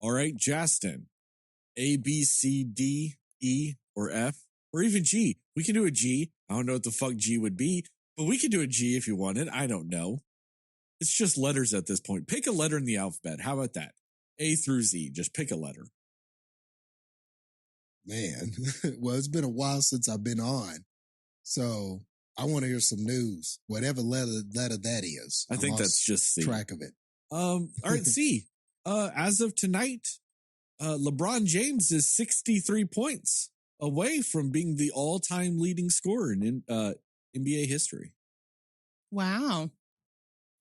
All right, Jastin. A, B, C, D, E, or F, or even G. We can do a G. I don't know what the fuck G would be, but we could do a G if you wanted. I don't know. It's just letters at this point. Pick a letter in the alphabet. How about that? A through Z. Just pick a letter. Man, well, it's been a while since I've been on. So I want to hear some news, whatever letter that is. I think that's just C. Track of it. All right, C. As of tonight, LeBron James is 63 points away from being the all-time leading scorer in NBA history. Wow.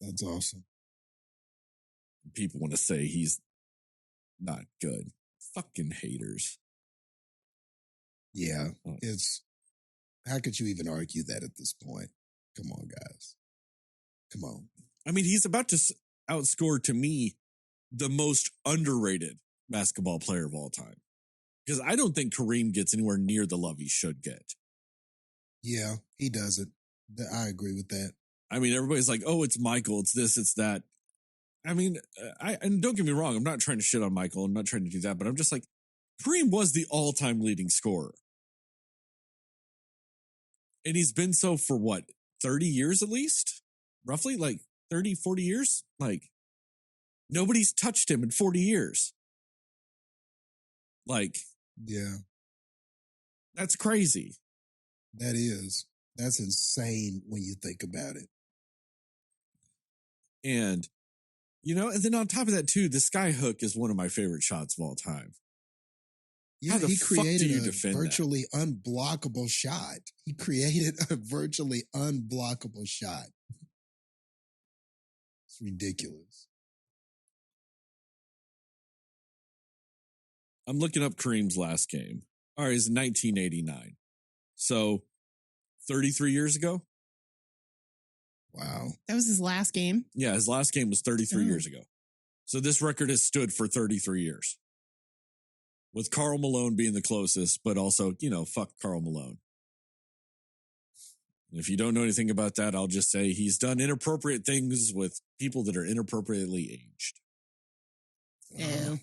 That's awesome. People want to say he's not good. Fucking haters. Yeah, how could you even argue that at this point? Come on, guys. Come on. I mean, he's about to outscore, to me, the most underrated basketball player of all time. Because I don't think Kareem gets anywhere near the love he should get. Yeah, he doesn't. I agree with that. I mean, everybody's like, oh, it's Michael, it's this, it's that. I mean, and don't get me wrong, I'm not trying to shit on Michael, I'm not trying to do that, but I'm just like, Kareem was the all-time leading scorer. And he's been so for what, 30 years at least? Roughly, like 30, 40 years? Like, nobody's touched him in 40 years. Like, yeah. That's crazy. That is. That's insane when you think about it. And, and then on top of that, too, the sky hook is one of my favorite shots of all time. Yeah, he created a virtually unblockable shot. He created a virtually unblockable shot. It's ridiculous. I'm looking up Kareem's last game. All right, it's 1989. So 33 years ago? Wow. That was his last game? Yeah, his last game was 33 years ago. So this record has stood for 33 years. With Karl Malone being the closest, but also, fuck Karl Malone. And if you don't know anything about that, I'll just say he's done inappropriate things with people that are inappropriately aged. Ew.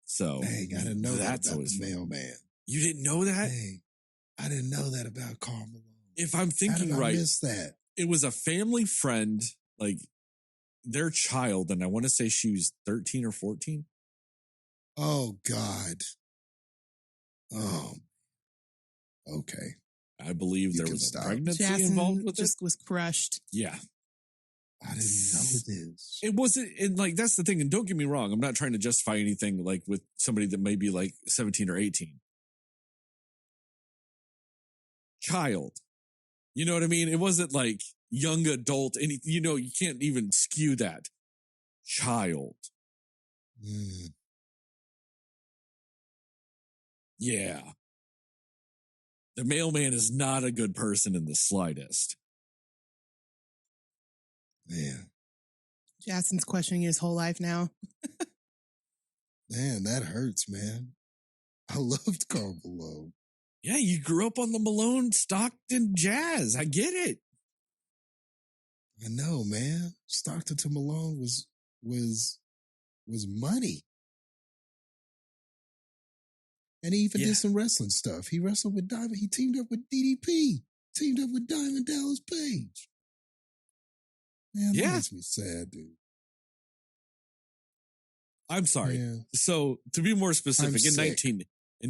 So, dang, I didn't know that about the mailman. You didn't know that? Dang, I didn't know that about Karl Malone. If I'm thinking How did right, I miss that? It was a family friend, like their child, and I want to say she was 13 or 14. Oh, God. Oh, okay. I believe there was a pregnancy Jastin involved with just was crushed. Yeah. I didn't know this. It wasn't, and like, that's the thing, and don't get me wrong, I'm not trying to justify anything like with somebody that may be like 17 or 18. Child. You know what I mean? It wasn't like young adult, and you can't even skew that. Child. Mm. Yeah. The mailman is not a good person in the slightest. Man. Jastin's questioning his whole life now. Man, that hurts, man. I loved Karl Malone. Yeah, you grew up on the Malone, Stockton Jazz. I get it. I know, man. Stockton to Malone was money. And he even did some wrestling stuff. He wrestled with Diamond. He teamed up with DDP. Teamed up with Diamond Dallas Page. Man, that makes me sad, dude. I'm sorry. Yeah. So, to be more specific, in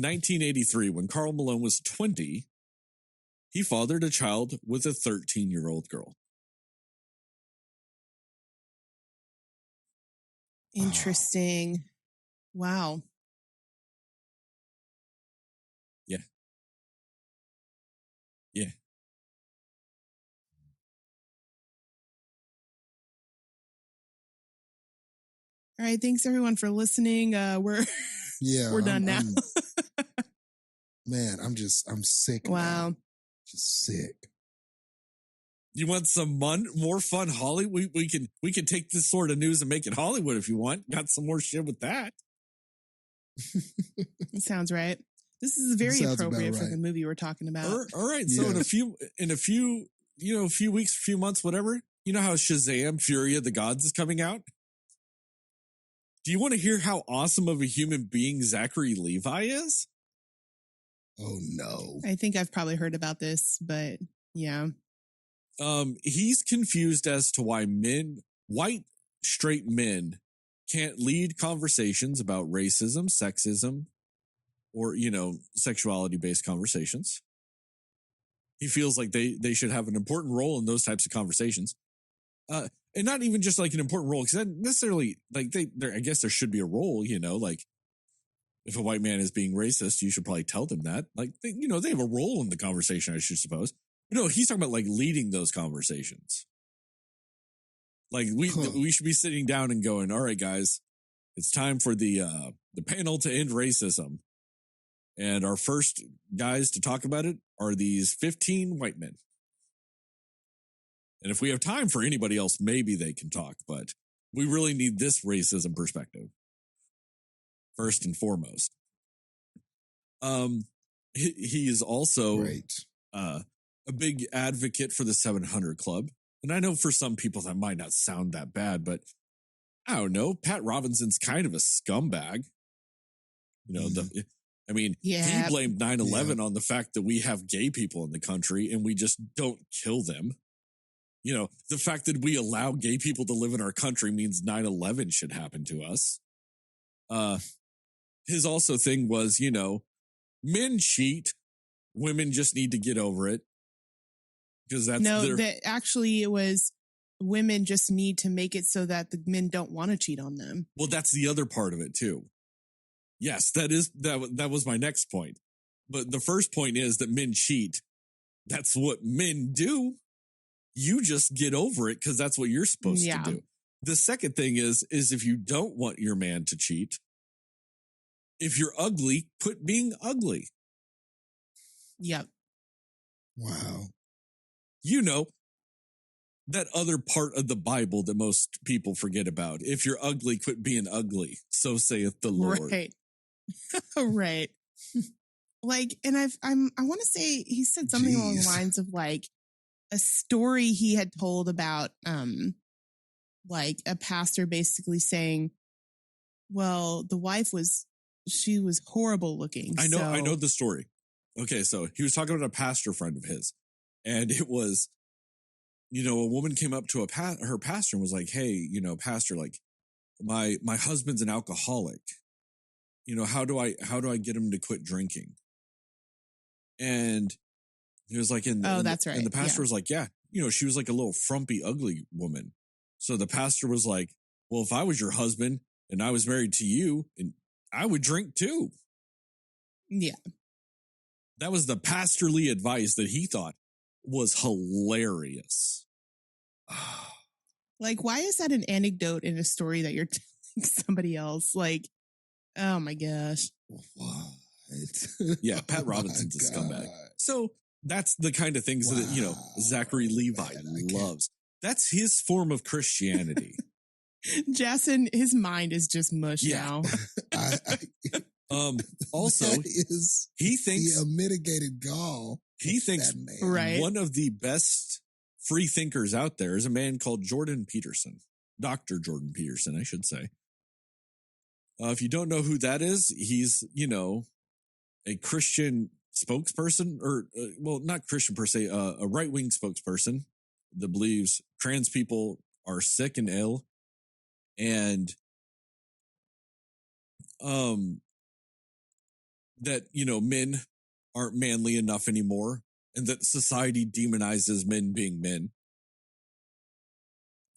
1983, when Karl Malone was 20, he fathered a child with a 13-year-old girl. Interesting. Wow. Yeah. Yeah. All right. Thanks everyone for listening. We're done now. Man, I'm sick. Wow. Man. Just sick. You want some more fun Hollywood? We can take this sort of news and make it Hollywood if you want. Got some more shit with that. It sounds right. This is very appropriate for the movie we're talking about. All right. So in a few weeks, few months, whatever, you know how Shazam! Fury of the Gods is coming out? Do you want to hear how awesome of a human being Zachary Levi is? Oh, no. I think I've probably heard about this, but yeah. He's confused as to why white straight men can't lead conversations about racism, sexism, or, sexuality-based conversations. He feels like they should have an important role in those types of conversations. And not even just like an important role, because that necessarily, like, I guess there should be a role, like, if a white man is being racist, you should probably tell them that. Like, they have a role in the conversation, I should suppose. But no, he's talking about, like, leading those conversations. Like, we should be sitting down and going, all right, guys, it's time for the panel to end racism. And our first guys to talk about it are these 15 white men. And if we have time for anybody else, maybe they can talk, but we really need this racism perspective first and foremost. He is also a big advocate for the 700 Club. And I know for some people that might not sound that bad, but I don't know. Pat Robinson's kind of a scumbag. He blamed 9/11 on the fact that we have gay people in the country and we just don't kill them. The fact that we allow gay people to live in our country means 9/11 should happen to us. His also thing was, men cheat. Women just need to get over it. Because actually it was women just need to make it so that the men don't want to cheat on them. Well, that's the other part of it too. Yes, that was my next point. But the first point is that men cheat. That's what men do. You just get over it because that's what you're supposed to do. The second thing is if you don't want your man to cheat, if you're ugly, quit being ugly. Yep. Wow. That other part of the Bible that most people forget about. If you're ugly, quit being ugly. So saith the Lord. Right. Right. Like, and I want to say he said something along the lines of like a story he had told about, like a pastor basically saying, well, the wife was horrible looking. I know the story. Okay. So he was talking about a pastor friend of his, and it was, a woman came up to her pastor and was like, hey, pastor, like my husband's an alcoholic. How do I get him to quit drinking? And he was like, that's right. And the pastor was like, yeah, she was like a little frumpy, ugly woman. So the pastor was like, well, if I was your husband and I was married to you, and I would drink too. Yeah. That was the pastorly advice that he thought was hilarious. Like, why is that an anecdote in a story that you're telling somebody else? Like, oh my gosh. What? Yeah, Pat Robinson's a scumbag. So that's the kind of things that, Zachary Levi loves. That's his form of Christianity. Jastin, his mind is just mush now. Also, he thinks a mitigated gall. He thinks one of the best free thinkers out there is a man called Jordan Peterson. Dr. Jordan Peterson, I should say. If you don't know who that is, he's, a Christian spokesperson, or, not Christian per se, a right-wing spokesperson that believes trans people are sick and ill, and that, men aren't manly enough anymore, and that society demonizes men being men,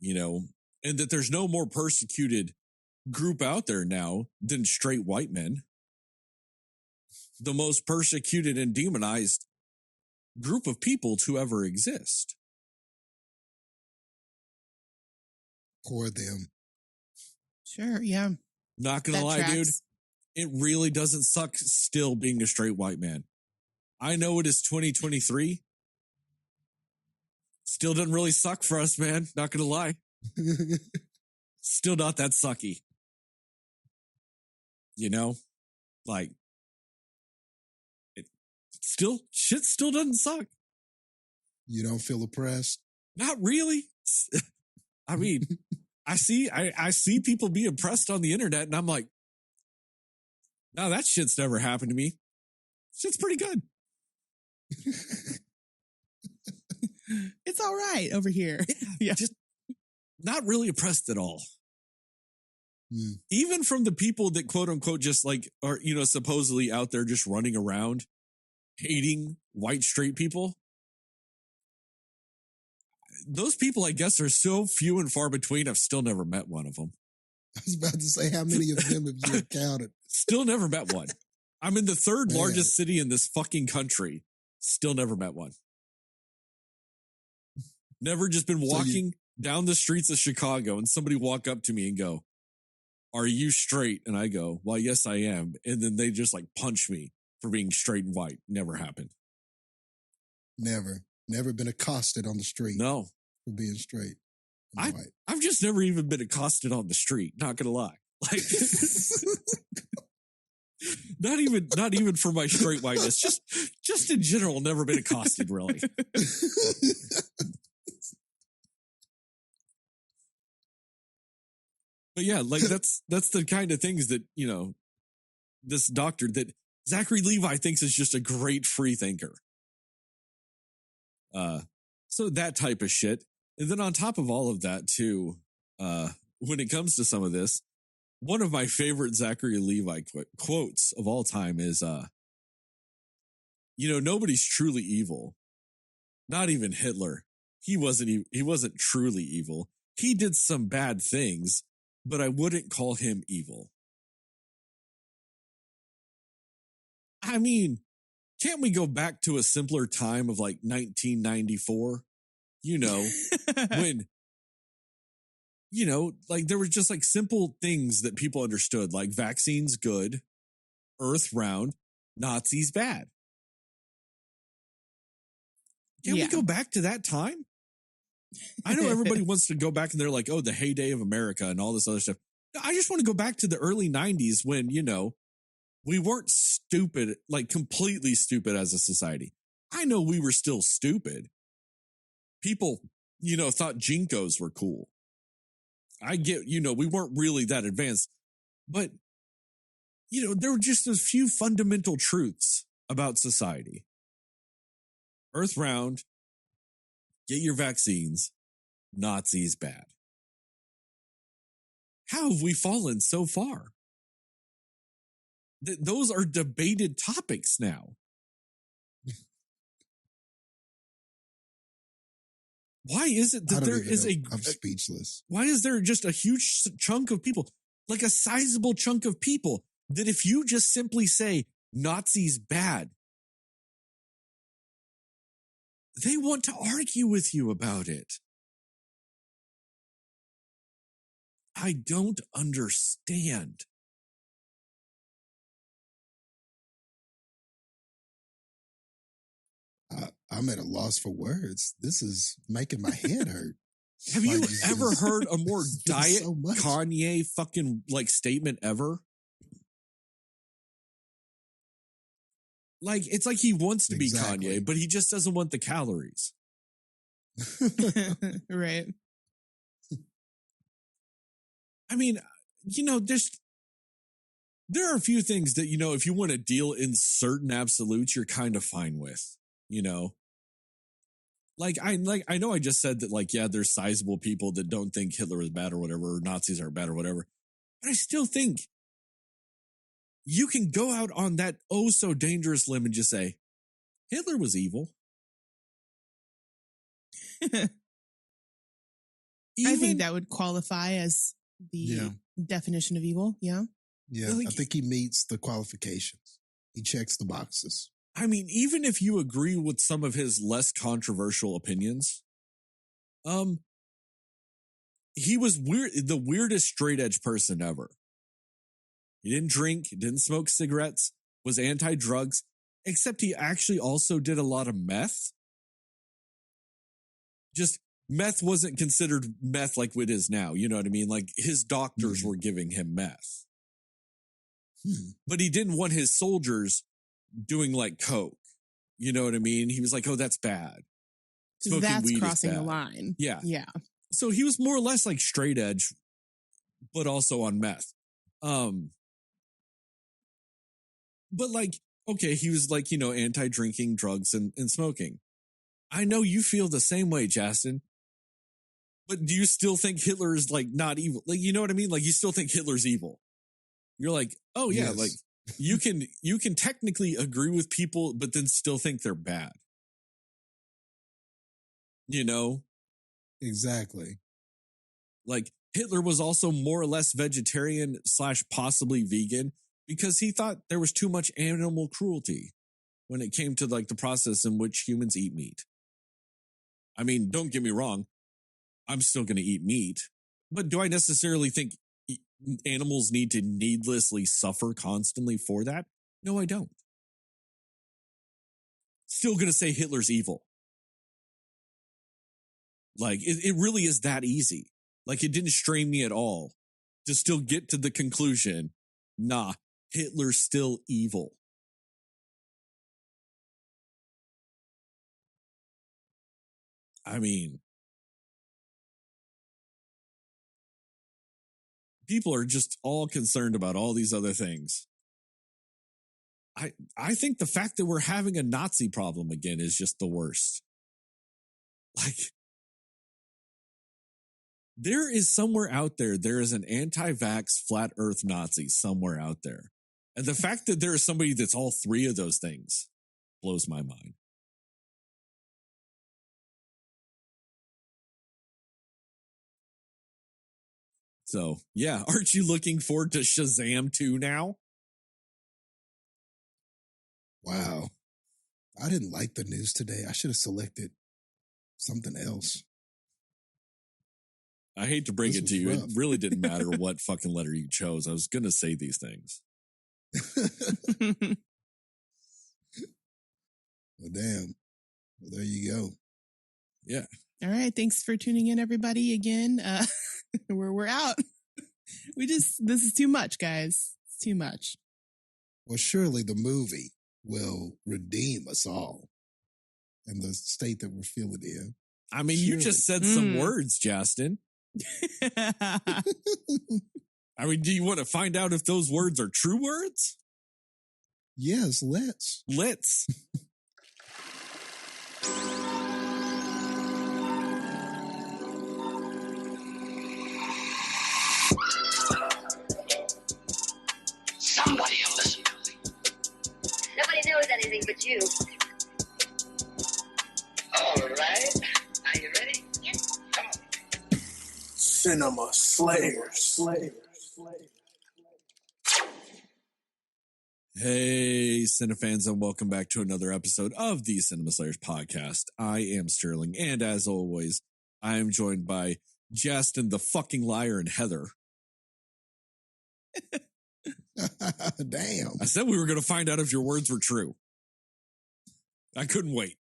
and that there's no more persecuted group out there now than straight white men. The most persecuted and demonized group of people to ever exist. Poor them. Sure, yeah. Not gonna lie, dude. It really doesn't suck still being a straight white man. I know it is 2023. Still doesn't really suck for us, man. Not gonna lie. Still not that sucky. Like, shit still doesn't suck. You don't feel oppressed? Not really. I mean, I see people be impressed on the internet, and I'm like, no, that shit's never happened to me. Shit's pretty good. It's all right over here. Yeah. Just not really impressed at all. Even from the people that quote unquote just like are, supposedly out there just running around hating white straight people. Those people, I guess, are so few and far between. I've still never met one of them. I was about to say, how many of them have you encountered? Still never met one. I'm in the third largest city in this fucking country. Still never met one. Never just been walking down the streets of Chicago and somebody walk up to me and go, "Are you straight?" And I go, "Well, yes, I am." And then they just like punch me for being straight and white. Never happened. Never been accosted on the street. No. For being straight. I've just never even been accosted on the street. Not gonna lie. Like, not even for my straight whiteness. Just in general, never been accosted really. But yeah, like that's the kind of things that, this doctor that Zachary Levi thinks is just a great free thinker. So that type of shit. And then on top of all of that too, when it comes to some of this, one of my favorite Zachary Levi quotes of all time is, nobody's truly evil. Not even Hitler. He wasn't truly evil. He did some bad things, but I wouldn't call him evil. I mean, can't we go back to a simpler time of like 1994? When, like there was just like simple things that people understood, like vaccines good, Earth round, Nazis bad. Can we go back to that time? I know everybody wants to go back and they're like, oh, the heyday of America and all this other stuff. I just want to go back to the early 90s when, we weren't stupid, like completely stupid as a society. I know we were still stupid. People, thought Jinkos were cool. I get, we weren't really that advanced, but, there were just a few fundamental truths about society. Earth round, get your vaccines, Nazis bad. How have we fallen so far? Those are debated topics now. Why is it that there is I'm speechless. Why is there just a huge chunk of people, like a sizable chunk of people, that if you just simply say Nazis bad, they want to argue with you about it? I don't understand. I'm at a loss for words. This is making my head hurt. Have you ever heard a more diet Kanye fucking like statement ever? Like, it's like he wants to be Kanye, but he just doesn't want the calories. Right. I mean, there are a few things that, if you want to deal in certain absolutes, you're kind of fine with, Like, I know I just said that, like, yeah, there's sizable people that don't think Hitler is bad or whatever, or Nazis are bad or whatever. But I still think you can go out on that oh so dangerous limb and just say, Hitler was evil. I think that would qualify as the definition of evil. Yeah. Yeah. Like, I think he meets the qualifications. He checks the boxes. I mean, even if you agree with some of his less controversial opinions, he was the weirdest straight edge person ever. He didn't drink, didn't smoke cigarettes, was anti-drugs, except he actually also did a lot of meth. Just meth wasn't considered meth like it is now. You know what I mean? Like his doctors were giving him meth. But he didn't want his soldiers doing like coke. You know what I mean? He was like, oh, that's bad. Smoking that's weed crossing the line. Yeah. Yeah. So he was more or less like straight edge, but also on meth. But like, okay, he was like, anti-drinking, drugs, and smoking. I know you feel the same way, Jastin. But do you still think Hitler is like not evil? Like, you know what I mean? Like, you still think Hitler's evil. You're like, oh yeah, Yes. like you can technically agree with people, but then still think they're bad. You know? Exactly. Like Hitler was also more or less vegetarian / possibly vegan because he thought there was too much animal cruelty when it came to like the process in which humans eat meat. I mean, don't get me wrong. I'm still going to eat meat, but do I necessarily think animals need to needlessly suffer constantly for that? No, I don't. Still going to say Hitler's evil. Like, it really is that easy. Like, it didn't strain me at all to still get to the conclusion, nah, Hitler's still evil. I mean, people are just all concerned about all these other things. I think the fact that we're having a Nazi problem again is just the worst. Like, there is somewhere out there is an anti-vax flat earth Nazi somewhere out there. And the fact that there is somebody that's all three of those things blows my mind. So, yeah, aren't you looking forward to Shazam 2 now? Wow. I didn't like the news today. I should have selected something else. I hate to bring it to you. Rough. It really didn't matter what fucking letter you chose. I was going to say these things. Well, damn. Well, there you go. Yeah. All right. Thanks for tuning in, everybody. Again, we're out. This is too much, guys. It's too much. Well, surely the movie will redeem us all in the state that we're feeling in. I mean, surely. You just said some words, Jastin. I mean, do you want to find out if those words are true words? Yes, let's. Somebody will listen to me. Nobody knows anything but you. All right. Are you ready? Yes. Come on. Cinema Slayers. Hey, Cinefans, and welcome back to another episode of the Cinema Slayers podcast. I am Sterling, and as always, I am joined by Jastin, the fucking liar, and Heather. Damn. I said we were going to find out if your words were true. I couldn't wait.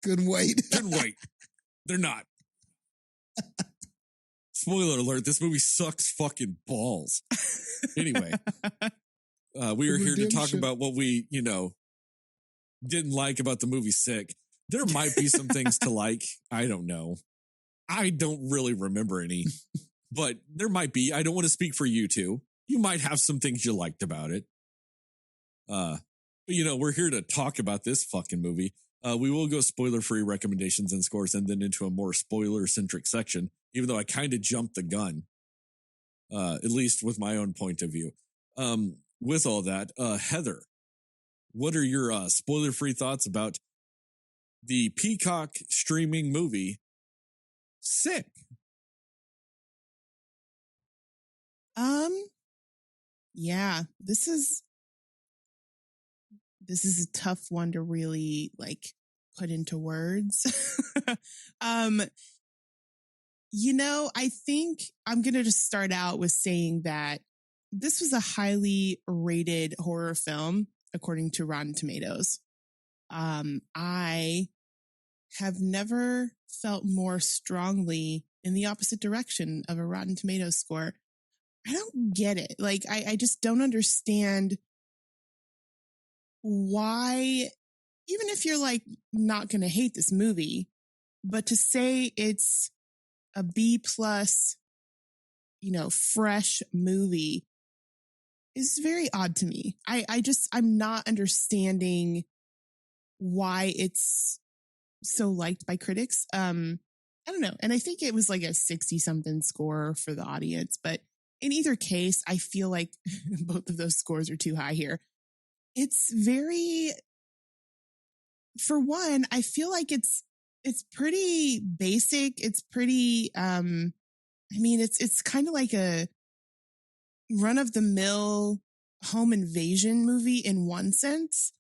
Couldn't wait. They're not. Spoiler alert, this movie sucks fucking balls. Anyway, we are here to talk about what we, didn't like about the movie Sick. There might be some things to like. I don't know. I don't really remember any, but there might be. I don't want to speak for you two. You might have some things you liked about it. But we're here to talk about this fucking movie. We will go spoiler-free recommendations and scores and then into a more spoiler-centric section, even though I kind of jumped the gun, at least with my own point of view. With all that, Heather, what are your spoiler-free thoughts about the Peacock streaming movie Sick? Yeah, this is a tough one to really put into words. I think I'm going to just start out with saying that this was a highly rated horror film, according to Rotten Tomatoes. I have never felt more strongly in the opposite direction of a Rotten Tomatoes score. I don't get it. I just don't understand why, even if you're not going to hate this movie, but to say it's a B plus, fresh movie is very odd to me. I'm not understanding why it's so liked by critics. I don't know. And I think it was like a 60 something score for the audience, but in either case, I feel like both of those scores are too high here. It's very, for one, I feel like it's pretty basic. It's pretty, it's kind of like a run of the mill home invasion movie in one sense,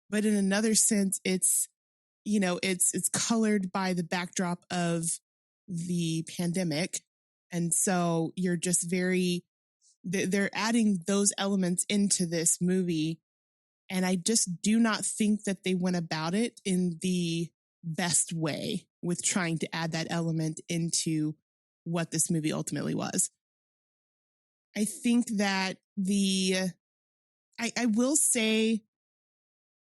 but in another sense, it's colored by the backdrop of the pandemic. And so you're just they're adding those elements into this movie. And I just do not think that they went about it in the best way with trying to add that element into what this movie ultimately was. I think that I will say,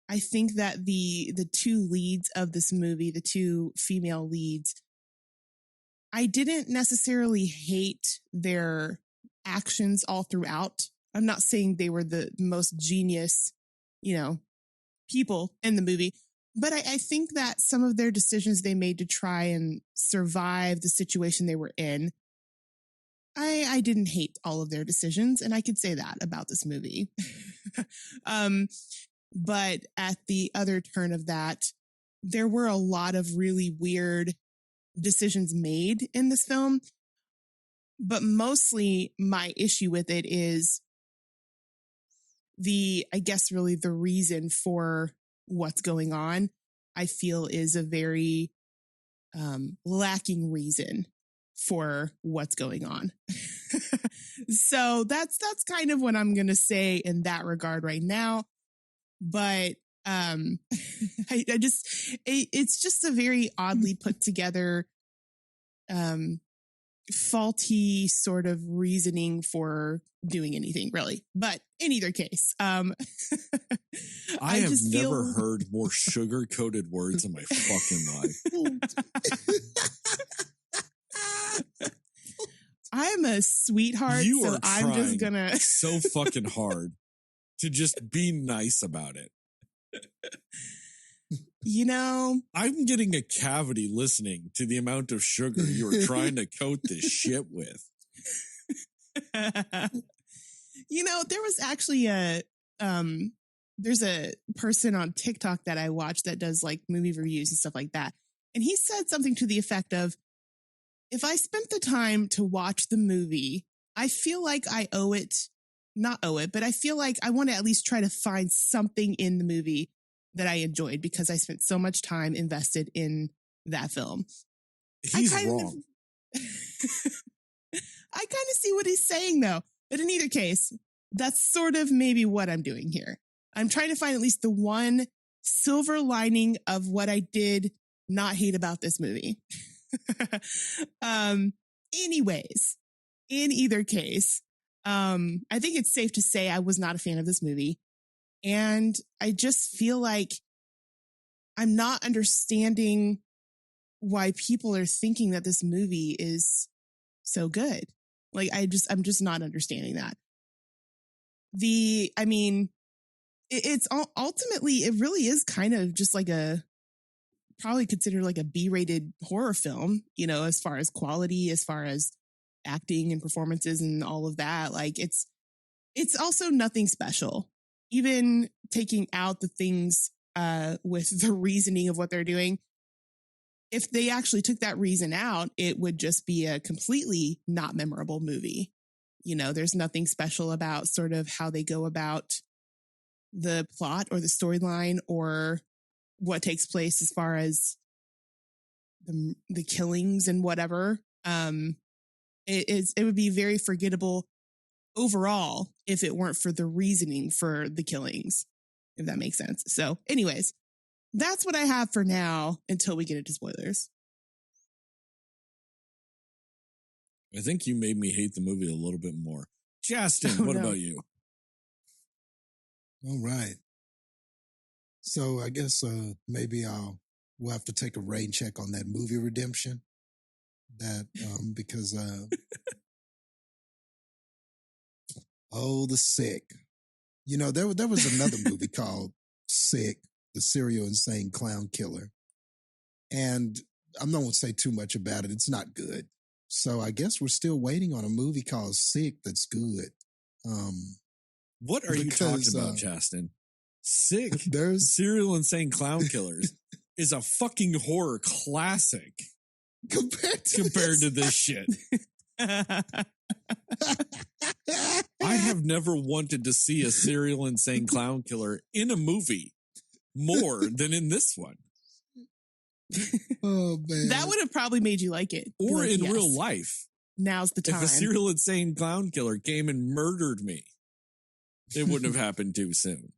I think that the two leads of this movie, the two female leads, I didn't necessarily hate their actions all throughout. I'm not saying they were the most genius, people in the movie, but I think that some of their decisions they made to try and survive the situation they were in, I didn't hate all of their decisions, and I could say that about this movie. But at the other turn of that, there were a lot of really weird decisions made in this film. But mostly my issue with it is really the reason for what's going on, I feel is a very lacking reason for what's going on. So that's kind of what I'm going to say in that regard right now. But it's just a very oddly put together, faulty sort of reasoning for doing anything, really. But in either case, I have never heard more sugar-coated words in my fucking life. I'm a sweetheart, so I'm just gonna so fucking hard to just be nice about it. I'm getting a cavity listening to the amount of sugar you are trying to coat this shit with. There was actually there's a person on TikTok that I watch that does like movie reviews and stuff like that. And he said something to the effect of, if I spent the time to watch the movie, I feel like I but I feel like I want to at least try to find something in the movie that I enjoyed because I spent so much time invested in that film. He's wrong. I kind of see what he's saying though. But in either case, that's sort of maybe what I'm doing here. I'm trying to find at least the one silver lining of what I did not hate about this movie. Anyways, in either case, I think it's safe to say I was not a fan of this movie. And I just feel like I'm not understanding why people are thinking that this movie is so good. Like, I'm just not understanding that. It's ultimately, it really is kind of just like probably considered like a B-rated horror film, as far as quality, as far as acting and performances and all of that. Like it's also nothing special, even taking out the things with the reasoning of what they're doing. If they actually took that reason out, it would just be a completely not memorable movie. There's nothing special about sort of how they go about the plot or the storyline or what takes place as far as the killings and whatever. It would be very forgettable overall if it weren't for the reasoning for the killings, if that makes sense. So anyways, that's what I have for now until we get into spoilers. I think you made me hate the movie a little bit more. Jastin, what about you? All right. So I guess maybe we'll have to take a rain check on that movie redemption. that because The Sick. You know, there was another movie called Sick, the serial insane clown killer. And I'm not going to say too much about it. It's not good. So I guess we're still waiting on a movie called Sick that's good. What are you talking about, Jastin? Sick, serial insane clown killers is a fucking horror classic compared to this shit. I have never wanted to see a serial insane clown killer in a movie more than in this one. Oh, man. That would have probably made you like it. Or like, in yes, real life. Now's the time. If a serial insane clown killer came and murdered me, it wouldn't have happened too soon.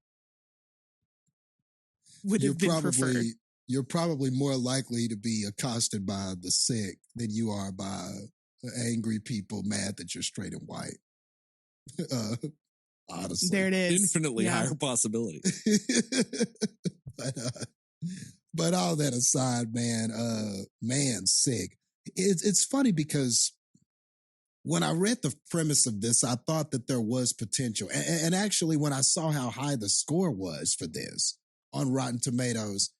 Would have been preferred. You're probably more likely to be accosted by the sick than you are by angry people mad that you're straight and white. Honestly. There it is. Infinitely higher possibility. But all that aside, man, Sick. It's funny because when I read the premise of this, I thought that there was potential. And actually, when I saw how high the score was for this on Rotten Tomatoes,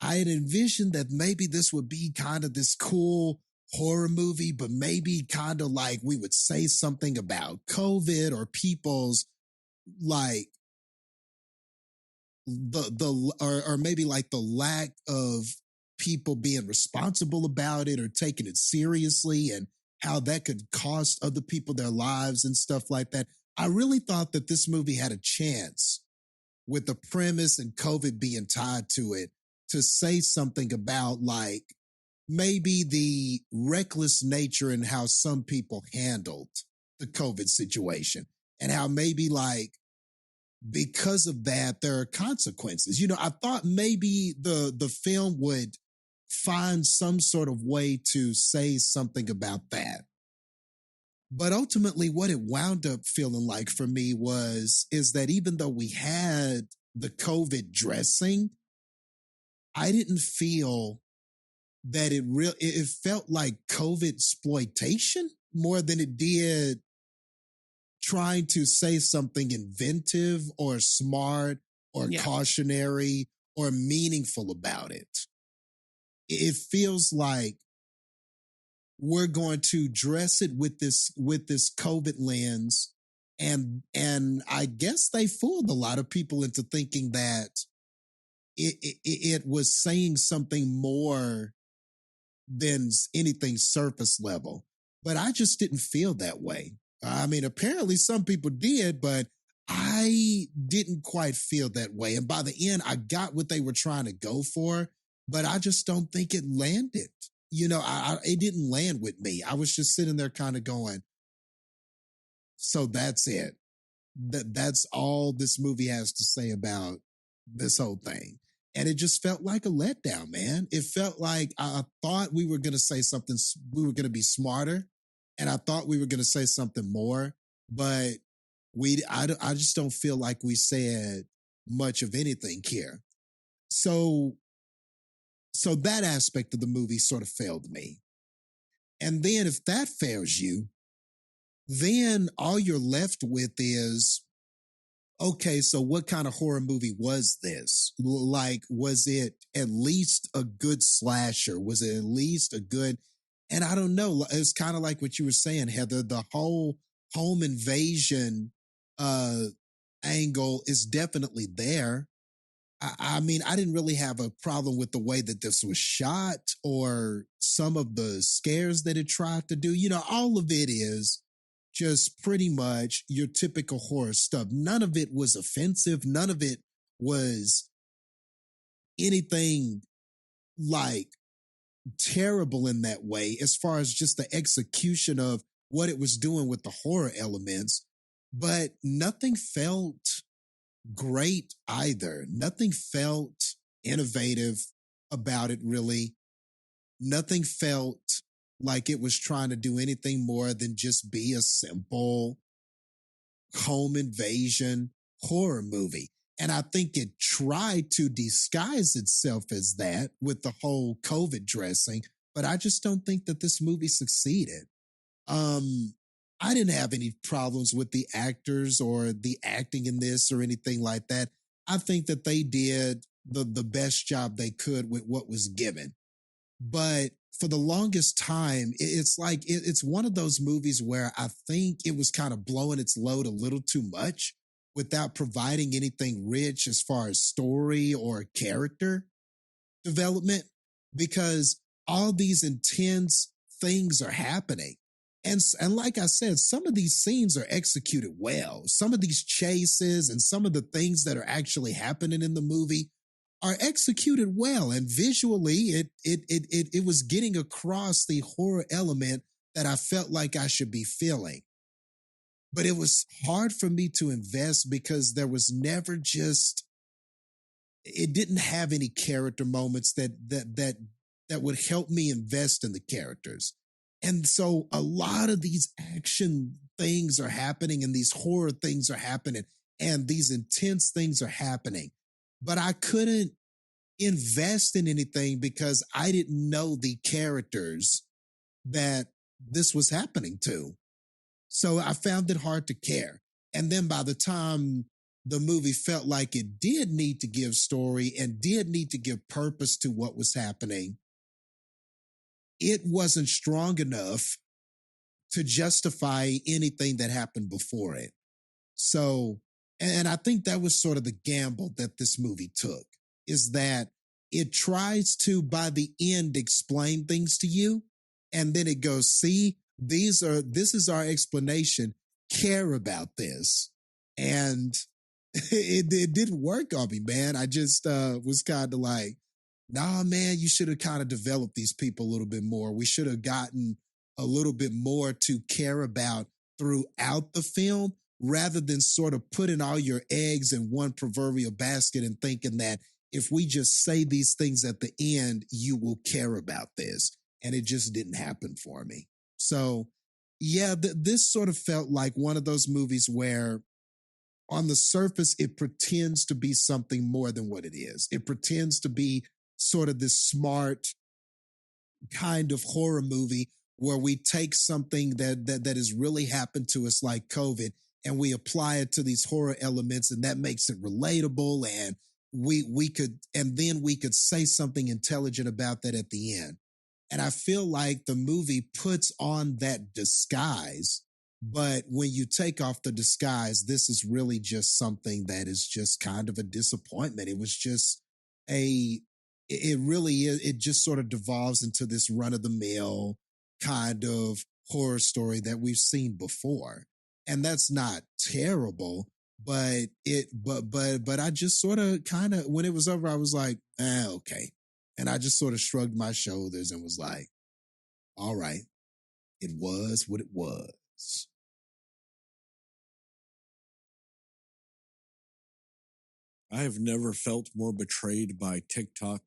I had envisioned that maybe this would be kind of this cool horror movie, but maybe kind of like we would say something about COVID or people's like or maybe like the lack of people being responsible about it or taking it seriously and how that could cost other people their lives and stuff like that. I really thought that this movie had a chance with the premise and COVID being tied to it to say something about like maybe the reckless nature and how some people handled the COVID situation and how maybe like because of that, there are consequences. You know, I thought maybe the film would find some sort of way to say something about that. But ultimately, what it wound up feeling like for me is that even though we had the COVID dressing, I didn't feel that it felt like COVID exploitation more than it did trying to say something inventive or smart or cautionary or meaningful about it. It feels like we're going to dress it with this COVID lens, and I guess they fooled a lot of people into thinking that it was saying something more than anything surface level. But I just didn't feel that way. I mean, apparently some people did, but I didn't quite feel that way. And by the end, I got what they were trying to go for, but I just don't think it landed. You know, it didn't land with me. I was just sitting there kind of going, so that's it. That's all this movie has to say about this whole thing. And it just felt like a letdown, man. It felt like I thought we were going to say something, we were going to be smarter. And I thought we were going to say something more, but I just don't feel like we said much of anything here. So that aspect of the movie sort of failed me. And then if that fails you, then all you're left with is, okay, so what kind of horror movie was this? Like, was it at least a good slasher? Was it at least a good... And I don't know, it's kind of like what you were saying, Heather, the whole home invasion angle is definitely there. I mean, I didn't really have a problem with the way that this was shot or some of the scares that it tried to do. You know, all of it is just pretty much your typical horror stuff. None of it was offensive. None of it was anything like terrible in that way as far as just the execution of what it was doing with the horror elements, but nothing felt great either. Nothing felt innovative about it, really. Nothing felt like it was trying to do anything more than just be a simple home invasion horror movie. And I think it tried to disguise itself as that with the whole COVID dressing, but I just don't think that this movie succeeded. I didn't have any problems with the actors or the acting in this or anything like that. I think that they did the best job they could with what was given. But for the longest time, it's like it's one of those movies where I think it was kind of blowing its load a little too much without providing anything rich as far as story or character development, because all these intense things are happening. And like I said, some of these scenes are executed well. Some of these chases and some of the things that are actually happening in the movie are executed well. And visually, it was getting across the horror element that I felt like I should be feeling. But it was hard for me to invest because there was never just, it didn't have any character moments that would help me invest in the characters. And so a lot of these action things are happening and these horror things are happening and these intense things are happening. But I couldn't invest in anything because I didn't know the characters that this was happening to. So I found it hard to care. And then by the time the movie felt like it did need to give story and did need to give purpose to what was happening, it wasn't strong enough to justify anything that happened before it. So, and I think that was sort of the gamble that this movie took, is that it tries to, by the end, explain things to you. And then it goes, see, this is our explanation. Care about this. And it didn't work on me, man. I just was kind of like, nah, man, you should have kind of developed these people a little bit more. We should have gotten a little bit more to care about throughout the film, rather than sort of putting all your eggs in one proverbial basket and thinking that if we just say these things at the end, you will care about this. And it just didn't happen for me. So, yeah, this sort of felt like one of those movies where on the surface, it pretends to be something more than what it is. It pretends to be sort of this smart kind of horror movie where we take something that has really happened to us like COVID and we apply it to these horror elements, and that makes it relatable, and we could say something intelligent about that at the end. And I feel like the movie puts on that disguise, but when you take off the disguise, this is really just something that is just kind of a disappointment. It was just it really is, it just sort of devolves into this run-of-the-mill kind of horror story that we've seen before. And that's not terrible, but I just sort of kind of, when it was over, I was like, okay. And I just sort of shrugged my shoulders and was like, all right, it was what it was. I have never felt more betrayed by TikTok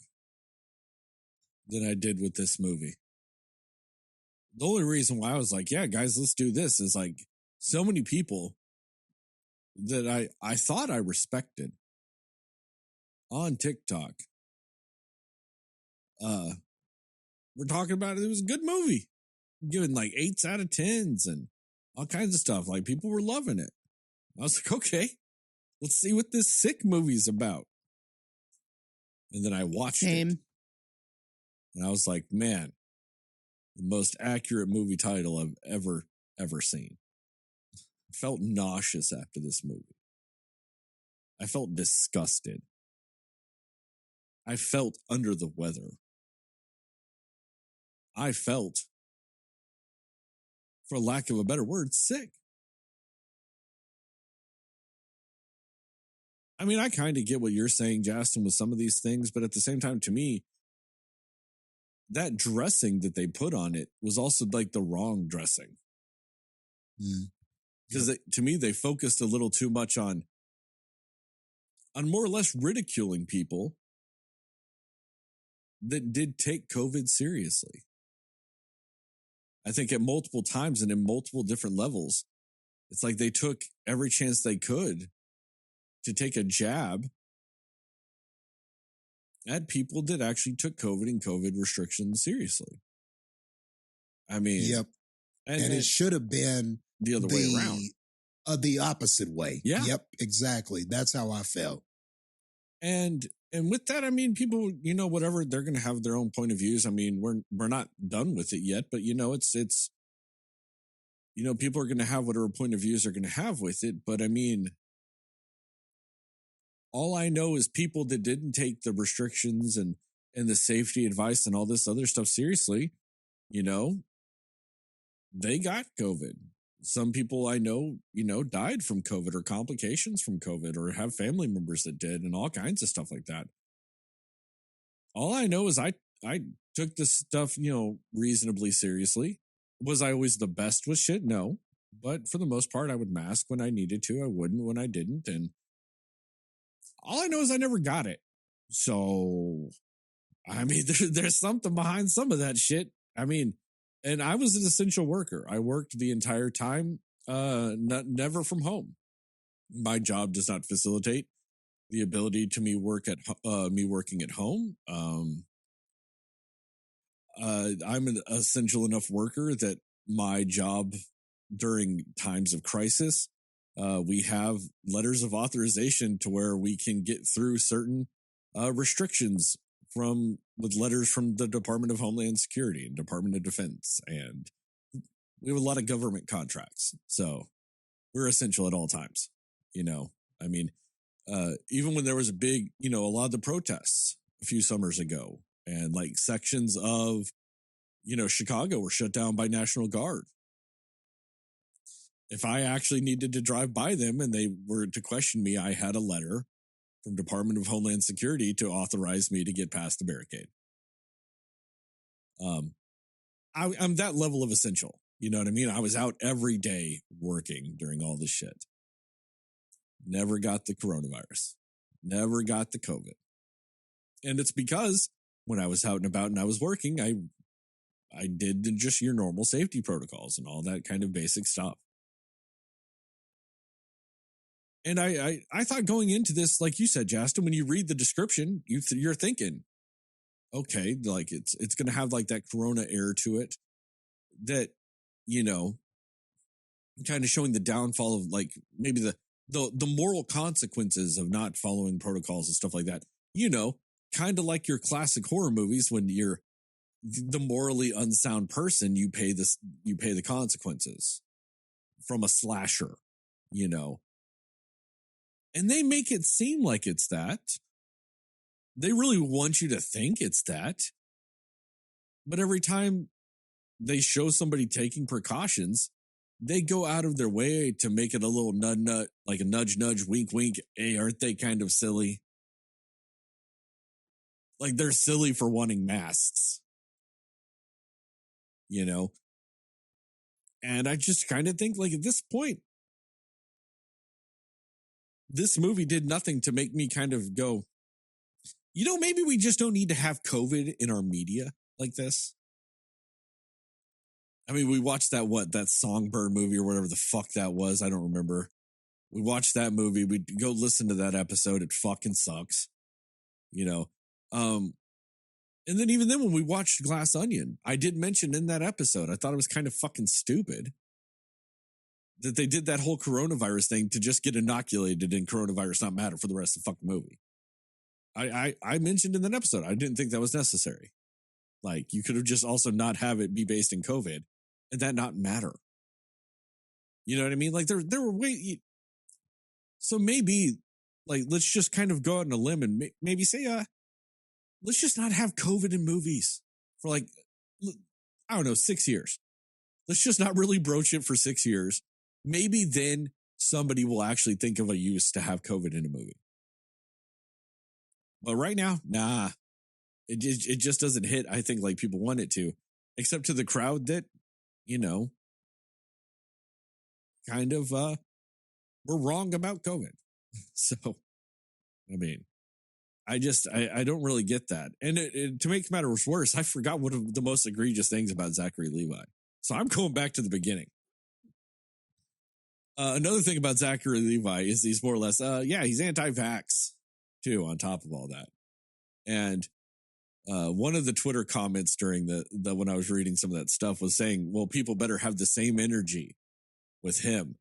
than I did with this movie. The only reason why I was like, yeah, guys, let's do this is like so many people that I thought I respected on TikTok. We're talking about it. It was a good movie. I'm giving like 8s out of 10s and all kinds of stuff. Like people were loving it. I was like, okay, let's see what this sick movie's about. And then I watched it. And I was like, man, the most accurate movie title I've ever seen. I felt nauseous after this movie. I felt disgusted. I felt under the weather. I felt, for lack of a better word, sick. I mean, I kind of get what you're saying, Jastin, with some of these things, but at the same time, to me, that dressing that they put on it was also like the wrong dressing. Because to me, they focused a little too much on more or less ridiculing people that did take COVID seriously. I think at multiple times and in multiple different levels, it's like they took every chance they could to take a jab at people that actually took COVID and COVID restrictions seriously. I mean, Yep. And it should have been the other way around. The opposite way. Yeah. Yep, exactly. That's how I felt. And with that, I mean, people, whatever, they're going to have their own point of views. I mean, we're not done with it yet, but it's people are going to have whatever point of views they're going to have with it. But I mean, all I know is people that didn't take the restrictions and the safety advice and all this other stuff seriously, they got COVID. Some people I know, died from COVID or complications from COVID or have family members that did and all kinds of stuff like that. All I know is I took this stuff, reasonably seriously. Was I always the best with shit? No. But for the most part, I would mask when I needed to. I wouldn't when I didn't. And all I know is I never got it. So, I mean, there's something behind some of that shit. I mean, and I was an essential worker. I worked the entire time, never from home. My job does not facilitate the ability to me working at home. I'm an essential enough worker that my job during times of crisis, we have letters of authorization to where we can get through certain restrictions with letters from the Department of Homeland Security and Department of Defense. And we have a lot of government contracts. So we're essential at all times, I mean, even when there was a big, a lot of the protests a few summers ago and like sections of, Chicago were shut down by National Guard. If I actually needed to drive by them and they were to question me, I had a letter from Department of Homeland Security to authorize me to get past the barricade. I'm that level of essential. You know what I mean? I was out every day working during all this shit. Never got the coronavirus. Never got the COVID. And it's because when I was out and about and I was working, I did just your normal safety protocols and all that kind of basic stuff. And I thought going into this, like you said, Jastin, when you read the description, you're thinking, okay, like it's going to have like that Corona air to it that, kind of showing the downfall of like maybe the moral consequences of not following protocols and stuff like that. Kind of like your classic horror movies when you're the morally unsound person, you pay the consequences from a slasher, And they make it seem like it's that. They really want you to think it's that. But every time they show somebody taking precautions, they go out of their way to make it a little nut, like a nudge, wink, wink. Hey, aren't they kind of silly? Like they're silly for wanting masks. And I just kind of think like at this point, this movie did nothing to make me kind of go, maybe we just don't need to have COVID in our media like this. I mean, we watched that Songbird movie or whatever the fuck that was. I don't remember. We watched that movie. We'd go listen to that episode. It fucking sucks. And then even then when we watched Glass Onion, I did mention in that episode, I thought it was kind of fucking stupid that they did that whole coronavirus thing to just get inoculated and coronavirus not matter for the rest of the fucking movie. I mentioned in that episode, I didn't think that was necessary. Like you could have just also not have it be based in COVID and that not matter. You know what I mean? Like there were so maybe like, let's just kind of go out on a limb and maybe say, let's just not have COVID in movies for like, I don't know, 6 years. Let's just not really broach it for 6 years. Maybe then somebody will actually think of a use to have COVID in a movie. But right now, nah, it just doesn't hit, I think, like people want it to, except to the crowd that, kind of, we're wrong about COVID. So, I mean, I don't really get that. And to make matters worse, I forgot one of the most egregious things about Zachary Levi. So I'm going back to the beginning. Another thing about Zachary Levi is he's more or less, he's anti-vax too, on top of all that. And One of the Twitter comments during the when I was reading some of that stuff was saying, well, people better have the same energy with him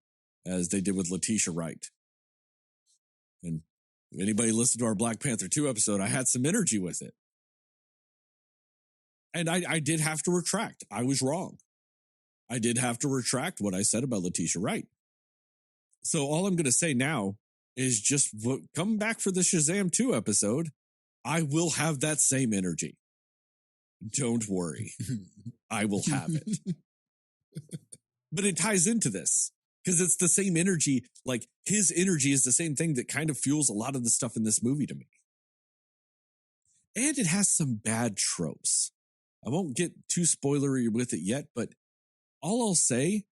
as they did with Letitia Wright. And if anybody listened to our Black Panther 2 episode, I had some energy with it. And I did have to retract. I was wrong. I did have to retract what I said about Letitia Wright. So all I'm going to say now is just come back for the Shazam 2 episode. I will have that same energy. Don't worry. I will have it. But it ties into this because it's the same energy. Like his energy is the same thing that kind of fuels a lot of the stuff in this movie to me. And it has some bad tropes. I won't get too spoilery with it yet, but all I'll say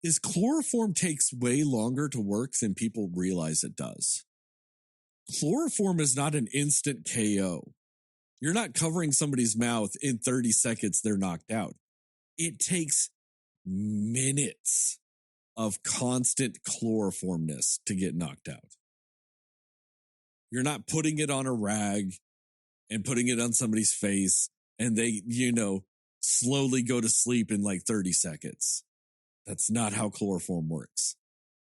is chloroform takes way longer to work than people realize it does. Chloroform is not an instant KO. You're not covering somebody's mouth in 30 seconds, they're knocked out. It takes minutes of constant chloroformness to get knocked out. You're not putting it on a rag and putting it on somebody's face and they, slowly go to sleep in like 30 seconds. That's not how chloroform works.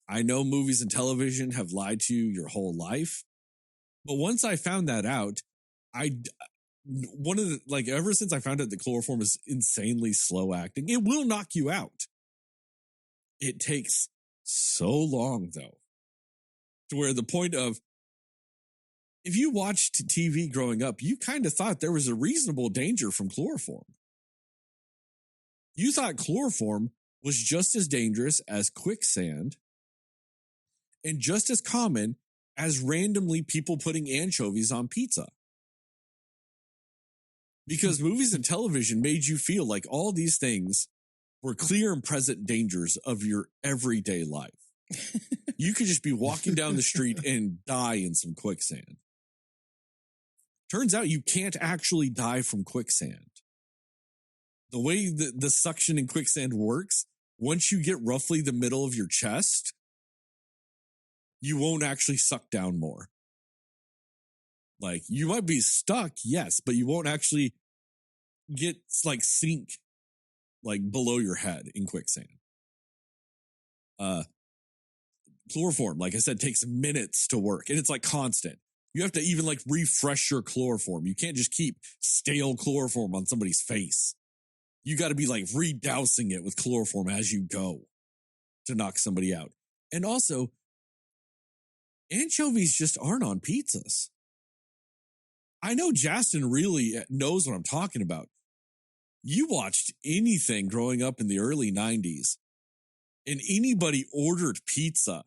I know movies and television have lied to you your whole life. But once I found that out, ever since I found out that chloroform is insanely slow acting, it will knock you out. It takes so long though, to where the point of, if you watched TV growing up, you kind of thought there was a reasonable danger from chloroform. You thought chloroform was just as dangerous as quicksand and just as common as randomly people putting anchovies on pizza. Because movies and television made you feel like all these things were clear and present dangers of your everyday life. You could just be walking down the street and die in some quicksand. Turns out you can't actually die from quicksand. The way the suction in quicksand works, once you get roughly the middle of your chest, you won't actually suck down more. Like, you might be stuck, yes, but you won't actually get, sink, below your head in quicksand. Chloroform, like I said, takes minutes to work, and it's, constant. You have to even, refresh your chloroform. You can't just keep stale chloroform on somebody's face. You got to be, redousing it with chloroform as you go to knock somebody out. And also, anchovies just aren't on pizzas. I know Jastin really knows what I'm talking about. You watched anything growing up in the early 90s, and anybody ordered pizza,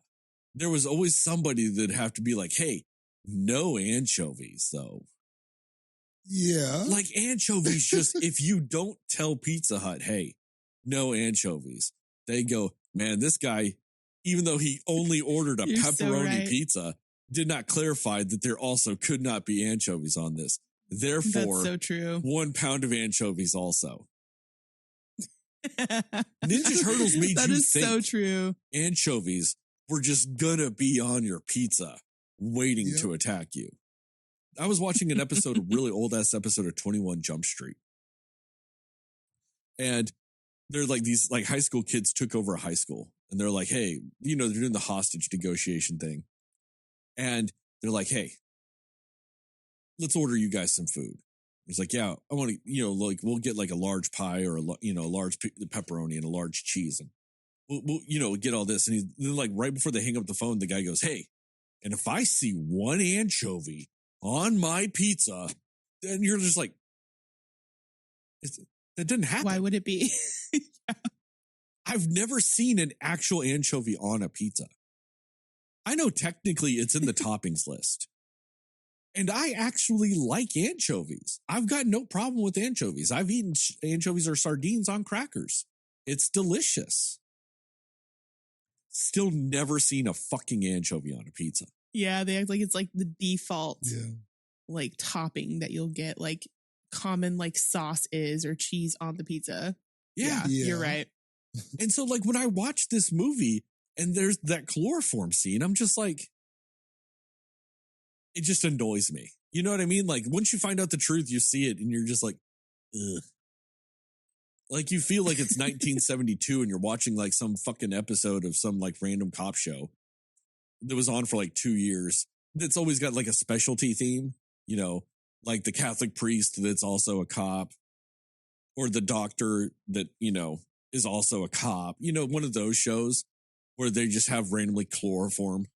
there was always somebody that'd have to be like, hey, no anchovies, though. Yeah. Anchovies just, if you don't tell Pizza Hut, hey, no anchovies, they go, man, this guy, even though he only ordered a pepperoni pizza, did not clarify that there also could not be anchovies on this. Therefore, that's so true. 1 pound of anchovies also. Ninja Turtles made that you is think so true. Anchovies were just gonna be on your pizza waiting to attack you. I was watching an episode, a really old ass episode of 21 Jump Street. And they're these high school kids took over a high school. And they're like, hey, they're doing the hostage negotiation thing. And they're like, hey, let's order you guys some food. He's like, yeah, I want to, we'll get a large pie or a large pepperoni and a large cheese. And we'll get all this. And then right before they hang up the phone, the guy goes, hey, and if I see 1 anchovy on my pizza, then you're just like, that didn't happen. Why would it be? Yeah. I've never seen an actual anchovy on a pizza. I know technically it's in the toppings list. And I actually like anchovies. I've got no problem with anchovies. I've eaten anchovies or sardines on crackers. It's delicious. Still never seen a fucking anchovy on a pizza. Yeah, they act like it's the default topping that you'll get, common sauce is or cheese on the pizza. Yeah. You're right. And so when I watch this movie and there's that chloroform scene, I'm just it just annoys me. You know what I mean? Like once you find out the truth, you see it and you're just like, ugh. Like you feel like it's 1972 and you're watching like some fucking episode of some like random cop show that was on for like 2 years. That's always got like a specialty theme, you know, like the Catholic priest that's also a cop, or the doctor that, you know, is also a cop. You know, one of those shows where they just have randomly chloroform.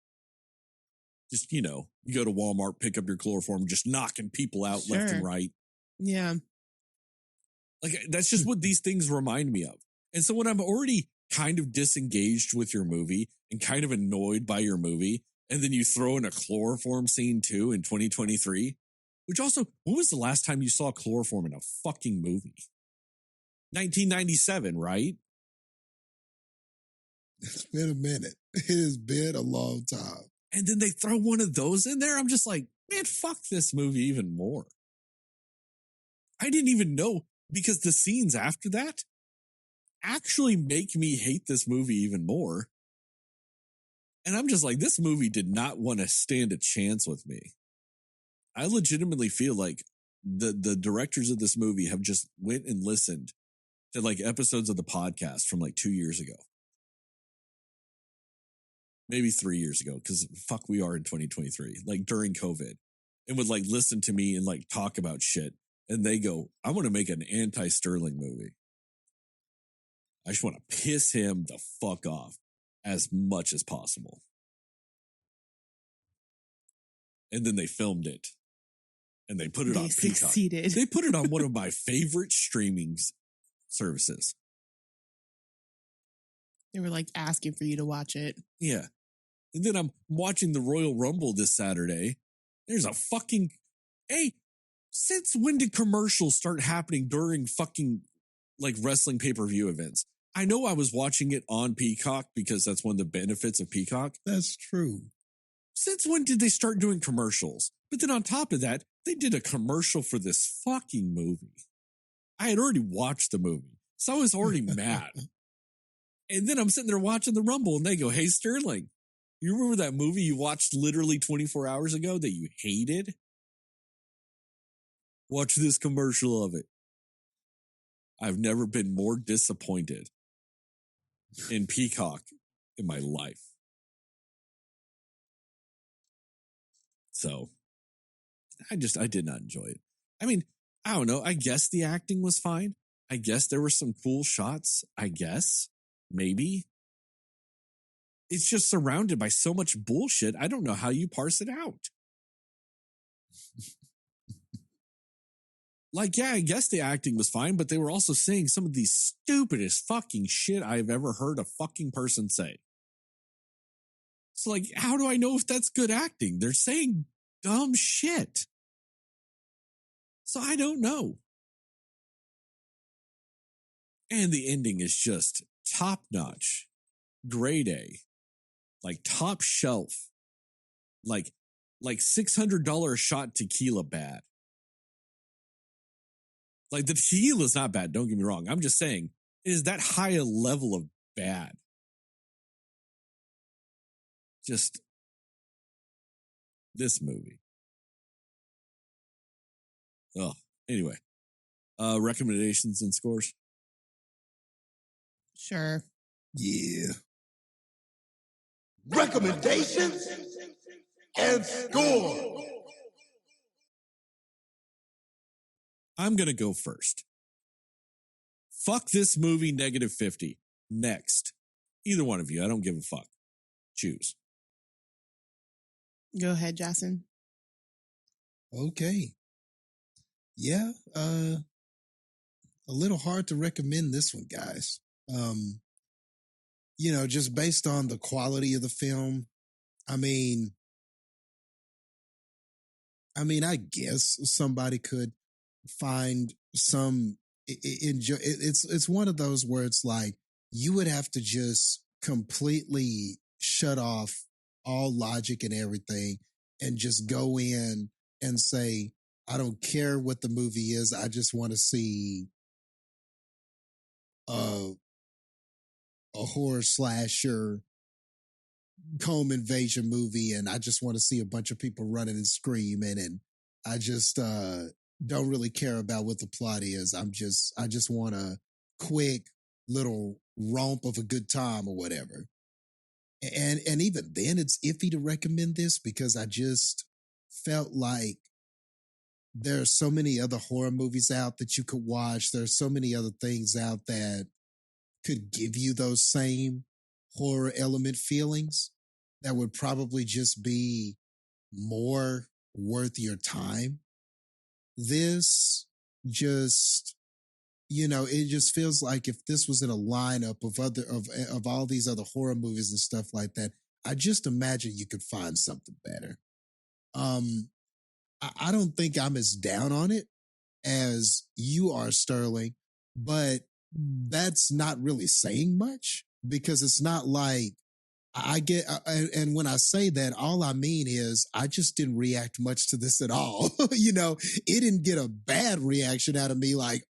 Just, you know, you go to Walmart, pick up your chloroform, just knocking people out left and right. Yeah. Like, that's just what these things remind me of. And so when I'm already kind of disengaged with your movie and kind of annoyed by your movie, and then you throw in a chloroform scene too in 2023, which also, when was the last time you saw chloroform in a fucking movie? 1997, right? It's been a minute. It has been a long time. And then they throw one of those in there. I'm just like, man, fuck this movie even more. I didn't even know, because the scenes after that actually make me hate this movie even more. And I'm just like, this movie did not want to stand a chance with me. I legitimately feel like the directors of this movie have just went and listened to like episodes of the podcast from like 2 years ago. Maybe 3 years ago, because fuck, we are in 2023, like during COVID, and would like listen to me and like talk about shit. And they go, I want to make an anti-Sterling movie. I just want to piss him the fuck off as much as possible. And then they filmed it. And they put it on Peacock. Succeeded. They put it on one of my favorite streaming services. They were like asking for you to watch it. Yeah. And then I'm watching the Royal Rumble this Saturday. There's a fucking, hey, since when did commercials start happening during fucking like wrestling pay-per-view events? I know I was watching it on Peacock because that's one of the benefits of Peacock. That's true. Since when did they start doing commercials? But then on top of that, they did a commercial for this fucking movie. I had already watched the movie, so I was already mad. And then I'm sitting there watching the Rumble and they go, hey, Sterling, you remember that movie you watched literally 24 hours ago that you hated? Watch this commercial of it. I've never been more disappointed in Peacock in my life. So I did not enjoy it. I mean, I don't know. I guess the acting was fine. I guess there were some cool shots. I guess. Maybe. It's just surrounded by so much bullshit. I don't know how you parse it out. Like, yeah, I guess the acting was fine, but they were also saying some of the stupidest fucking shit I've ever heard a fucking person say. It's like, how do I know if that's good acting? They're saying dumb shit. So I don't know. And the ending is just top notch, grade A, like top shelf, like $600 a shot tequila bad. Like the tequila is not bad. Don't get me wrong. I'm just saying it is that high a level of bad. Just this movie. Oh, anyway, recommendations and scores. Sure. Yeah. Recommendations and score. I'm going to go first. Fuck this movie, -50. Next. Either one of you. I don't give a fuck. Choose. Go ahead, Jastin. Okay. Yeah. A little hard to recommend this one, guys. You know, just based on the quality of the film. I mean, I guess somebody could find some enjoy. It's one of those where it's like you would have to just completely shut off all logic and everything and just go in and say, I don't care what the movie is. I just want to see a horror slasher home invasion movie, and I just want to see a bunch of people running and screaming, and I just don't really care about what the plot is. I just want a quick little romp of a good time or whatever. And even then, it's iffy to recommend this because I just felt like there are so many other horror movies out that you could watch. There's so many other things out that could give you those same horror element feelings that would probably just be more worth your time. This just, it just feels like if this was in a lineup of all these other horror movies and stuff like that, I just imagine you could find something better. I don't think I'm as down on it as you are, Sterling, but that's not really saying much because it's not like and when I say that, all I mean is I just didn't react much to this at all. It didn't get a bad reaction out of me like,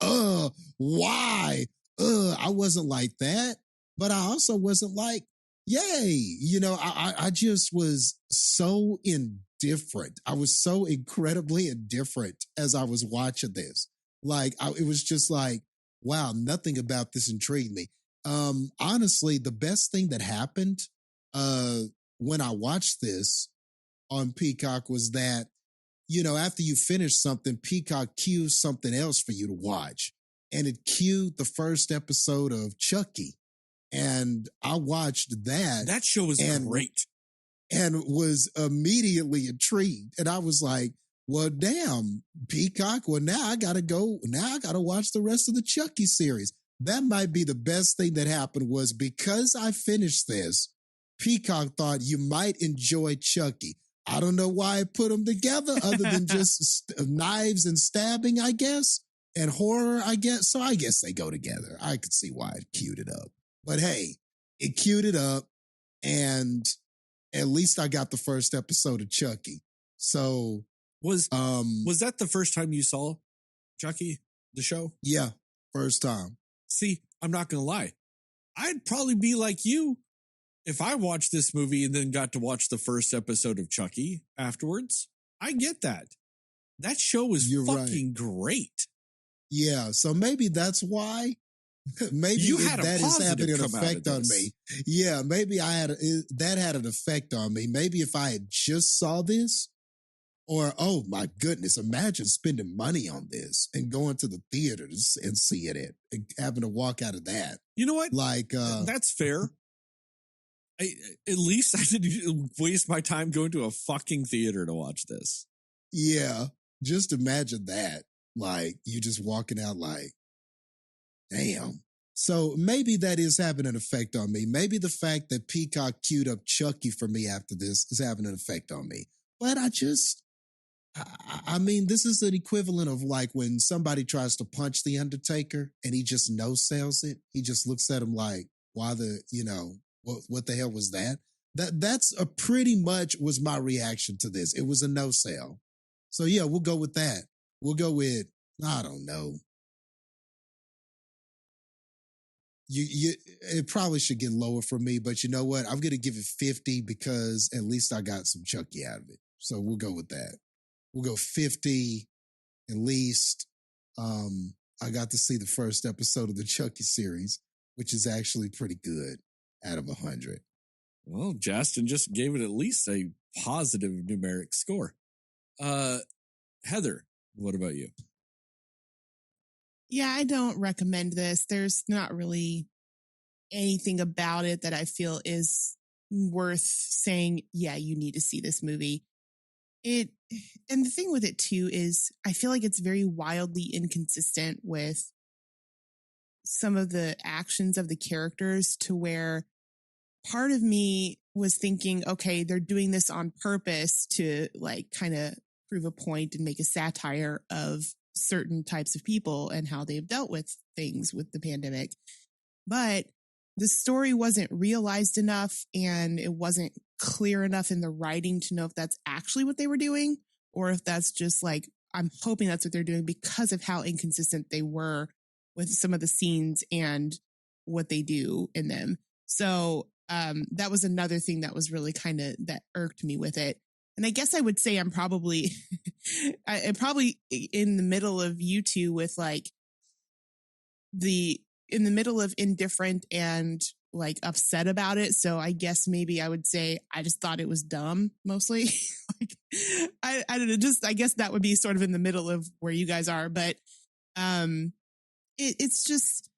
why? I wasn't like that, but I also wasn't like, yay. I just was so indifferent. I was so incredibly indifferent as I was watching this. It was just like, wow, nothing about this intrigued me. Honestly, the best thing that happened when I watched this on Peacock was that, after you finish something, Peacock cues something else for you to watch. And it cued the first episode of Chucky. And I watched that. That show was great. And was immediately intrigued. And I was like, well, damn, Peacock. Well, now I got to watch the rest of the Chucky series. That might be the best thing that happened was because I finished this, Peacock thought you might enjoy Chucky. I don't know why I put them together other than just knives and stabbing, I guess, and horror, I guess. So I guess they go together. I could see why it queued it up. But hey, it queued it up, and at least I got the first episode of Chucky. So was that the first time you saw Chucky, the show? Yeah, first time. See, I'm not going to lie. I'd probably be like you if I watched this movie and then got to watch the first episode of Chucky afterwards. I get that. That show was fucking great. Yeah, so maybe that's why. Maybe that is having an effect on me. Yeah, maybe that had an effect on me. Maybe if I had just saw this, or oh my goodness, imagine spending money on this and going to the theaters and seeing it and having to walk out of that. You know what? That's fair. At least I didn't waste my time going to a fucking theater to watch this. Yeah, just imagine that. Like, you just walking out like, damn. So maybe that is having an effect on me. Maybe the fact that Peacock queued up Chucky for me after this is having an effect on me. But I mean, this is an equivalent of like when somebody tries to punch the Undertaker and he just no-sells it. He just looks at him like, why what the hell was that? That's a pretty much was my reaction to this. It was a no-sell. So yeah, we'll go with that. We'll go with, I don't know. It probably should get lower for me, but you know what? I'm going to give it 50 because at least I got some Chucky out of it. So we'll go with that. We'll go 50 at least. I got to see the first episode of the Chucky series, which is actually pretty good out of 100. Well, Jastin just gave it at least a positive numeric score. Heather, what about you? Yeah, I don't recommend this. There's not really anything about it that I feel is worth saying, yeah, you need to see this movie. And the thing with it too is I feel like it's very wildly inconsistent with some of the actions of the characters to where part of me was thinking, okay, they're doing this on purpose to like kind of prove a point and make a satire of certain types of people and how they've dealt with things with the pandemic. But the story wasn't realized enough and it wasn't clear enough in the writing to know if that's actually what they were doing or if that's just like, I'm hoping that's what they're doing because of how inconsistent they were with some of the scenes and what they do in them. So that was another thing that was really kind of that irked me with it. And I guess I would say I'm probably, I'm probably in the middle of you two with like in the middle of indifferent and like upset about it. So I guess maybe I would say I just thought it was dumb mostly. Like, I don't know, I guess that would be sort of in the middle of where you guys are. But it's just,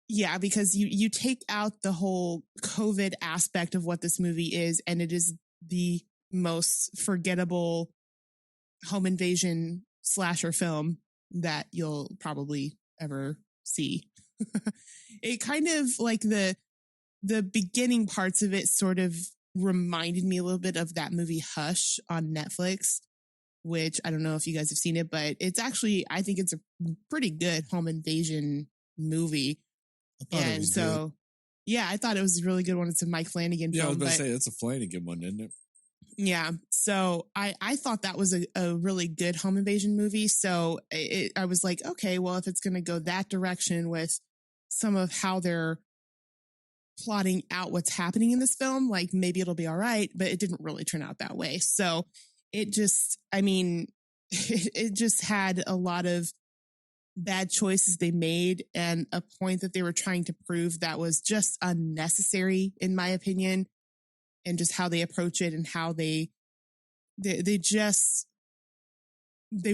yeah, because you take out the whole COVID aspect of what this movie is, and it is the most forgettable home invasion slasher film that you'll probably ever see. It kind of like the beginning parts of it sort of reminded me a little bit of that movie Hush on Netflix, which I don't know if you guys have seen it, but it's actually, I think it's a pretty good home invasion movie. And so, good. Yeah, I thought it was a really good one. It's a Mike Flanagan film. Yeah, I was about to say, that's a Flanagan one, isn't it? Yeah. So I thought that was a really good home invasion movie. So I was like, okay, well, if it's going to go that direction with some of how they're plotting out what's happening in this film, like maybe it'll be all right, but it didn't really turn out that way. So it just, I mean, it just had a lot of bad choices they made and a point that they were trying to prove that was just unnecessary, in my opinion, and just how they approach it and how they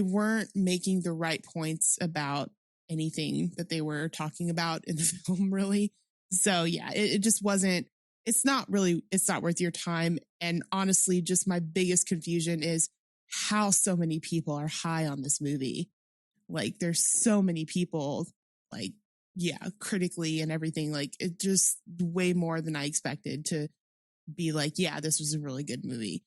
weren't making the right points about anything that they were talking about in the film, really. So yeah, it just wasn't, it's not worth your time. And honestly, just my biggest confusion is how so many people are high on this movie. Like there's so many people, like, yeah, critically and everything, like it just way more than I expected to be like, yeah, this was a really good movie.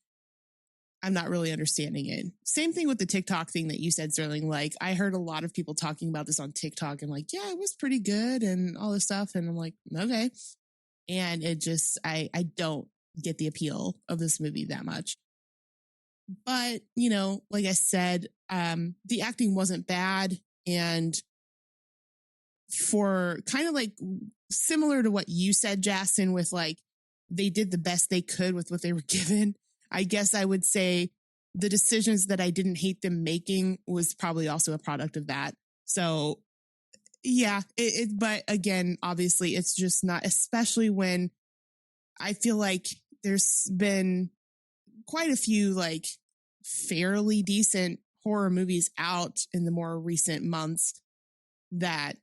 I'm not really understanding it. Same thing with the TikTok thing that you said, Sterling. Like I heard a lot of people talking about this on TikTok and like, yeah, it was pretty good and all this stuff. And I'm like, okay. And it just, I don't get the appeal of this movie that much. But, you know, like I said, the acting wasn't bad. And for kind of like similar to what you said, Jastin, with like, they did the best they could with what they were given. I guess I would say the decisions that I didn't hate them making was probably also a product of that. So yeah, but again, obviously it's just not, especially when I feel like there's been quite a few like fairly decent horror movies out in the more recent months that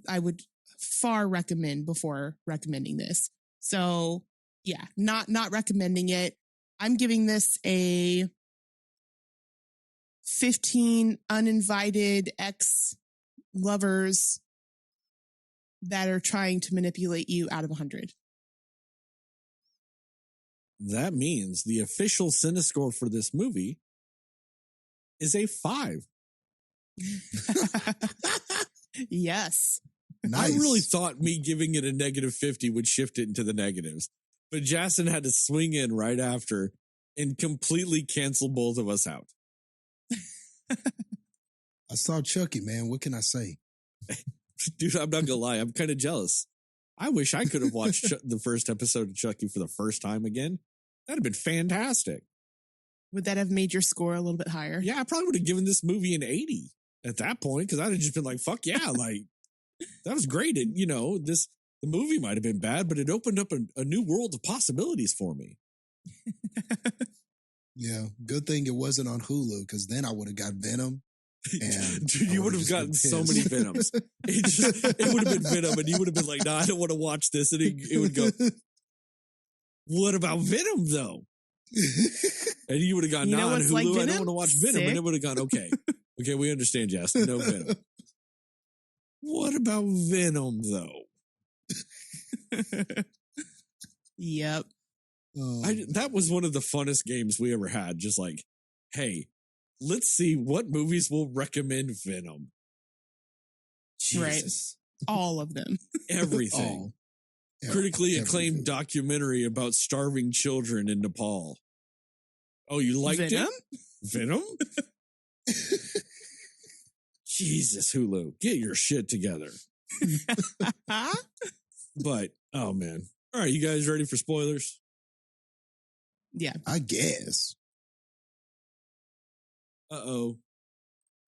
I would far recommend before recommending this. So yeah, not recommending it. I'm giving this a 15 uninvited ex-lovers that are trying to manipulate you out of 100. That means the official Cinescore for this movie is a 5. Yes. Nice. I really thought me giving it a -50 would shift it into the negatives, but Jastin had to swing in right after and completely cancel both of us out. I saw Chucky, man. What can I say? Dude, I'm not gonna lie. I'm kind of jealous. I wish I could have watched the first episode of Chucky for the first time again. That'd have been fantastic. Would that have made your score a little bit higher? Yeah, I probably would have given this movie an 80 at that point, because I'd have just been like, fuck yeah, like, that was great. And, you know, the movie might have been bad, but it opened up a new world of possibilities for me. Yeah, good thing it wasn't on Hulu, because then I would have got Venom. And dude, you would have gotten so many Venoms. It would have been Venom, and you would have been like, "No, I don't want to watch this." And it would go, "What about Venom, though?" And you would have gone, "Nah, on Hulu, like I don't want to watch Venom." Sick. And it would have gone, "Okay, we understand, Jastin. No Venom." What about Venom, though? Yep. That was one of the funnest games we ever had. Just like, hey, let's see what movies will recommend Venom. Jesus. Right. All of them. Everything. Critically acclaimed documentary about starving children in Nepal. Oh, you liked Venom? it? Venom? Jesus, Hulu, get your shit together. But, oh man. All right, you guys ready for spoilers? Yeah. I guess. Uh-oh.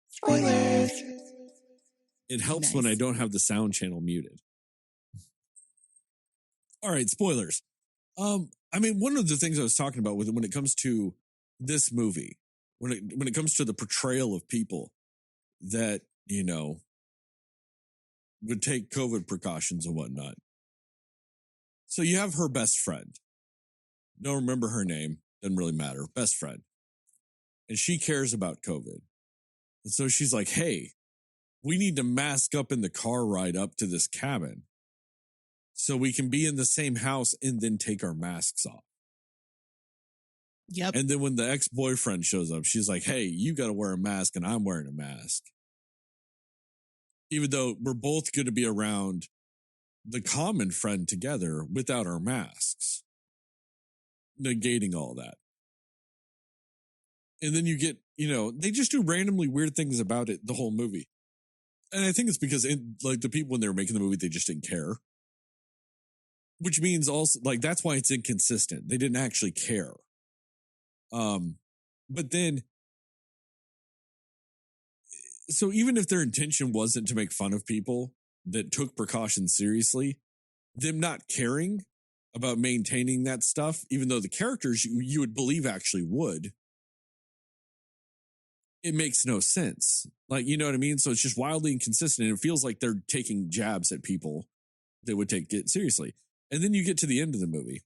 Spoilers. It helps Nice. when I don't have the sound channel muted. All right, spoilers. I mean, one of the things I was talking about with when it comes to this movie, when it comes to the portrayal of people that, you know, would take COVID precautions and whatnot. So you have her best friend. Don't remember her name. Doesn't really matter. Best friend. And she cares about COVID. And so she's like, hey, we need to mask up in the car ride up to this cabin so we can be in the same house and then take our masks off. Yep. And then when the ex-boyfriend shows up, she's like, hey, you got to wear a mask and I'm wearing a mask. Even though we're both going to be around the common friend together without our masks. Negating all that. And then you get, you know, they just do randomly weird things about it the whole movie. And I think it's because like the people when they were making the movie, they just didn't care. Which means also like that's why it's inconsistent. They didn't actually care. But then so even if their intention wasn't to make fun of people that took precautions seriously, them not caring about maintaining that stuff, even though the characters you would believe actually would, it makes no sense. Like, you know what I mean? So it's just wildly inconsistent. And it feels like they're taking jabs at people that would take it seriously. And then you get to the end of the movie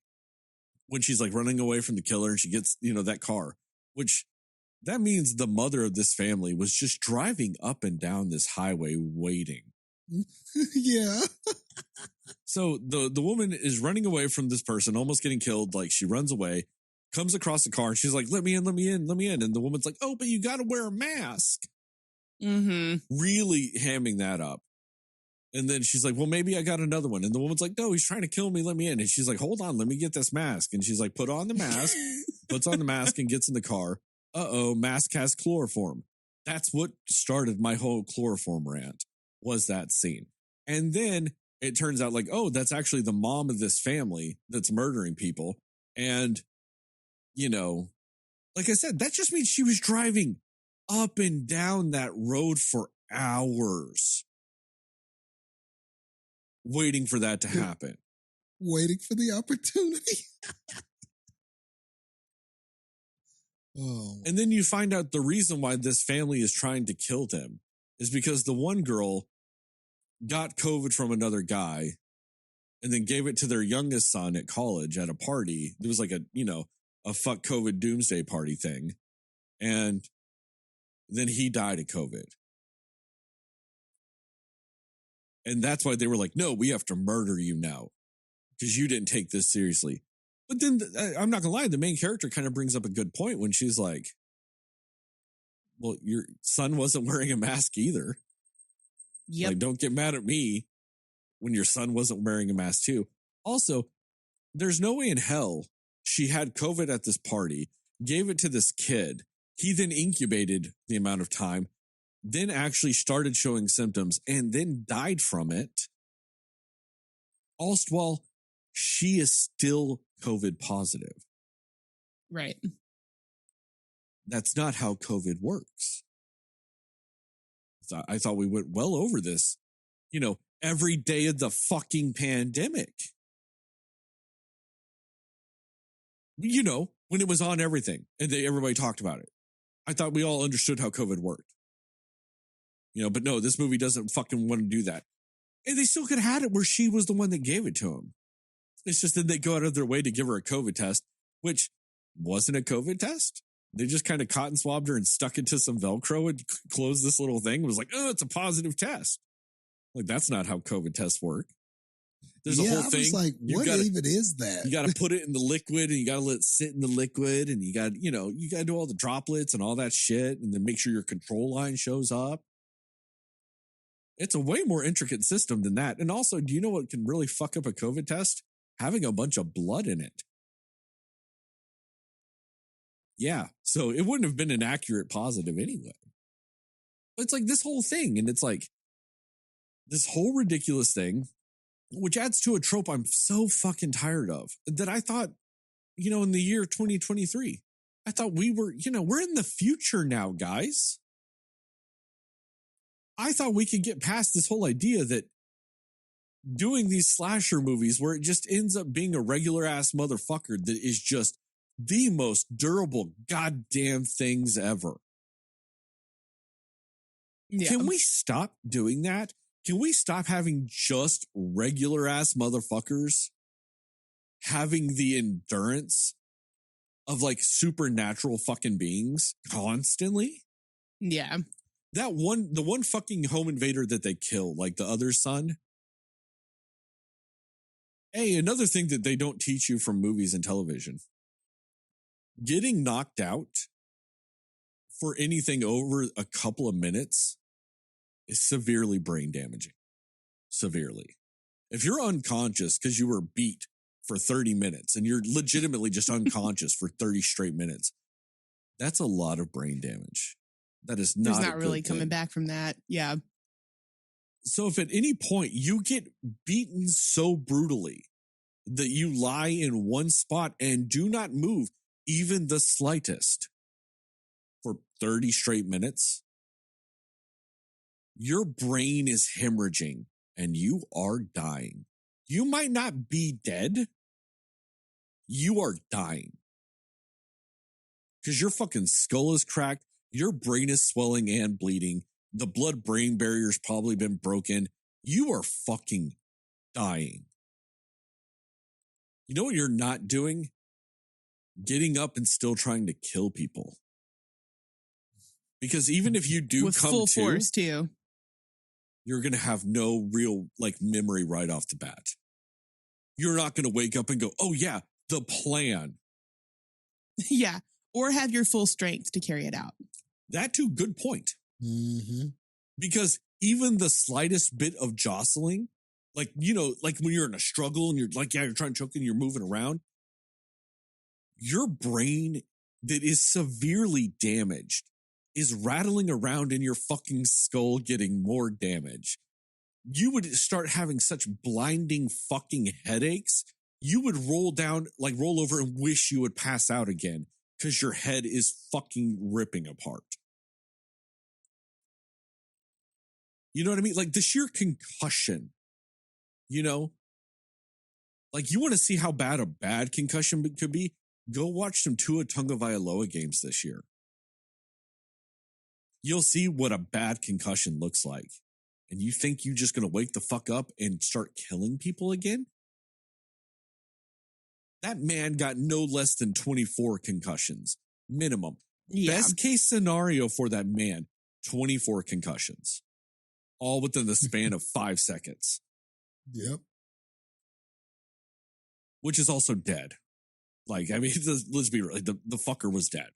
when she's like running away from the killer and she gets, you know, that car, which that means the mother of this family was just driving up and down this highway waiting. Yeah. So the woman is running away from this person, almost getting killed. Like she runs away, comes across the car, and she's like, let me in, let me in, let me in. And the woman's like, oh, but you got to wear a mask. Mm-hmm. Really hamming that up. And then she's like, well, maybe I got another one. And the woman's like, no, he's trying to kill me. Let me in. And she's like, hold on, let me get this mask. And she's like, put on the mask, puts on the mask and gets in the car. Uh-oh, mask has chloroform. That's what started my whole chloroform rant, was that scene. And then it turns out like, oh, that's actually the mom of this family that's murdering people. And, you know, like I said, that just means she was driving up and down that road for hours waiting for that to happen. Waiting for the opportunity. Oh. And then you find out the reason why this family is trying to kill them is because the one girl got COVID from another guy and then gave it to their youngest son at college at a party. It was like a, you know, a fuck COVID doomsday party thing. And then he died of COVID. And that's why they were like, no, we have to murder you now because you didn't take this seriously. But then I'm not going to lie, the main character kind of brings up a good point when she's like, well, your son wasn't wearing a mask either. Yep. Like, don't get mad at me when your son wasn't wearing a mask too. Also, there's no way in hell she had COVID at this party, gave it to this kid. He then incubated the amount of time, then actually started showing symptoms and then died from it. All while she is still COVID positive. Right. That's not how COVID works. I thought we went well over this, you know, every day of the fucking pandemic. You know, when it was on everything and everybody talked about it. I thought we all understood how COVID worked. You know, but no, this movie doesn't fucking want to do that. And they still could have had it where she was the one that gave it to him. It's just that they go out of their way to give her a COVID test, which wasn't a COVID test. They just kind of cotton swabbed her and stuck it to some Velcro and closed this little thing. It was like, oh, it's a positive test. Like, that's not how COVID tests work. There's a whole thing. I was like, what even is that? You got to put it in the liquid and you got to let it sit in the liquid and you got to do all the droplets and all that shit and then make sure your control line shows up. It's a way more intricate system than that. And also, do you know what can really fuck up a COVID test? Having a bunch of blood in it. Yeah. So it wouldn't have been an accurate positive anyway. But it's like this whole thing. And it's like this whole ridiculous thing, which adds to a trope I'm so fucking tired of, that I thought in the year 2023. I thought we were, we're in the future now, guys. I thought we could get past this whole idea that doing these slasher movies where it just ends up being a regular ass motherfucker that is just the most durable goddamn things ever. Yeah. Can we stop doing that? Can we stop having just regular ass motherfuckers having the endurance of like supernatural fucking beings constantly? Yeah. The one fucking home invader that they kill, like the other son. Hey, another thing that they don't teach you from movies and television. Getting knocked out for anything over a couple of minutes is severely brain damaging. Severely. If you're unconscious because you were beat for 30 minutes and you're legitimately just unconscious for 30 straight minutes, that's a lot of brain damage. That is not, there's not really coming back from that. Yeah. So if at any point you get beaten so brutally that you lie in one spot and do not move even the slightest for 30 straight minutes, your brain is hemorrhaging and you are dying. You might not be dead. You are dying. Because your fucking skull is cracked. Your brain is swelling and bleeding. The blood-brain barrier's probably been broken. You are fucking dying. You know what you're not doing? Getting up and still trying to kill people. Because even if you do with come full to, force too, you're going to have no real like memory right off the bat. You're not going to wake up and go, oh yeah, the plan. Yeah. Or have your full strength to carry it out. That too, good point. Mm-hmm. Because even the slightest bit of jostling, like, like when you're in a struggle and you're like, yeah, you're trying to choke and you're moving around, your brain that is severely damaged is rattling around in your fucking skull getting more damage. You would start having such blinding fucking headaches. You would roll over and wish you would pass out again because your head is fucking ripping apart. You know what I mean? Like the sheer concussion, like you want to see how bad a bad concussion could be? Go watch some Tua Tagovailoa games this year. You'll see what a bad concussion looks like. And you think you're just going to wake the fuck up and start killing people again? That man got no less than 24 concussions, minimum. Yeah. Best case scenario for that man, 24 concussions. All within the span of 5 seconds. Yep. Which is also dead. Like, I mean, let's be real. The fucker was dead.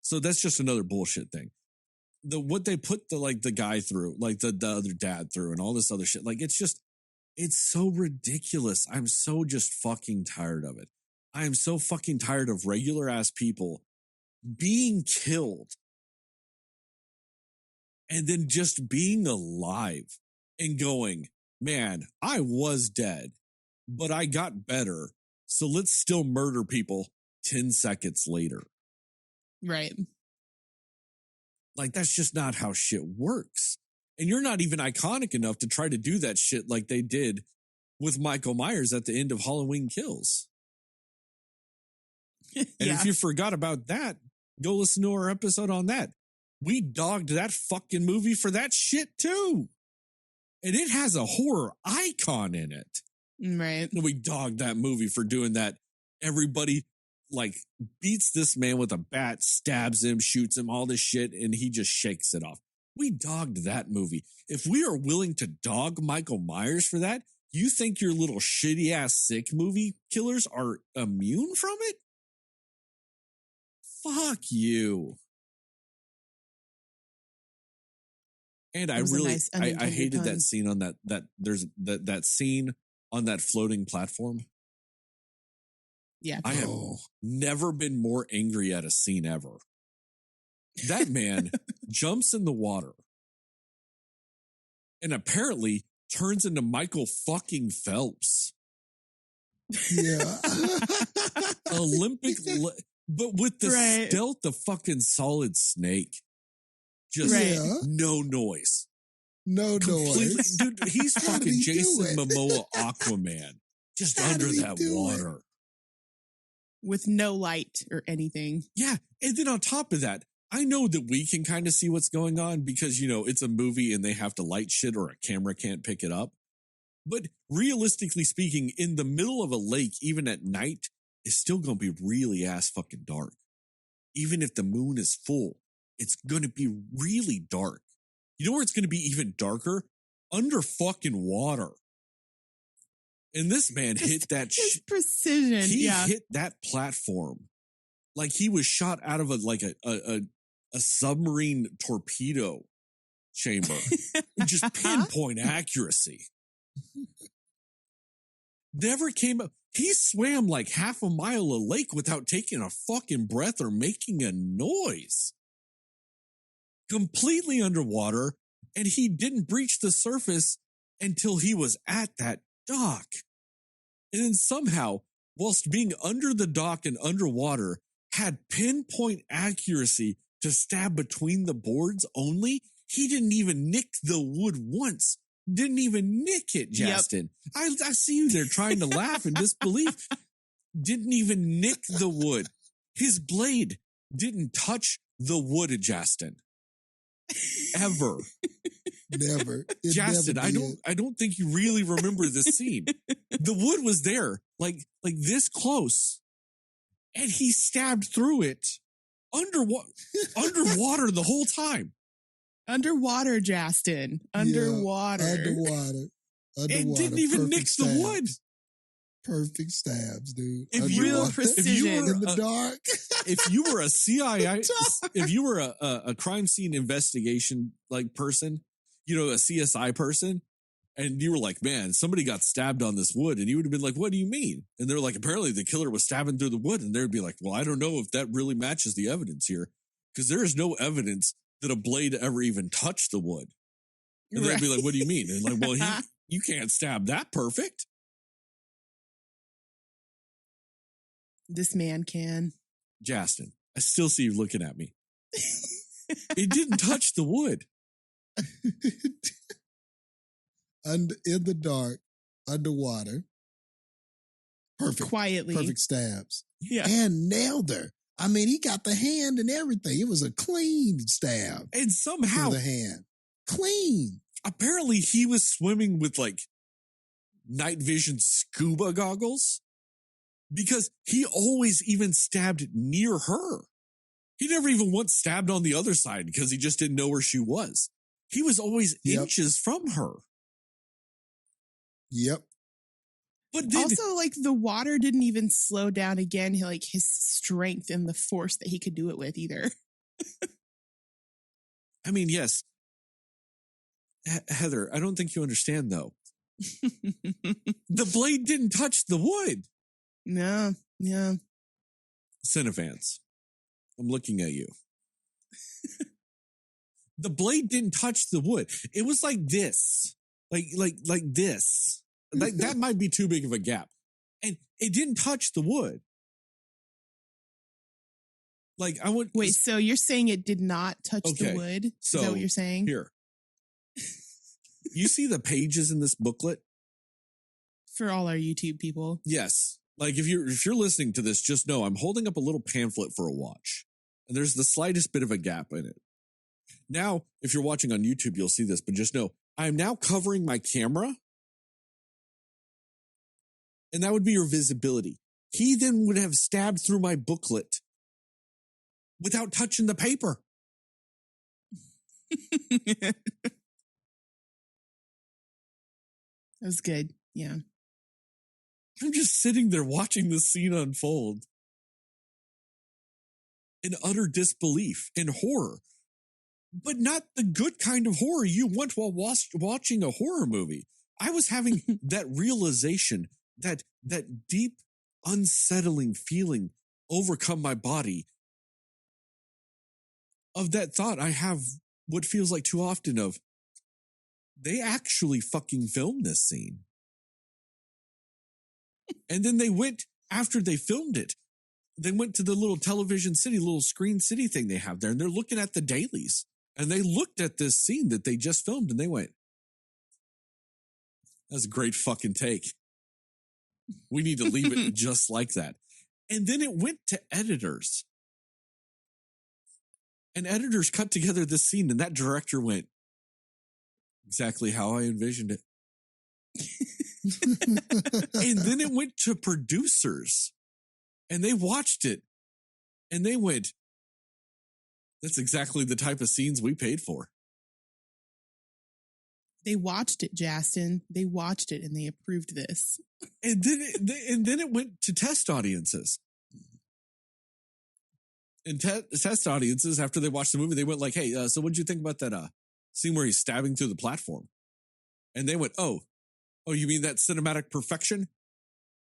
So that's just another bullshit thing. What they put the guy through, like the other dad through and all this other shit. Like, it's so ridiculous. I'm so just fucking tired of it. I am so fucking tired of regular ass people being killed and then just being alive and going, man, I was dead, but I got better. So let's still murder people 10 seconds later. Right. Like, that's just not how shit works. And you're not even iconic enough to try to do that shit like they did with Michael Myers at the end of Halloween Kills. And if you forgot about that, go listen to our episode on that. We dogged that fucking movie for that shit too. And it has a horror icon in it. Right. And we dogged that movie for doing that. Everybody like beats this man with a bat, stabs him, shoots him, all this shit, and he just shakes it off. We dogged that movie. If we are willing to dog Michael Myers for that, you think your little shitty ass sick movie killers are immune from it? Fuck you. And I really, nice I hated that scene on that scene on that floating platform. Yeah. I have never been more angry at a scene ever. That man jumps in the water and apparently turns into Michael fucking Phelps. Yeah. Olympic, but with the Right. stealth of fucking Solid Snake. Just Right. no noise. No Completely, noise. dude, he's How did fucking he do Jason it? Momoa Aquaman. Just How under did he that do it? water. With no light or anything. Yeah. And then on top of that, I know that we can kind of see what's going on because, you know, it's a movie and they have to light shit or a camera can't pick it up. But realistically speaking, in the middle of a lake, even at night, it's still going to be really ass fucking dark. Even if the moon is full, it's going to be really dark. You know where it's going to be even darker? Under fucking water. And this man hit that His precision. He Yeah. hit that platform like he was shot out of a submarine torpedo chamber. Just pinpoint accuracy. Never came up. He swam like half a mile of lake without taking a fucking breath or making a noise. Completely underwater, and he didn't breach the surface until he was at that dock. And then somehow, whilst being under the dock and underwater, had pinpoint accuracy to stab between the boards only. He didn't even nick the wood once. Didn't even nick it, Jastin. I see you there trying to laugh in disbelief. Didn't even nick the wood. His blade didn't touch the wood, Jastin. Ever. Never. It Jastin, never did. I don't think you really remember this scene. The wood was there, like this close, and he stabbed through it underwater the whole time. Underwater, Jastin. Underwater. Underwater. It didn't even nick the wood. Perfect stabs, dude. If Real precision. In the dark. If you were a CIA, if you were a crime scene investigation like person, you know, a CSI person, and you were like, man, somebody got stabbed on this wood, and you would have been like, what do you mean? And they're like, apparently the killer was stabbing through the wood, and they'd be like, well, I don't know if that really matches the evidence here, because there is no evidence that a blade ever even touched the wood. And they'd be like, what do you mean? And like, well, you can't stab that perfect. This man can. Jastin, I still see you looking at me. It didn't touch the wood. In the dark, underwater. Perfect. Quietly. Perfect stabs. Yeah. And nailed her. I mean, he got the hand and everything. It was a clean stab. And somehow, through the hand. Clean. Apparently he was swimming with like night vision scuba goggles because he always even stabbed near her. He never even once stabbed on the other side because he just didn't know where she was. He was always inches from her. Yep. But then, also, like, the water didn't even slow down again. Like his strength and the force that he could do it with either. I mean, yes. Heather, I don't think you understand though. The blade didn't touch the wood. No, yeah. Cinefans, I'm looking at you. The blade didn't touch the wood. It was like this, like this. Like that might be too big of a gap, and it didn't touch the wood. Like I would wait. So you're saying it did not touch the wood? So is that what you're saying? Here, you see the pages in this booklet for all our YouTube people. Yes. Like if you're listening to this, just know I'm holding up a little pamphlet for a watch, and there's the slightest bit of a gap in it. Now, if you're watching on YouTube, you'll see this, but just know I am now covering my camera, and that would be your visibility. He then would have stabbed through my booklet without touching the paper. That was good. Yeah. I'm just sitting there watching the scene unfold in utter disbelief and horror, but not the good kind of horror you want while watching a horror movie. I was having that realization, that deep, unsettling feeling overcome my body of that thought I have what feels like too often of, they actually fucking filmed this scene. And then they went, after they filmed it, they went to the little television city, little screen city thing they have there, and they're looking at the dailies. And they looked at this scene that they just filmed, and they went, that's a great fucking take. We need to leave it just like that. And then it went to editors. And editors cut together this scene, and that director went, exactly how I envisioned it. And then it went to producers, and they watched it, and they went, that's exactly the type of scenes we paid for. They watched it, Jastin. They watched it, and they approved this. And then it went to test audiences. And test audiences, after they watched the movie, they went like, hey, so what did you think about that scene where he's stabbing through the platform? And they went, oh, you mean that cinematic perfection?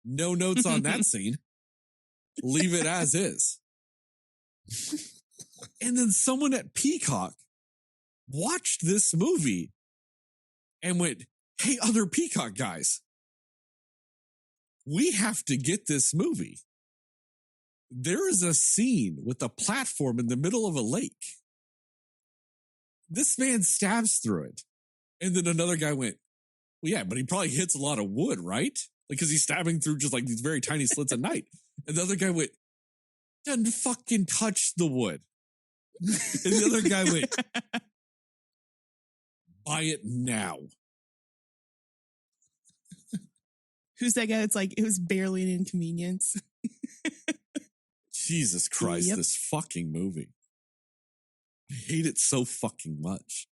No notes on that scene. Leave it as is. And then someone at Peacock watched this movie and went, hey, other Peacock guys, we have to get this movie. There is a scene with a platform in the middle of a lake. This man stabs through it. And then another guy went, well, yeah, but he probably hits a lot of wood, right? Like, because he's stabbing through just like these very tiny slits at night. And the other guy went, doesn't fucking touch the wood. And the other guy went, buy it now. Who's that guy that's like, it was barely an inconvenience? Jesus Christ, Yep. This fucking movie. I hate it so fucking much.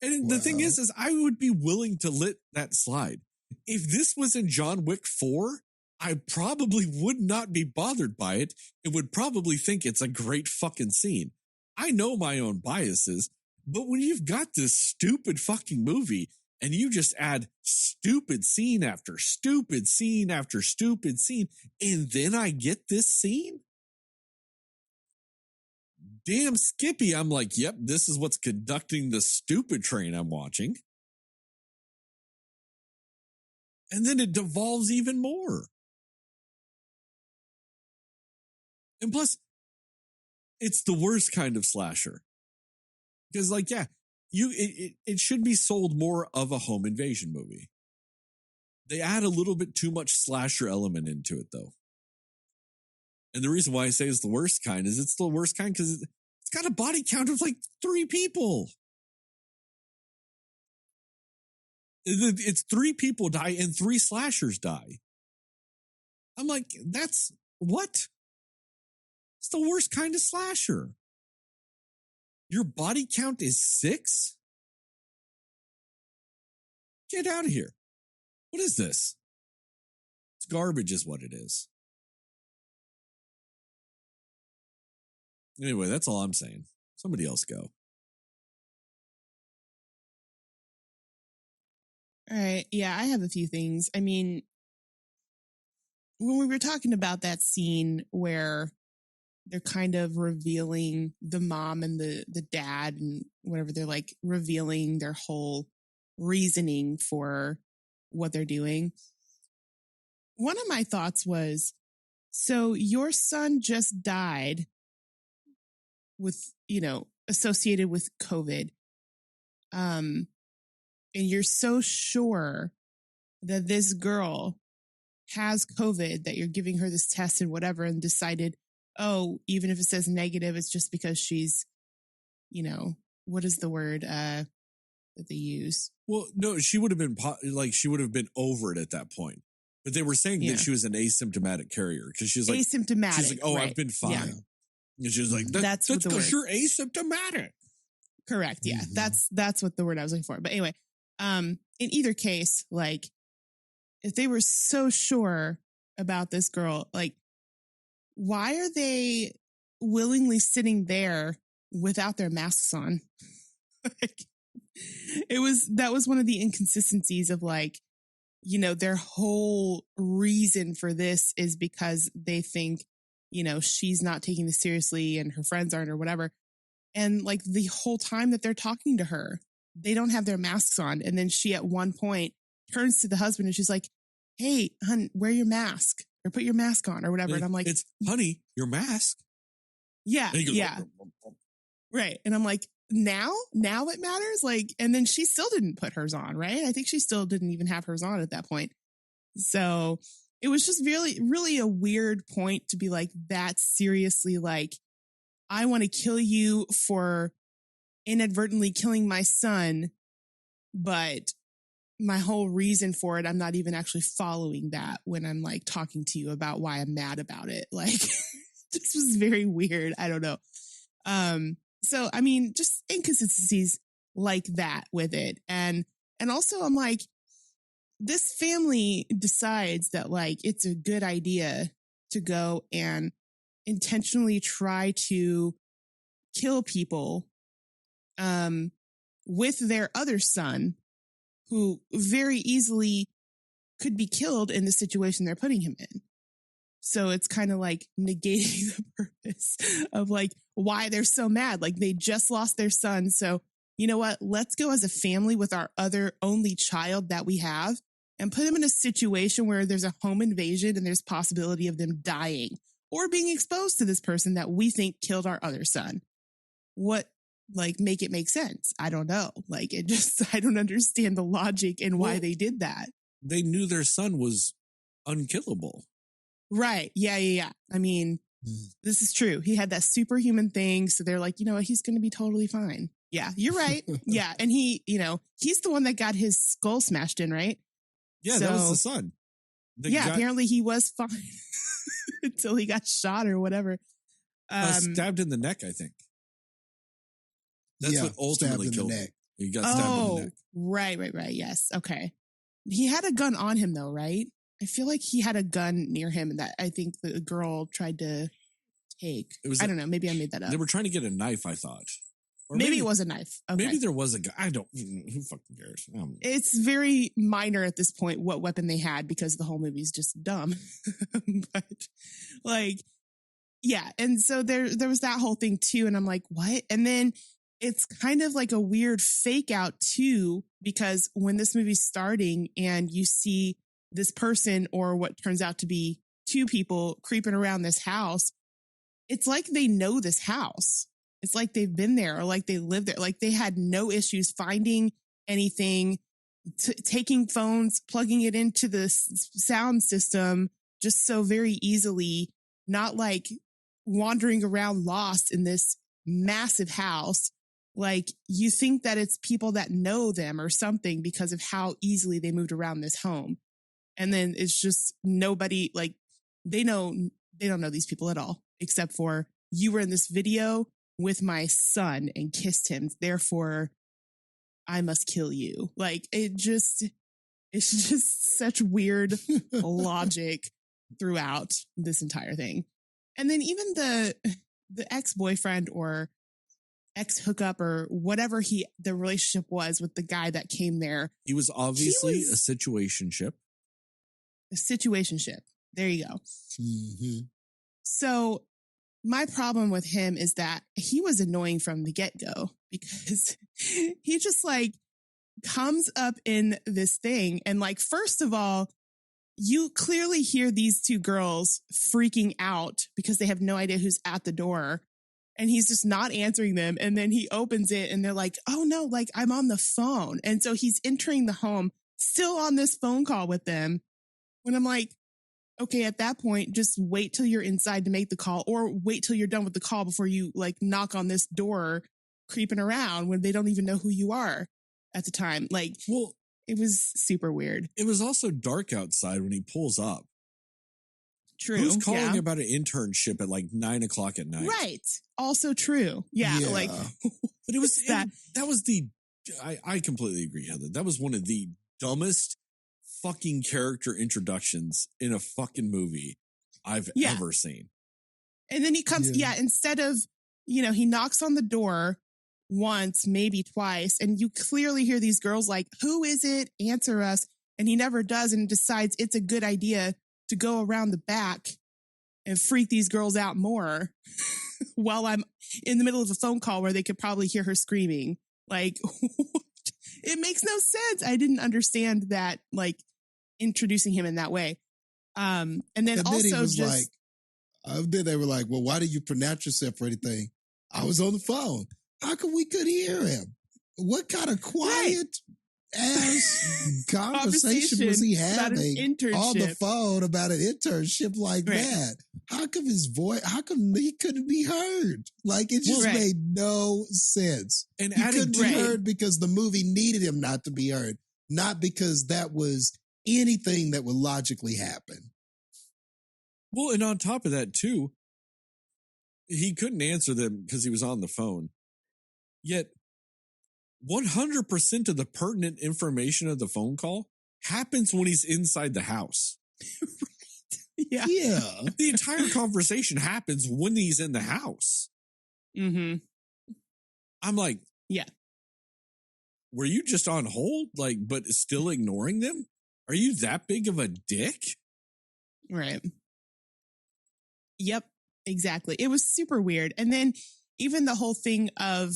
And the thing is I would be willing to let that slide. If this was in John Wick 4, I probably would not be bothered by it. It would probably think it's a great fucking scene. I know my own biases, but when you've got this stupid fucking movie and you just add stupid scene after stupid scene after stupid scene, and then I get this scene? Damn Skippy, I'm like, yep, this is what's conducting the stupid train I'm watching. And then it devolves even more. And plus, it's the worst kind of slasher. Because, like, yeah, it should be sold more of a home invasion movie. They add a little bit too much slasher element into it, though. And the reason why I say it's the worst kind is it's the worst kind because it's got a body count of like 3 people. It's 3 people die and 3 slashers die. I'm like, that's what? It's the worst kind of slasher. Your body count is 6? Get out of here. What is this? It's garbage is what it is. Anyway, that's all I'm saying. Somebody else go. All right. Yeah, I have a few things. I mean, when we were talking about that scene where they're kind of revealing the mom and the dad and whatever, they're like revealing their whole reasoning for what they're doing. One of my thoughts was, so your son just died with, associated with COVID. And you're so sure that this girl has COVID that you're giving her this test and whatever, and decided, oh, even if it says negative, it's just because she's, what is the word that they use? Well, no, she would have been she would have been over it at that point. But they were saying that she was an asymptomatic carrier because she's like asymptomatic. She's like, oh, right. I've been fine. Yeah. And she was like, that's because you're asymptomatic. Correct. Yeah, that's what the word I was looking for. But anyway, in either case, like, if they were so sure about this girl, like, why are they willingly sitting there without their masks on? Like, that was one of the inconsistencies of, like, their whole reason for this is because they think, she's not taking this seriously and her friends aren't or whatever. And like the whole time that they're talking to her, they don't have their masks on. And then she at one point turns to the husband and she's like, hey, hun, wear your mask or put your mask on or whatever. And I'm like, it's honey, your mask. Yeah. And he goes, Yeah. Right. And I'm like, now it matters. Like, and then she still didn't put hers on. Right. I think she still didn't even have hers on at that point. So it was just really, really a weird point to be like, that's seriously like, I want to kill you for inadvertently killing my son, but my whole reason for it, I'm not even actually following that when I'm like talking to you about why I'm mad about it. Like, this was very weird. I don't know. So, I mean, just inconsistencies like that with it. And also I'm like, this family decides that like, it's a good idea to go and intentionally try to kill people, with their other son, who very easily could be killed in the situation they're putting him in. So it's kind of like negating the purpose of like why they're so mad. Like they just lost their son. So you know what? Let's go as a family with our other only child that we have and put them in a situation where there's a home invasion and there's possibility of them dying or being exposed to this person that we think killed our other son. What? Like make it make sense. I don't know. Like it just, I don't understand the logic and why they did that. They knew their son was unkillable. Right. Yeah. I mean, this is true. He had that superhuman thing. So they're like, you know what? He's going to be totally fine. Yeah, you're right. Yeah. And he, you know, he's the one that got his skull smashed in, right? Yeah, that was the son. Apparently he was fine until he got shot or whatever. Stabbed in the neck, I think. That's what ultimately killed him. He got stabbed in the neck. Right. Yes. Okay. He had a gun on him though, right? I feel like he had a gun near him that I think the girl tried to take. I don't know. Maybe I made that up. They were trying to get a knife, I thought. Or maybe it was a knife. Okay. Maybe there was a gun. I don't. Who fucking cares? It's very minor at this point what weapon they had because the whole movie's just dumb. But like, yeah. And so there was that whole thing too. And I'm like, what? And then it's kind of like a weird fake out too, because when this movie's starting and you see this person or what turns out to be two people creeping around this house, it's like they know this house. It's like they've been there or like they live there. Like they had no issues finding anything, taking phones, plugging it into the sound system just so very easily, not like wandering around lost in this massive house. Like you think that it's people that know them or something because of how easily they moved around this home. And then it's just nobody, like they don't know these people at all, except for you were in this video with my son and kissed him. Therefore I must kill you. Like it's just such weird logic throughout this entire thing. And then even the ex-boyfriend or ex-hookup or whatever the relationship was with the guy that came there. He was obviously a situationship. A situationship. There you go. Mm-hmm. So my problem with him is that he was annoying from the get-go because he just like comes up in this thing. And like, first of all, you clearly hear these two girls freaking out because they have no idea who's at the door. And he's just not answering them. And then he opens it and they're like, oh no, like I'm on the phone. And so he's entering the home still on this phone call with them. When I'm like, okay, at that point, just wait till you're inside to make the call or wait till you're done with the call before you like knock on this door creeping around when they don't even know who you are at the time. Like, well, it was super weird. It was also dark outside when he pulls up. True. Who's calling about an internship at like 9 o'clock at night? Right. Also true. Yeah. Like, but it was that was the, I completely agree, Heather. That was one of the dumbest fucking character introductions in a fucking movie I've ever seen. And then he comes, instead of, he knocks on the door once, maybe twice, and you clearly hear these girls like, who is it? Answer us. And he never does and decides it's a good idea to go around the back and freak these girls out more while I'm in the middle of a phone call where they could probably hear her screaming. Like, it makes no sense. I didn't understand that, like, introducing him in that way. And then And also then he was just then they were like, well, why did you pronounce yourself or anything? I was on the phone. How come we could hear him? What kind of quiet ass conversation was he about an having on the internship. phone about an internship like Right. that? How come his voice, how come he couldn't be heard? Like, it just Right. made no sense. And He adding couldn't to be Right. heard because the movie needed him not to be heard, not because that was anything that would logically happen. Well, and on top of that, too, he couldn't answer them because he was on the phone. Yet, 100% of the pertinent information of the phone call happens when he's inside the house. Yeah. Yeah. The entire conversation happens when he's in the house. Mm-hmm. I'm like, Yeah. were you just on hold, like, but still ignoring them? Are you that big of a dick? Right. Yep, exactly. It was super weird. And then even the whole thing of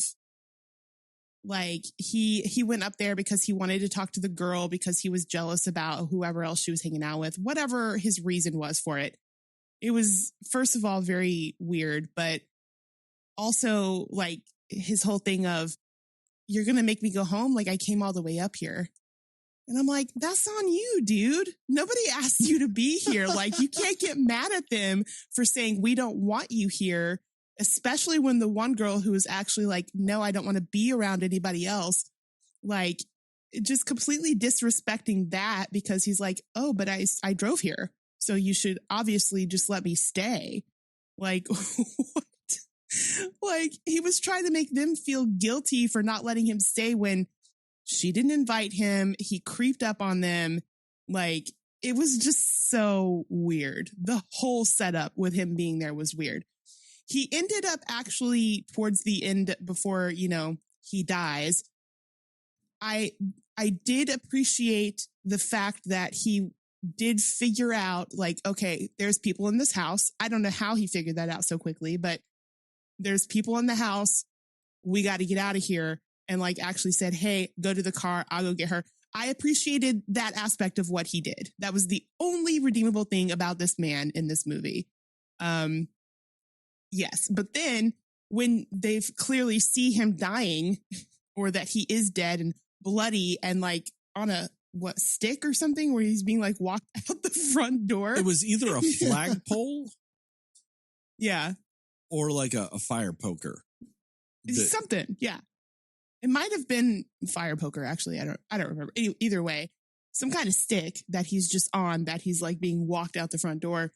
like he went up there because he wanted to talk to the girl because he was jealous about whoever else she was hanging out with, whatever his reason was for it. It was, first of all, very weird, but also like his whole thing of, you're going to make me go home? Like, I came all the way up here. And I'm like, that's on you, dude. Nobody asked you to be here. Like, you can't get mad at them for saying, we don't want you here, especially when the one girl who was actually like, no, I don't want to be around anybody else. Like, just completely disrespecting that because he's like, oh, but I drove here. So you should obviously just let me stay. Like, what? Like, he was trying to make them feel guilty for not letting him stay when she didn't invite him. He creeped up on them. Like, it was just so weird. The whole setup with him being there was weird. He ended up actually towards the end before, you know, he dies. I did appreciate the fact that he did figure out, like, okay, there's people in this house. I don't know how he figured that out so quickly, but there's people in the house. We got to get out of here. And like actually said, hey, go to the car. I'll go get her. I appreciated that aspect of what he did. That was the only redeemable thing about this man in this movie. Yes. But then when they clearly see him dying or that he is dead and bloody and like on a stick or something where he's being like walked out the front door. It was either a flagpole Yeah. or like a fire poker. Something. Yeah. It might have been fire poker, actually. I don't remember. Either way, some kind of stick that he's just on, that he's like being walked out the front door.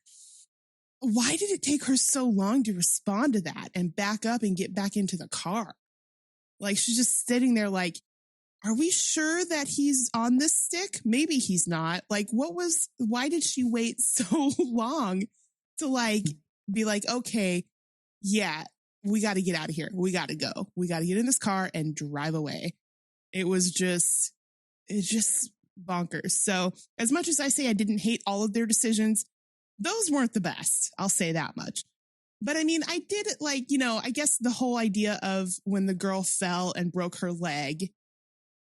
Why did it take her so long to respond to that and back up and get back into the car? Like, she's just sitting there like, are we sure that he's on this stick? Maybe he's not. Like, why did she wait so long to like be like, okay, yeah, we got to get out of here. We got to go. We got to get in this car and drive away. It's just bonkers. So as much as I say I didn't hate all of their decisions, those weren't the best. I'll say that much. But I mean, I did like, you know, I guess the whole idea of when the girl fell and broke her leg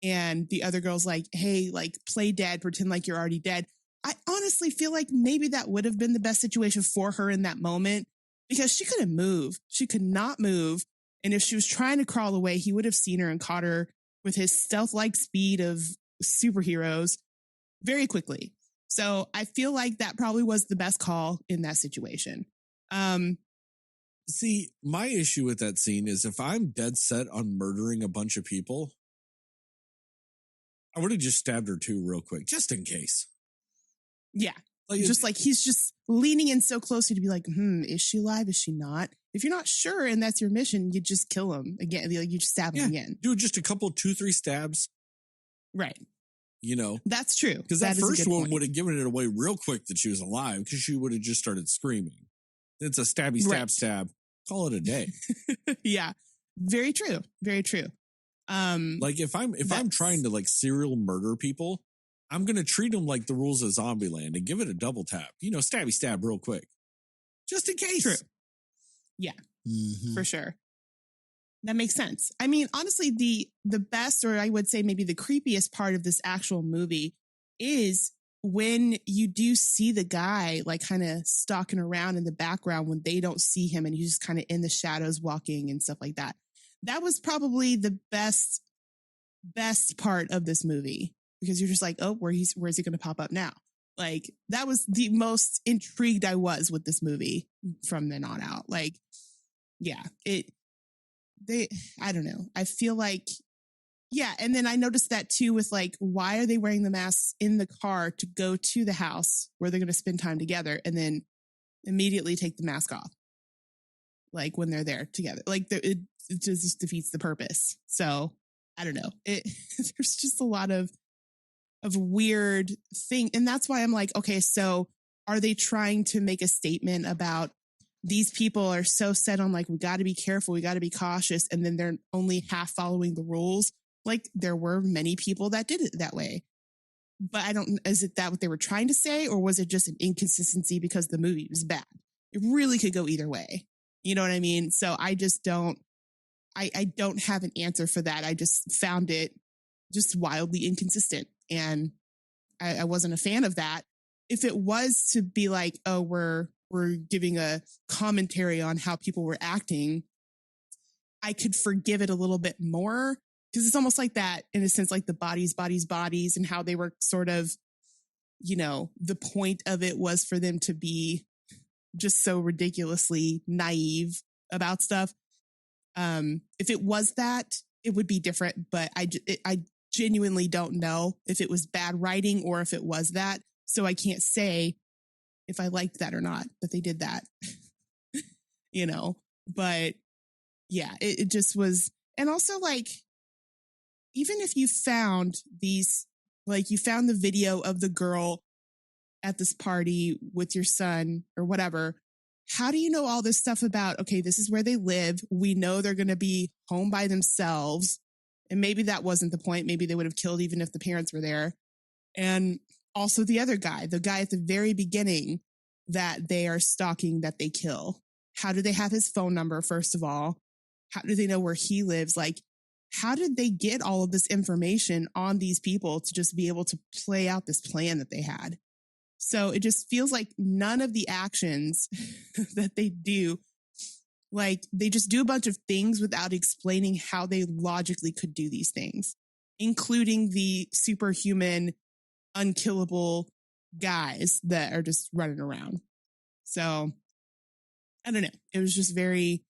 and the other girl's like, hey, like play dead, pretend like you're already dead. I honestly feel like maybe that would have been the best situation for her in that moment. Because she couldn't move. She could not move. And if she was trying to crawl away, he would have seen her and caught her with his stealth-like speed of superheroes very quickly. So I feel like that probably was the best call in that situation. See, my issue with that scene is if I'm dead set on murdering a bunch of people, I would have just stabbed her too real quick, just in case. Yeah. Like, just like he's just leaning in so closely to be like, is she alive? Is she not? If you're not sure and that's your mission, you just kill him again. Like you just stab him again. Do just a couple, 2-3 stabs. Right. You know, that's true. Because that first one would have given it away real quick that she was alive because she would have just started screaming. It's a stabby, stab. Call it a day. Yeah. Very true. Very true. Like if I'm trying to like serial murder people, I'm going to treat them like the rules of Zombieland and give it a double tap. You know, stabby stab real quick. Just in case. True. Yeah, for sure. That makes sense. I mean, honestly, the best, or I would say maybe the creepiest part of this actual movie is when you do see the guy like kind of stalking around in the background when they don't see him and he's just kind of in the shadows walking and stuff like that, that was probably the best part of this movie, because you're just like, oh, where's he going to pop up now? Like, that was the most intrigued I was with this movie from then on out. Like, yeah, I don't know. I feel like, yeah. And then I noticed that too with like, why are they wearing the masks in the car to go to the house where they're going to spend time together and then immediately take the mask off? Like when they're there together, like it just defeats the purpose. So I don't know. There's just a lot of weird thing. And that's why I'm like, okay, so are they trying to make a statement about these people are so set on like, we got to be careful, we got to be cautious, and then they're only half following the rules? Like, there were many people that did it that way. But is it that what they were trying to say, or was it just an inconsistency because the movie was bad? It really could go either way. You know what I mean? So I just don't have an answer for that. I just found it just wildly inconsistent. And I wasn't a fan of that. If it was to be like, oh, we're giving a commentary on how people were acting, I could forgive it a little bit more, because it's almost like that in a sense, like the bodies, and how they were sort of, you know, the point of it was for them to be just so ridiculously naive about stuff. If it was that, it would be different, but I genuinely don't know if it was bad writing or if it was that. So I can't say if I liked that or not, that they did that, you know, but yeah, it just was. And also, like, even if you found you found the video of the girl at this party with your son or whatever, how do you know all this stuff about, okay, this is where they live, we know they're going to be home by themselves, and maybe that wasn't the point, maybe they would have killed even if the parents were there. And also the other guy, the guy at the very beginning that they are stalking, that they kill, how do they have his phone number, first of all? How do they know where he lives? Like, how did they get all of this information on these people to just be able to play out this plan that they had? So it just feels like none of the actions that they do, like, they just do a bunch of things without explaining how they logically could do these things, including the superhuman, unkillable guys that are just running around. So I don't know. It was just very,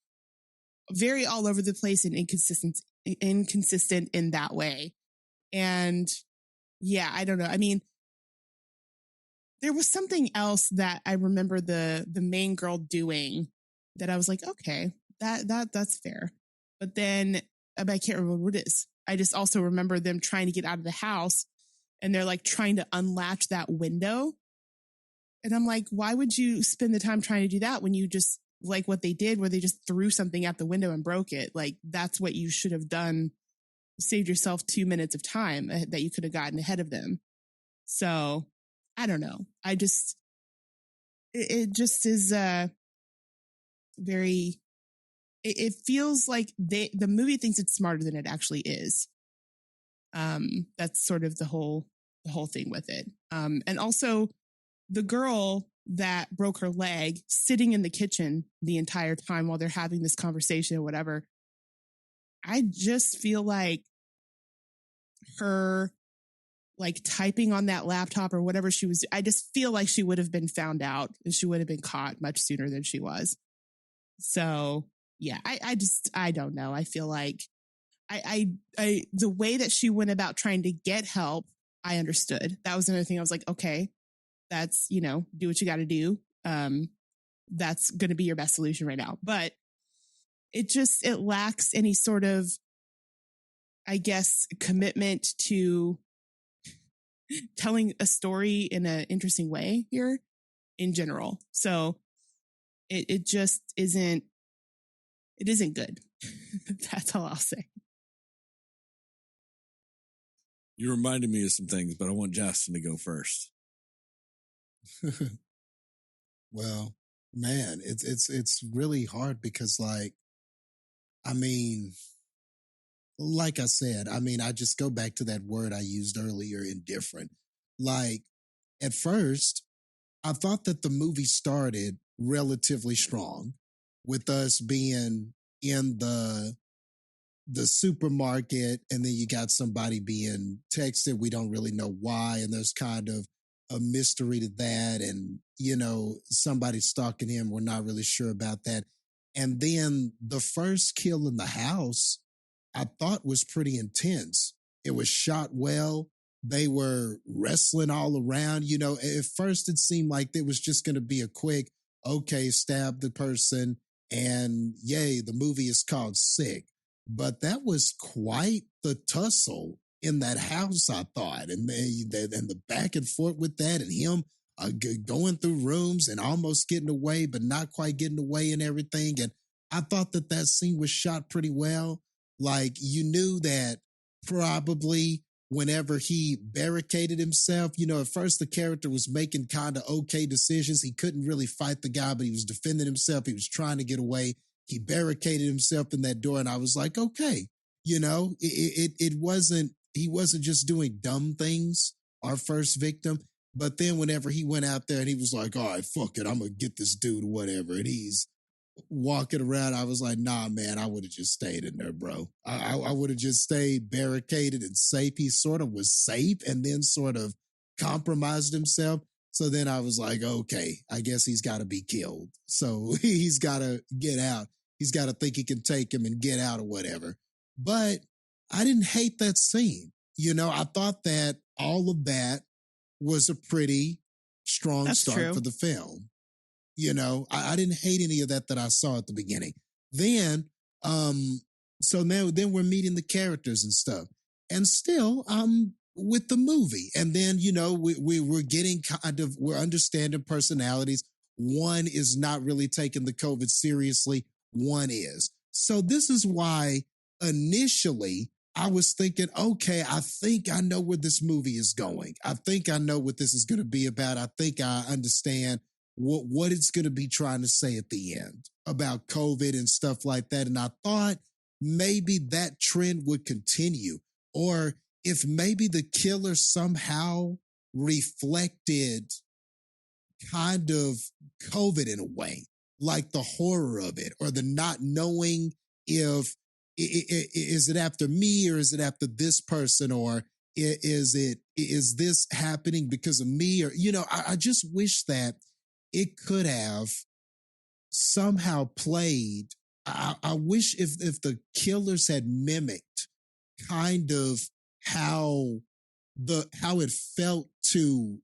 very all over the place and inconsistent in that way. And yeah, I don't know. I mean, there was something else that I remember the main girl doing that I was like, okay, that's fair. But then I can't remember what it is. I just also remember them trying to get out of the house, and they're like trying to unlatch that window. And I'm like, why would you spend the time trying to do that when you just, like what they did, where they just threw something at the window and broke it? Like, that's what you should have done. Saved yourself 2 minutes of time that you could have gotten ahead of them. So I don't know. It just is very, it feels like the movie thinks it's smarter than it actually is. That's sort of the whole thing with it. And also the girl that broke her leg sitting in the kitchen the entire time while they're having this conversation or whatever. I just feel like her, like, typing on that laptop or whatever she was, I just feel like she would have been found out and she would have been caught much sooner than she was. So yeah, I don't know. I feel like the way that she went about trying to get help, I understood. That was another thing. I was like, okay, that's, you know, do what you got to do. That's going to be your best solution right now. But it lacks any sort of, I guess, commitment to telling a story in an interesting way here in general. So it just isn't good. That's all I'll say. You reminded me of some things, but I want Jastin to go first. Well, man, it's really hard because, like, I mean, like I said, I mean, I just go back to that word I used earlier, indifferent. Like, at first, I thought that the movie started relatively strong with us being in the supermarket, and then you got somebody being texted. We don't really know why, and there's kind of a mystery to that, and somebody stalking him. We're not really sure about that. And then the first kill in the house, I thought was pretty intense. It was shot well. They were wrestling all around. At first it seemed like it was just going to be a quick, okay, stab the person, and yay, the movie is called Sick. But that was quite the tussle in that house, I thought. And the back and forth with that, and him going through rooms and almost getting away, but not quite getting away and everything. And I thought that scene was shot pretty well. Like, you knew that probably whenever he barricaded himself, at first the character was making kind of okay decisions. He couldn't really fight the guy, but he was defending himself. He was trying to get away. He barricaded himself in that door, and I was like, okay, it wasn't, he wasn't just doing dumb things, our first victim. But then whenever he went out there and he was like, all right, fuck it, I'm going to get this dude or whatever, and he's walking around, I was like, nah, man, I would have just stayed in there, bro. I would have just stayed barricaded and safe. He sort of was safe and then sort of compromised himself. So then I was like, okay, I guess he's got to be killed. So he's got to get out. He's got to think he can take him and get out or whatever. But I didn't hate that scene. I thought that all of that was a pretty strong start for the film. I didn't hate any of that I saw at the beginning. Then, so now then we're meeting the characters and stuff. And still, with the movie. And then, we're getting we're understanding personalities. One is not really taking the COVID seriously. One is. So this is why initially I was thinking, okay, I think I know where this movie is going. I think I know what this is going to be about. I think I understand what it's going to be trying to say at the end about COVID and stuff like that. And I thought maybe that trend would continue, or if maybe the killer somehow reflected kind of COVID in a way, like the horror of it, or the not knowing if is it after me or is it after this person, or is this happening because of me, or I just wish that it could have somehow played. I wish if the killers had mimicked kind of how it felt to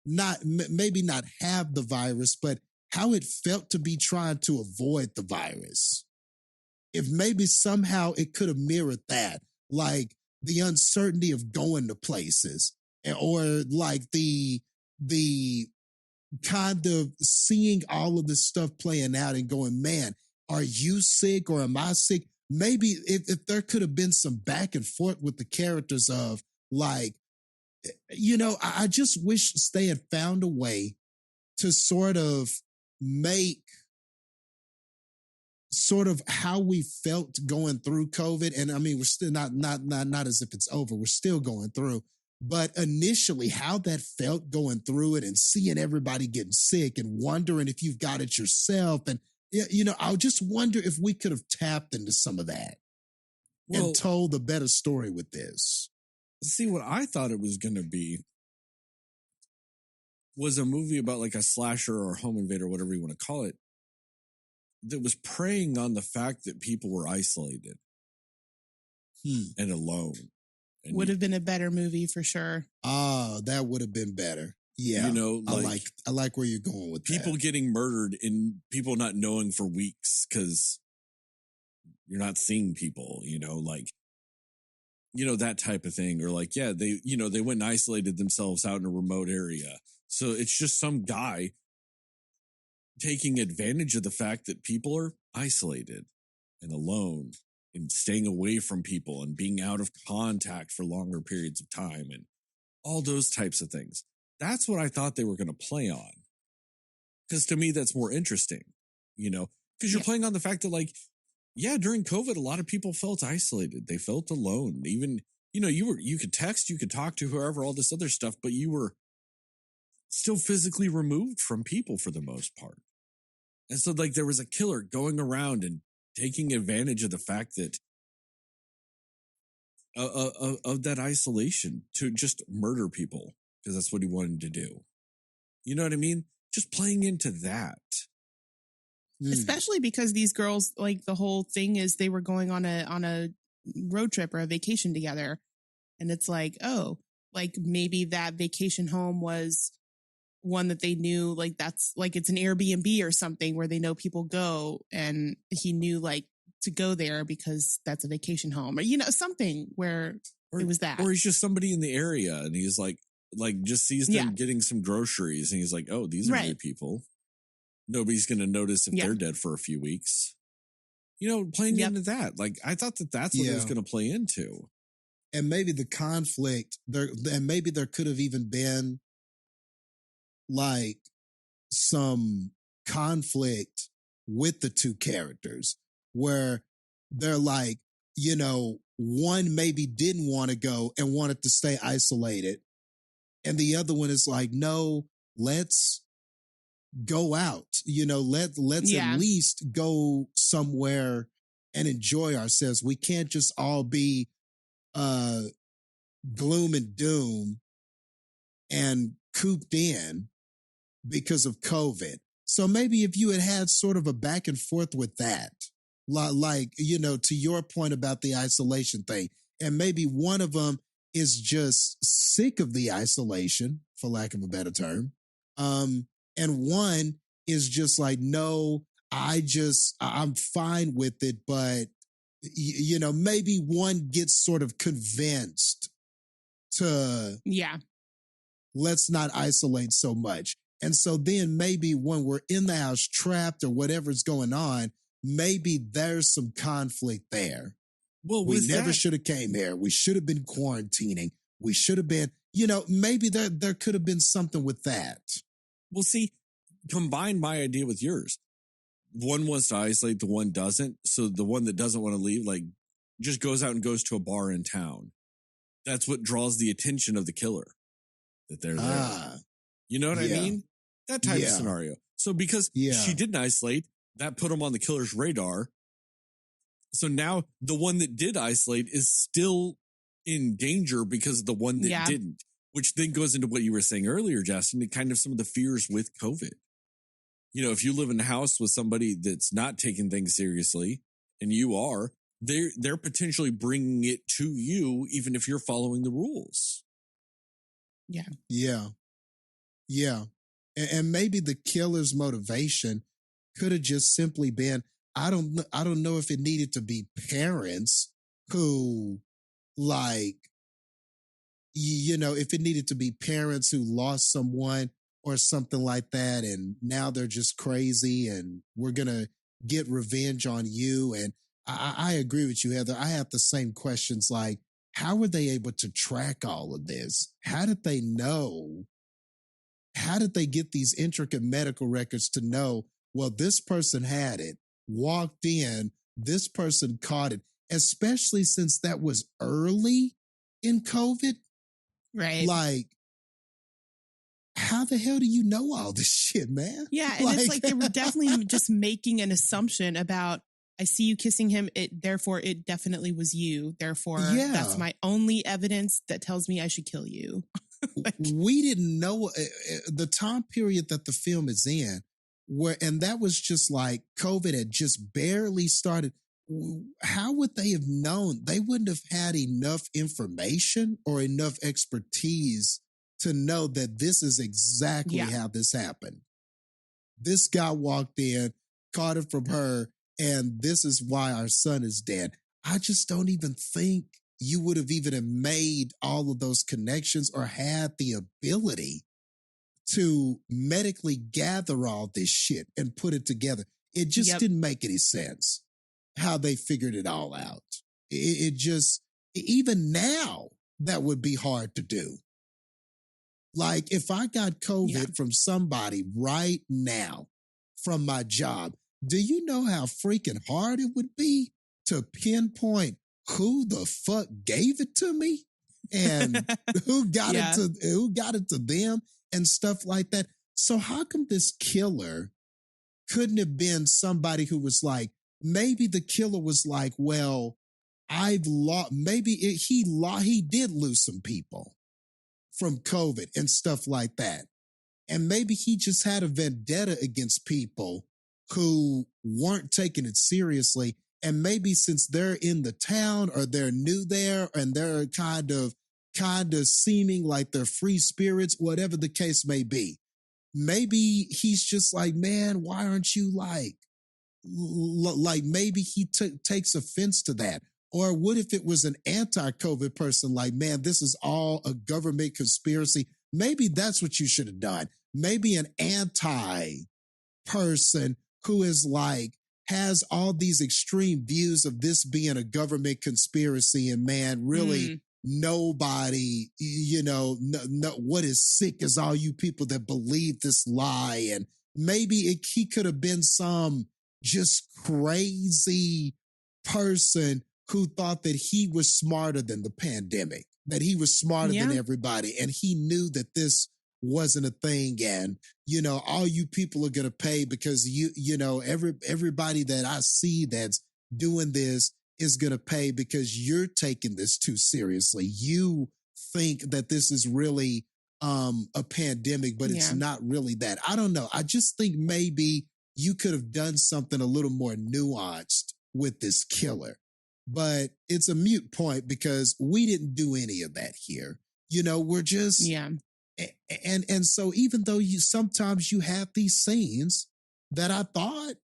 maybe not have the virus, but how it felt to be trying to avoid the virus. If maybe somehow it could have mirrored that, like the uncertainty of going to places, or like the kind of seeing all of this stuff playing out and going, man, are you sick or am I sick? Maybe if there could have been some back and forth with the characters of like, I just wish they had found a way to sort of make sort of how we felt going through COVID. And I mean, we're still not as if it's over. We're still going through. But initially, how that felt going through it and seeing everybody getting sick and wondering if you've got it yourself. And, I just wonder if we could have tapped into some of that and told a better story with this. See, what I thought it was going to be was a movie about like a slasher or home invader, whatever you want to call it, that was preying on the fact that people were isolated and alone. And would have been a better movie for sure. Oh, that would have been better. Yeah. I like where you're going with people that. Getting murdered and people not knowing for weeks because you're not seeing people, that type of thing. Or like, yeah, they went and isolated themselves out in a remote area. So it's just some guy taking advantage of the fact that people are isolated and alone and staying away from people and being out of contact for longer periods of time and all those types of things. That's what I thought they were going to play on. Because to me, that's more interesting, because you're playing on the fact that like, yeah, during COVID, a lot of people felt isolated. They felt alone. Even, you could text, you could talk to whoever, all this other stuff, but you were still physically removed from people for the most part. And so like there was a killer going around and taking advantage of the fact that of that isolation to just murder people because that's what he wanted to do. You know what I mean? Just playing into that. Especially because these girls, like the whole thing is they were going on a road trip or a vacation together. And it's like, oh, like maybe that vacation home was one that they knew, like that's like it's an Airbnb or something where they know people go, and he knew like to go there because that's a vacation home, or something where it was that. Or he's just somebody in the area and he's like just sees them getting some groceries and he's like, oh, these are new people. Nobody's going to notice if they're dead for a few weeks. Playing into that. Like, I thought that's what it was going to play into. And maybe the conflict there, and maybe there could have even been like some conflict with the two characters where they're like, one maybe didn't want to go and wanted to stay isolated. And the other one is like, no, let's go out, let's at least go somewhere and enjoy ourselves. We can't just all be gloom and doom and cooped in because of COVID. So maybe if you had sort of a back and forth with that, like, to your point about the isolation thing, and maybe one of them is just sick of the isolation, for lack of a better term. And one is just like, no, I'm fine with it. But, maybe one gets sort of convinced to, let's not isolate so much. And so then maybe when we're in the house trapped or whatever's going on, maybe there's some conflict there. Well, we never should have came here. We should have been quarantining. We should have been, maybe there could have been something with that. Well, see, combine my idea with yours. One wants to isolate, the one doesn't. So the one that doesn't want to leave, like, just goes out and goes to a bar in town. That's what draws the attention of the killer, that they're there. You know what I mean? That type of scenario. So because she didn't isolate, that put him on the killer's radar. So now the one that did isolate is still in danger because of the one that didn't, which then goes into what you were saying earlier, Jastin, kind of some of the fears with COVID. If you live in a house with somebody that's not taking things seriously and you are, they're potentially bringing it to you, even if you're following the rules. Yeah. And maybe the killer's motivation could have just simply been, I don't know if it needed to be parents who, like, if it needed to be parents who lost someone or something like that, and now they're just crazy and we're going to get revenge on you. And I agree with you, Heather. I have the same questions, like, how were they able to track all of this? How did they know? How did they get these intricate medical records to know, well, this person had it, walked in, this person caught it, especially since that was early in COVID? Right. Like, how the hell do you know all this shit, man? Yeah, and it's like they were definitely just making an assumption about, I see you kissing him, therefore it definitely was you. Therefore, that's my only evidence that tells me I should kill you. We didn't know the time period that the film is in, and that was just like COVID had just barely started. How would they have known? They wouldn't have had enough information or enough expertise to know that this is exactly how this happened. This guy walked in, caught it from her, and this is why our son is dead. I just don't even think you would have even made all of those connections or had the ability to medically gather all this shit and put it together. It just didn't make any sense how they figured it all out. It just, even now, that would be hard to do. Like, if I got COVID from somebody right now from my job, do you know how freaking hard it would be to pinpoint who the fuck gave it to me and who got it to them and stuff like that. So how come this killer couldn't have been somebody who was like, maybe the killer was like, well, I've lost, maybe he did lose some people from COVID and stuff like that. And maybe he just had a vendetta against people who weren't taking it seriously. And maybe since they're in the town or they're new there and they're kind of seeming like they're free spirits, whatever the case may be, maybe he's just like, man, why aren't you like maybe he takes offense to that. Or what if it was an anti-COVID person like, man, this is all a government conspiracy? Maybe that's what you should have done. Maybe an anti-person who is like, has all these extreme views of this being a government conspiracy and man, really nobody, what is sick is all you people that believe this lie. And maybe he could have been some just crazy person who thought that he was smarter than the pandemic, that he was smarter than everybody. And he knew that this wasn't a thing. And, all you people are going to pay because everybody that I see that's doing this is going to pay because you're taking this too seriously. You think that this is really a pandemic, but it's not really that. I don't know. I just think maybe you could have done something a little more nuanced with this killer. But it's a moot point because we didn't do any of that here. We're just, and so even though sometimes you have these scenes that I thought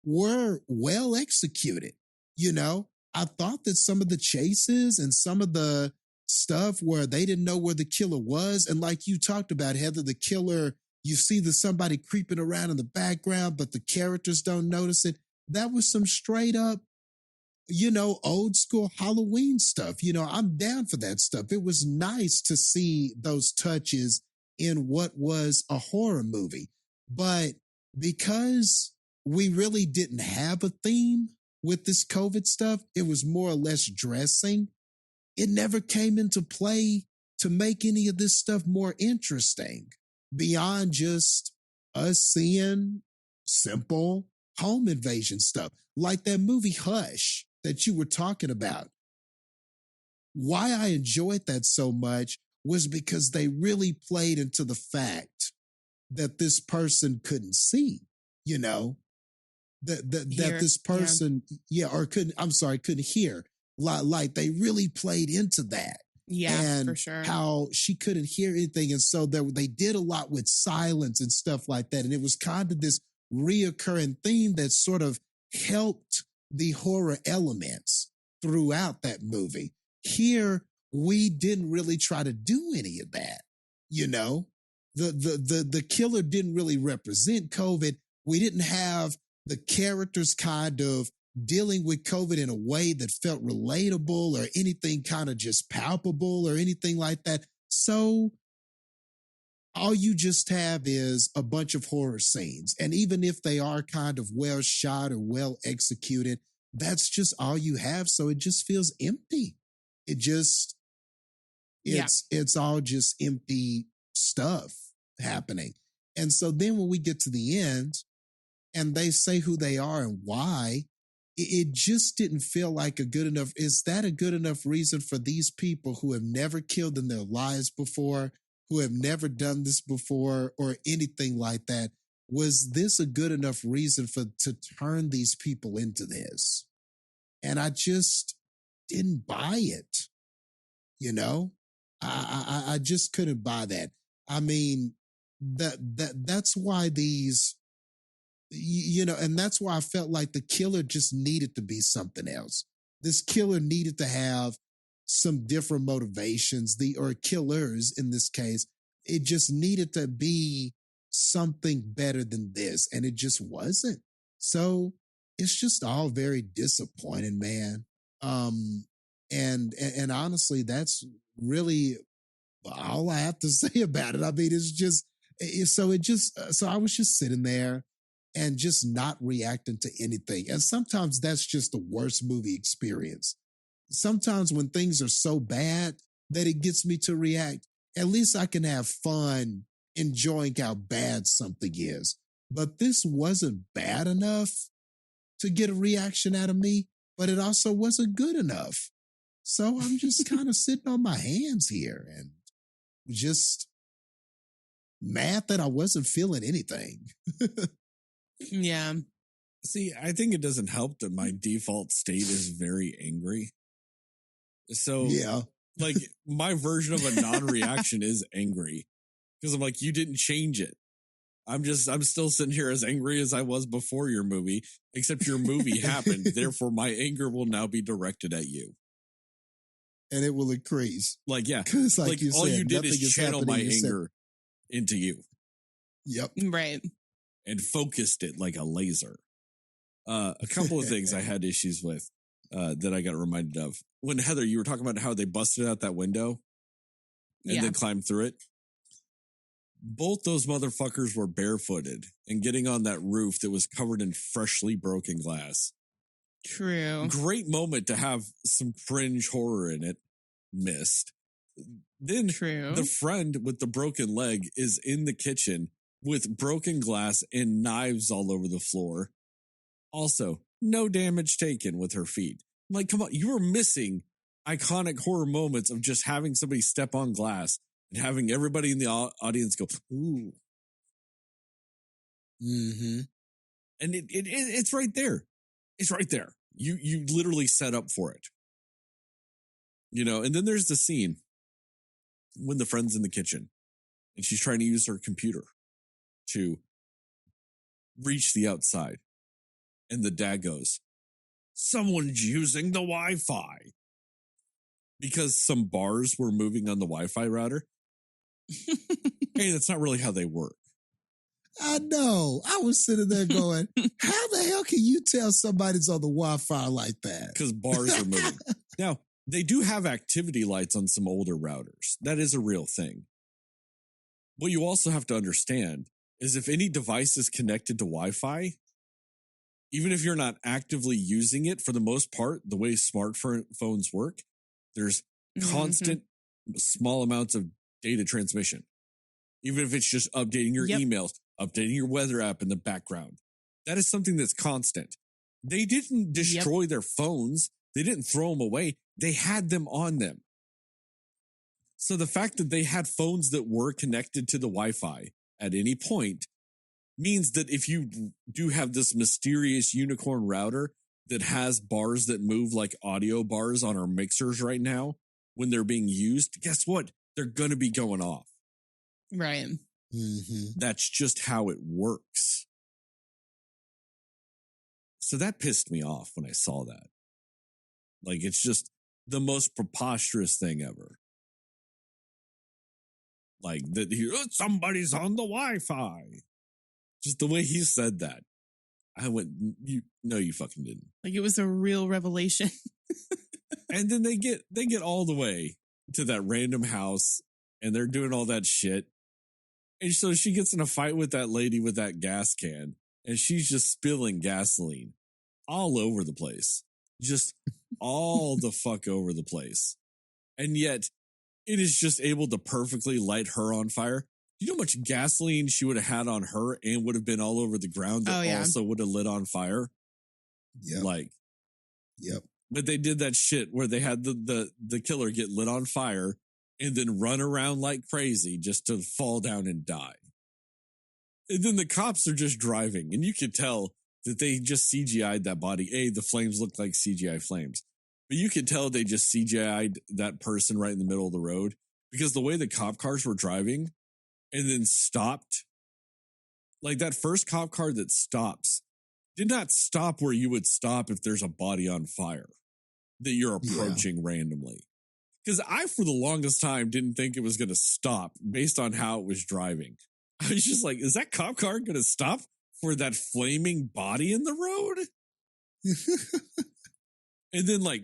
were well executed, I thought that some of the chases and some of the stuff where they didn't know where the killer was. And like you talked about, Heather, the killer, you see somebody creeping around in the background, but the characters don't notice it. That was some straight up, old school Halloween stuff. I'm down for that stuff. It was nice to see those touches in what was a horror movie. But because we really didn't have a theme with this COVID stuff, it was more or less dressing. It never came into play to make any of this stuff more interesting beyond just us seeing simple home invasion stuff. Like that movie Hush that you were talking about. Why I enjoyed that so much was because they really played into the fact that this person couldn't see, that this person, couldn't hear. Like they really played into that. Yeah, and for sure. How she couldn't hear anything. And so they did a lot with silence and stuff like that. And it was kind of this reoccurring theme that sort of helped the horror elements throughout that movie. Here, we didn't really try to do any of that. The killer didn't really represent COVID. We didn't have the characters kind of dealing with COVID in a way that felt relatable or anything kind of just palpable or anything like that. So all you just have is a bunch of horror scenes. And even if they are kind of well shot or well executed, that's just all you have. So it just feels empty. It's all just empty stuff happening. And so then when we get to the end and they say who they are and why, it just didn't feel like a good enough. Is that a good enough reason for these people who have never killed in their lives before, who have never done this before or anything like that? Was this a good enough reason to turn these people into this? And I just didn't buy it. I just couldn't buy that. I mean, that's why these, and that's why I felt like the killer just needed to be something else. This killer needed to have some different motivations, or killers in this case. It just needed to be something better than this, and it just wasn't. So it's just all very disappointing, man. And honestly, that's really all I have to say about it. I mean, so I was just sitting there and just not reacting to anything. And sometimes that's just the worst movie experience. Sometimes when things are so bad that it gets me to react, at least I can have fun enjoying how bad something is. But this wasn't bad enough to get a reaction out of me, but it also wasn't good enough. So I'm just kind of sitting on my hands here and just mad that I wasn't feeling anything. Yeah. See, I think it doesn't help that my default state is very angry. So, Yeah. like, my version of a non-reaction is angry because I'm like, you didn't change it. I'm still sitting here as angry as I was before your movie, except your movie happened. Therefore, my anger will now be directed at you. And it will increase. Like, yeah. Because Like you all said, you did nothing is channel happening, my you said- anger into you. Yep. Right. And focused it like a laser. A couple of things I had issues with that I got reminded of. When Heather, you were talking about how they busted out that window and then climbed through it. Both those motherfuckers were barefooted and getting on that roof that was covered in freshly broken glass. True. Great moment to have some cringe horror in it. Missed. Then True. the friend with the broken leg is in the kitchen with broken glass and knives all over the floor. Also, no damage taken with her feet. I'm like, come on, you were missing iconic horror moments of just having somebody step on glass and having everybody in the audience go, ooh. Mm-hmm. And it's right there. It's right there. You literally set up for it. You know, and then there's the scene when the friend's in the kitchen and she's trying to use her computer to reach the outside. And the dad goes, someone's using the Wi-Fi. Because some bars were moving on the Wi-Fi router. Hey, that's not really how they work. I know. I was sitting there going, how the hell can you tell somebody's on the Wi-Fi like that? Because bars are moving. Now, they do have activity lights on some older routers. That is a real thing. What you also have to understand is if any device is connected to Wi-Fi, even if you're not actively using it, for the most part, the way smartphones work, there's constant small amounts of data transmission. Even if it's just updating your emails, updating your weather app in the background. That is something that's constant. They didn't destroy their phones. They didn't throw them away. They had them on them. So the fact that they had phones that were connected to the Wi-Fi at any point means that if you do have this mysterious unicorn router that has bars that move like audio bars on our mixers right now, when they're being used, guess what? They're going to be going off. Right. Mm-hmm. That's just how it works. So that pissed me off when I saw that. Like, it's just the most preposterous thing ever. Like, that somebody's on the Wi-Fi. Just the way he said that. I went, no, you fucking didn't. Like it was a real revelation. And then they get all the way to that random house and they're doing all that shit. And so she gets in a fight with that lady with that gas can and she's just spilling gasoline all over the place. Just all the fuck over the place. And yet it is just able to perfectly light her on fire. You know how much gasoline she would have had on her and would have been all over the ground that also would have lit on fire? Yep. But they did that shit where they had the killer get lit on fire and then run around like crazy just to fall down and die. And then the cops are just driving and you could tell that they just CGI'd that body. The flames look like CGI flames. But you could tell they just CGI'd that person right in the middle of the road because the way the cop cars were driving and then stopped, like that first cop car that stops did not stop where you would stop if there's a body on fire that you're approaching randomly. Because I, for the longest time, didn't think it was going to stop based on how it was driving. I was just like, is that cop car going to stop for that flaming body in the road? And then like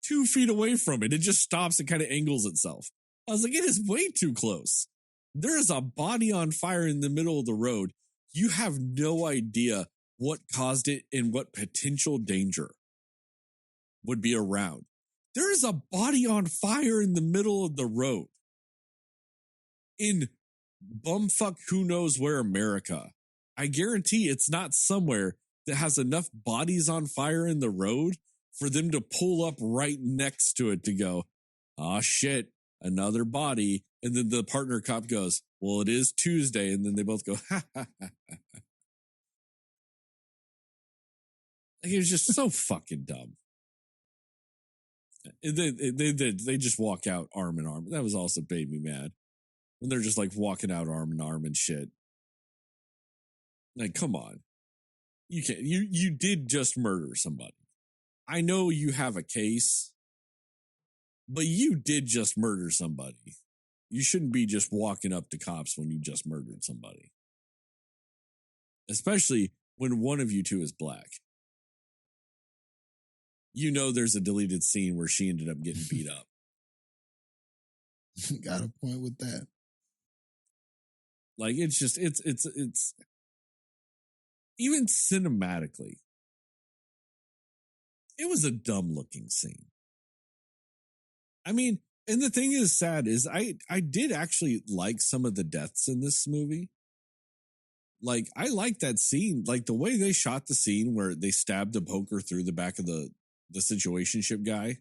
2 feet away from it, it just stops and kind of angles itself. I was like, it is way too close. There is a body on fire in the middle of the road. You have no idea what caused it and what potential danger would be around. There is a body on fire in the middle of the road in bumfuck who knows where America. I guarantee it's not somewhere that has enough bodies on fire in the road for them to pull up right next to it to go, oh shit, another body. And then the partner cop goes, well, it is Tuesday. And then they both go, ha ha ha. Like, it was just so fucking dumb. They just walk out arm in arm. That was also made me mad. When they're just like walking out arm in arm and shit. Like, come on. You can't, you did just murder somebody. I know you have a case, but you did just murder somebody. You shouldn't be just walking up to cops when you just murdered somebody. Especially when one of you two is black. You know there's a deleted scene where she ended up getting beat up. Got a point with that. Like, it's just, it's even cinematically, it was a dumb looking scene. I mean, and the thing is sad is I did actually like some of the deaths in this movie. Like, I like that scene, like the way they shot the scene where they stabbed the poker through the back of the situationship guy.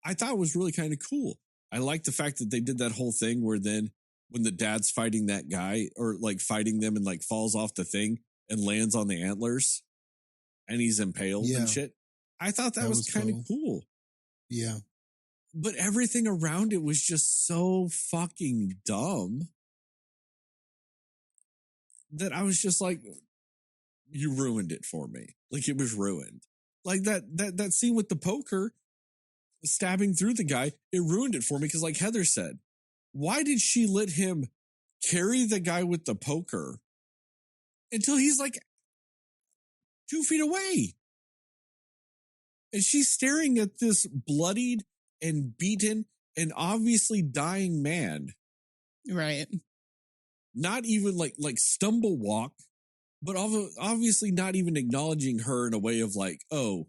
I thought was really kind of cool. I like the fact that they did that whole thing where then when the dad's fighting that guy or like fighting them and like falls off the thing and lands on the antlers and he's impaled and shit. I thought that was kind of cool. Yeah. But everything around it was just so fucking dumb that I was just like, you ruined it for me. Like, it was ruined. Like that scene with the poker stabbing through the guy, it ruined it for me because like Heather said, why did she let him carry the guy with the poker until he's like 2 feet away? And she's staring at this bloodied and beaten and obviously dying man. Right. Not even like stumble walk, but obviously not even acknowledging her in a way of like, oh,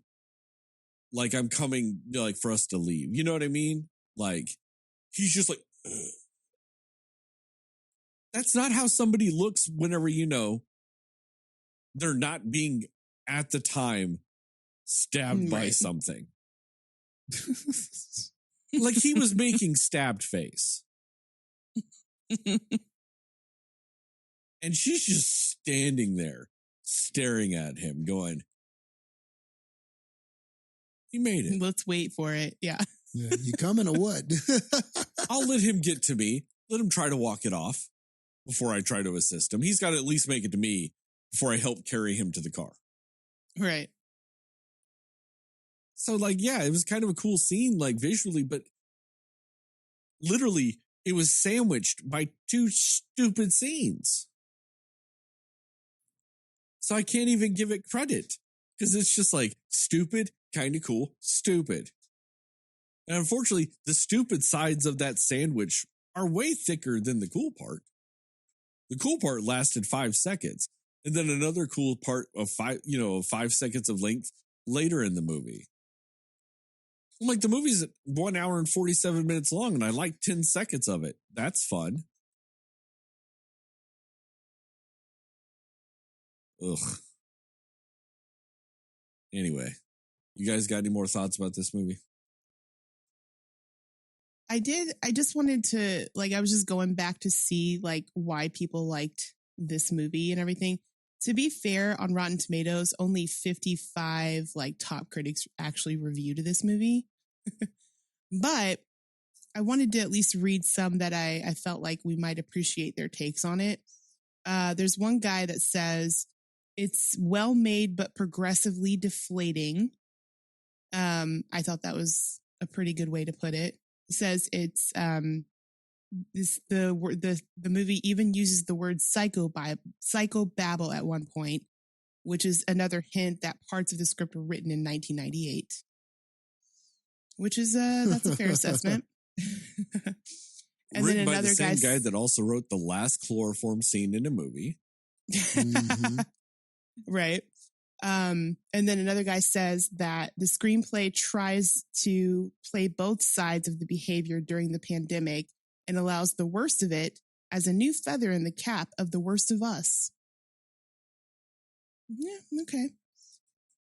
like I'm coming, like for us to leave. You know what I mean? Like, he's just like, ugh. That's not how somebody looks whenever, you know, they're not being at the time stabbed by something. Like, he was making stabbed face. And she's just standing there staring at him going, he made it. Let's wait for it. Yeah. You coming or what? I'll let him get to me. Let him try to walk it off before I try to assist him. He's got to at least make it to me before I help carry him to the car. Right. So, like, yeah, it was kind of a cool scene, like, visually, but literally, it was sandwiched by 2 stupid scenes. So I can't even give it credit because it's just like stupid, kind of cool, stupid. And unfortunately, the stupid sides of that sandwich are way thicker than the cool part. The cool part lasted 5 seconds. And then another cool part of 5 seconds of length later in the movie. I'm like, the movie's 1 hour and 47 minutes long, and I like 10 seconds of it. That's fun. Ugh. Anyway, you guys got any more thoughts about this movie? I did. I just wanted to, like, I was just going back to see, like, why people liked this movie and everything. To be fair, on Rotten Tomatoes, only 55, like, top critics actually reviewed this movie. But I wanted to at least read some that I felt like we might appreciate their takes on it. There's one guy that says, it's well made, but progressively deflating. I thought that was a pretty good way to put it. It says it's the movie even uses the word psychobabble at one point, which is another hint that parts of the script were written in 1998. Which is that's a fair assessment. And written then by another the same guy that also wrote the last chloroform scene in a movie. Mm-hmm. Right. And then another guy says that the screenplay tries to play both sides of the behavior during the pandemic and allows the worst of it as a new feather in the cap of the worst of us. Yeah, okay.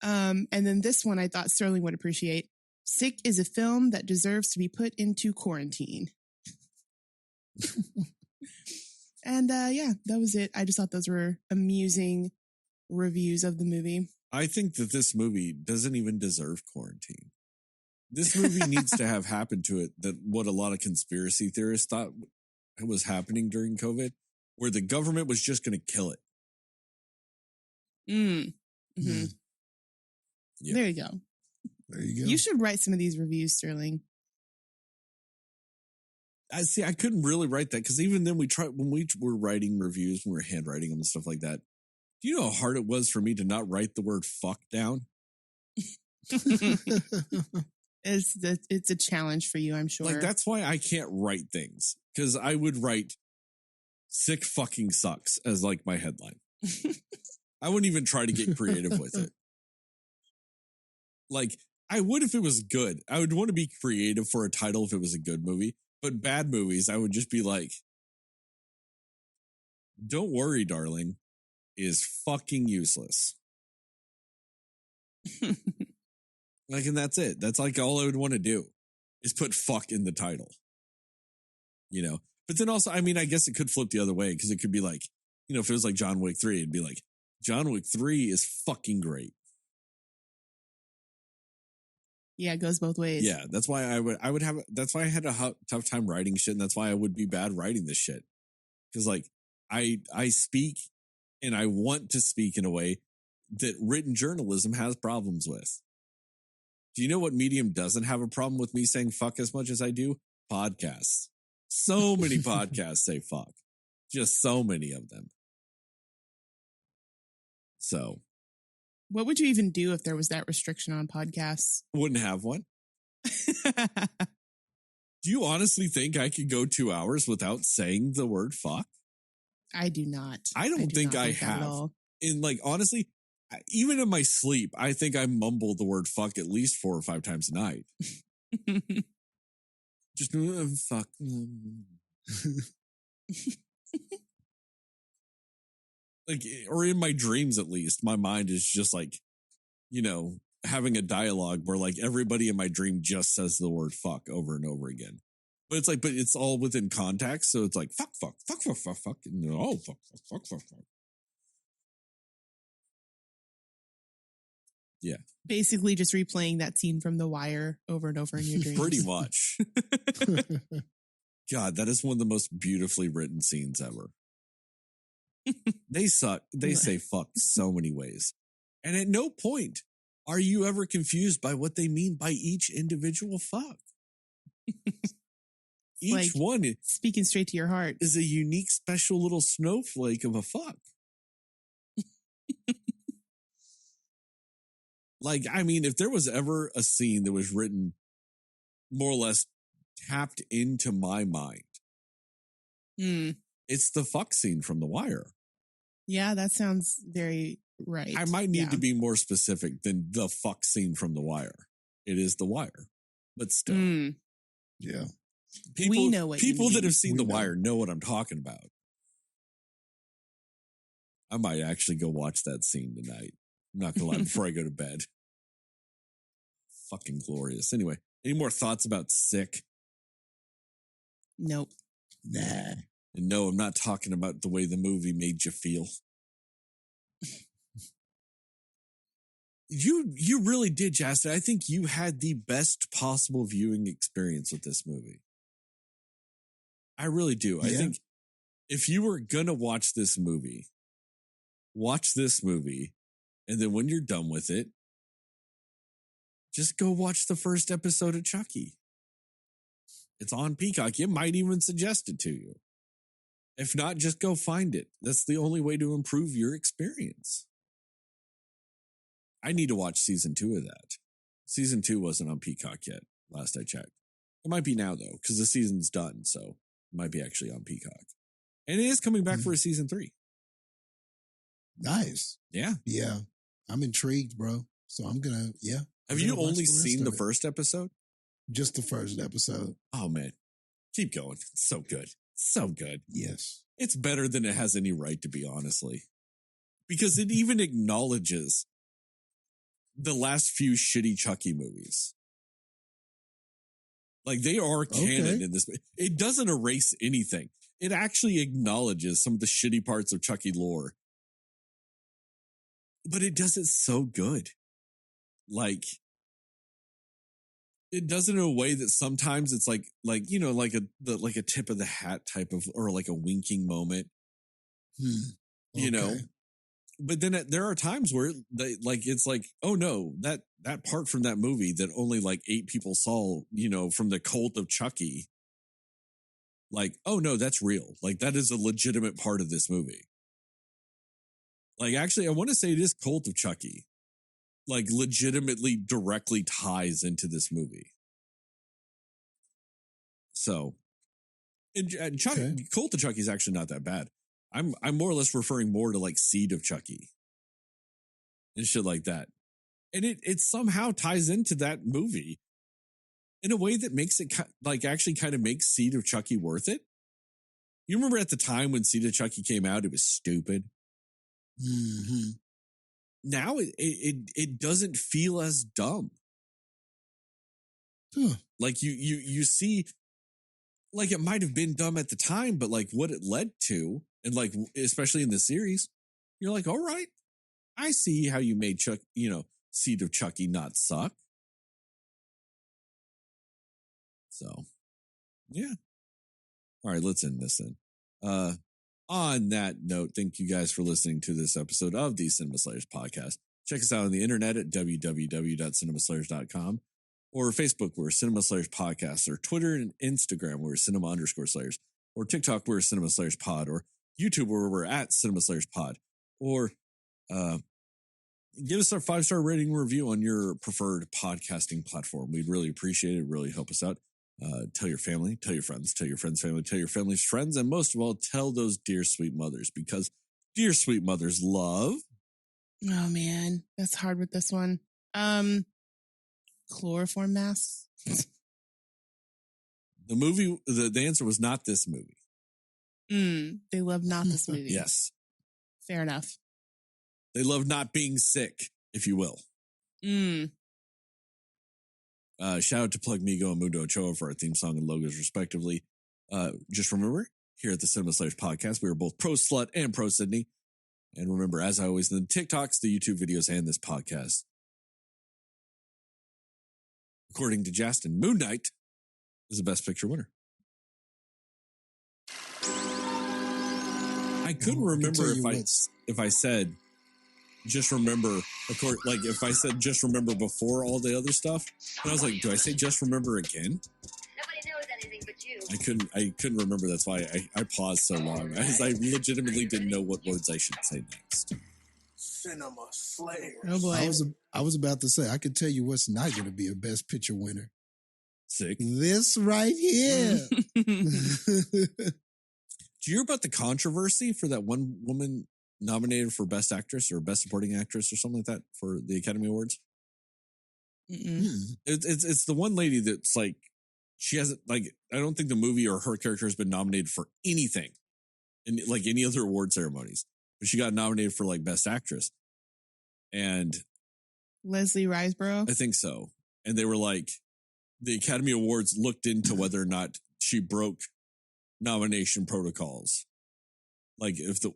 And then this one I thought Sterling would appreciate. Sick is a film that deserves to be put into quarantine. And yeah, that was it. I just thought those were amusing reviews of the movie. I think that this movie doesn't even deserve quarantine. This movie needs to have happened to it that what a lot of conspiracy theorists thought was happening during COVID, where the government was just going to kill it. Mm-hmm. Yeah. There you go. There you go. You should write some of these reviews, Sterling. I see. I couldn't really write that because even then when we were writing reviews, when we were handwriting them and stuff like that. Do you know how hard it was for me to not write the word fuck down? It's a challenge for you, I'm sure. Like, that's why I can't write things, because I would write sick fucking sucks as like my headline. I wouldn't even try to get creative with it. Like, I would if it was good. I would want to be creative for a title if it was a good movie. But bad movies, I would just be like, don't worry, darling, is fucking useless. Like, and that's it. That's like all I would want to do is put fuck in the title. You know? But then also, I mean, I guess it could flip the other way, because it could be like, you know, if it was like John Wick 3, it'd be like, John Wick 3 is fucking great. Yeah, it goes both ways. Yeah, that's why that's why I had a tough time writing shit, and that's why I would be bad writing this shit. Because like, I speak, and I want to speak in a way that written journalism has problems with. Do you know what medium doesn't have a problem with me saying fuck as much as I do? Podcasts. So many podcasts say fuck. Just so many of them. So. What would you even do if there was that restriction on podcasts? Wouldn't have one. Do you honestly think I could go 2 hours without saying the word fuck? I do not. I don't think I have. And like, honestly, even in my sleep, I think I mumble the word fuck at least 4 or 5 times a night. Just fuck. Like, or in my dreams at least, my mind is just like, you know, having a dialogue where like everybody in my dream just says the word fuck over and over again. But it's like, but it's all within context. So it's like, fuck, fuck, fuck, fuck, fuck, fuck. And oh, fuck, fuck, fuck, fuck, fuck. Yeah. Basically just replaying that scene from The Wire over and over in your dreams. Pretty much. God, that is one of the most beautifully written scenes ever. They suck. They say fuck so many ways. And at no point are you ever confused by what they mean by each individual fuck. Each like one speaking straight to your heart is a unique, special little snowflake of a fuck. Like, I mean, if there was ever a scene that was written more or less tapped into my mind, it's the fuck scene from The Wire. Yeah, that sounds very right. I might need to be more specific than the fuck scene from The Wire. It is The Wire, but still. Yeah. We know what people you that mean. have seen The Wire know what I'm talking about. I might actually go watch that scene tonight. I'm not gonna lie, before I go to bed. Fucking glorious. Anyway, any more thoughts about Sick? Nope. Nah. And no, I'm not talking about the way the movie made you feel. You really did, Jastin. I think you had the best possible viewing experience with this movie. I really do. Yeah. I think if you were gonna watch this movie, and then when you're done with it, just go watch the first episode of Chucky. It's on Peacock. It might even suggest it to you. If not, just go find it. That's the only way to improve your experience. I need to watch season 2 of that. Season 2 wasn't on Peacock yet, last I checked. It might be now, though, because the season's done, so it might be actually on Peacock. And it is coming back for a season 3. Nice. Yeah. Yeah. I'm intrigued, bro. So I'm gonna, Have you only seen the first episode? Just the first episode. Oh, man. Keep going. It's so good. So good. Yes. It's better than it has any right to be, honestly. Because it even acknowledges the last few shitty Chucky movies. Like, they are canon in this. It doesn't erase anything. It actually acknowledges some of the shitty parts of Chucky lore. But it does it so good. Like, it does it in a way that sometimes it's like a tip of the hat type of, or like a winking moment. You know? But then there are times where it's like, oh no, that part from that movie that only like 8 people saw, from the cult of Chucky. Like, oh no, that's real. Like, that is a legitimate part of this movie. Like, actually, I want to say it is Cult of Chucky. Like, legitimately directly ties into this movie. So, and Cult of Chucky is actually not that bad. I'm more or less referring more to like Seed of Chucky and shit like that. And it somehow ties into that movie in a way that makes it like actually kind of makes Seed of Chucky worth it. You remember at the time when Seed of Chucky came out, it was stupid. Mm-hmm. Now it doesn't feel as dumb. Huh. Like you see, like, it might have been dumb at the time, but like what it led to, and like especially in the series, you're like, all right, I see how you made Seed of Chucky not suck. So, yeah. All right, let's end this then. On that note, thank you guys for listening to this episode of the Cinema Slayers podcast. Check us out on the internet at www.cinemaslayers.com, or Facebook, we're Cinema Slayers Podcast, or Twitter and Instagram, we're Cinema_Slayers, or TikTok, we're Cinema Slayers Pod, or YouTube, where we're at Cinema Slayers Pod, or give us our 5-star rating review on your preferred podcasting platform. We'd really appreciate it. Really help us out. Tell your family, tell your friends, tell your friends' family, tell your family's friends, and most of all, tell those dear sweet mothers, because dear sweet mothers love. Oh man, that's hard with this one. Chloroform masks. The movie, the answer was not this movie. They love not this movie. Yes. Fair enough. They love not being sick, if you will. Shout out to Plug Migo and Mundo Ochoa for our theme song and logos, respectively. Just remember, here at the Cinema Slayers podcast, we are both pro slut and pro Sydney. And remember, as I always, the TikToks, the YouTube videos, and this podcast. According to Jastin, Moon Knight is the Best Picture winner. I couldn't remember if I said just remember, of course, like if I said just remember before all the other stuff, and I was like, do I say just remember again? Nobody knows anything but you. I couldn't remember. That's why I paused so long, because I legitimately didn't know what words I should say next. Cinema Slayers. Oh boy. I was about to say, I could tell you what's not going to be a Best Picture winner. Sick. This right here. Do you hear about the controversy for that one woman nominated for Best Actress or Best Supporting Actress or something like that for the Academy Awards? It's the one lady that's like, she hasn't, like, I don't think the movie or her character has been nominated for anything in like any other award ceremonies, but she got nominated for like Best Actress. And Leslie Riseborough? I think so. And they were like, the Academy Awards looked into whether or not she broke nomination protocols, like if the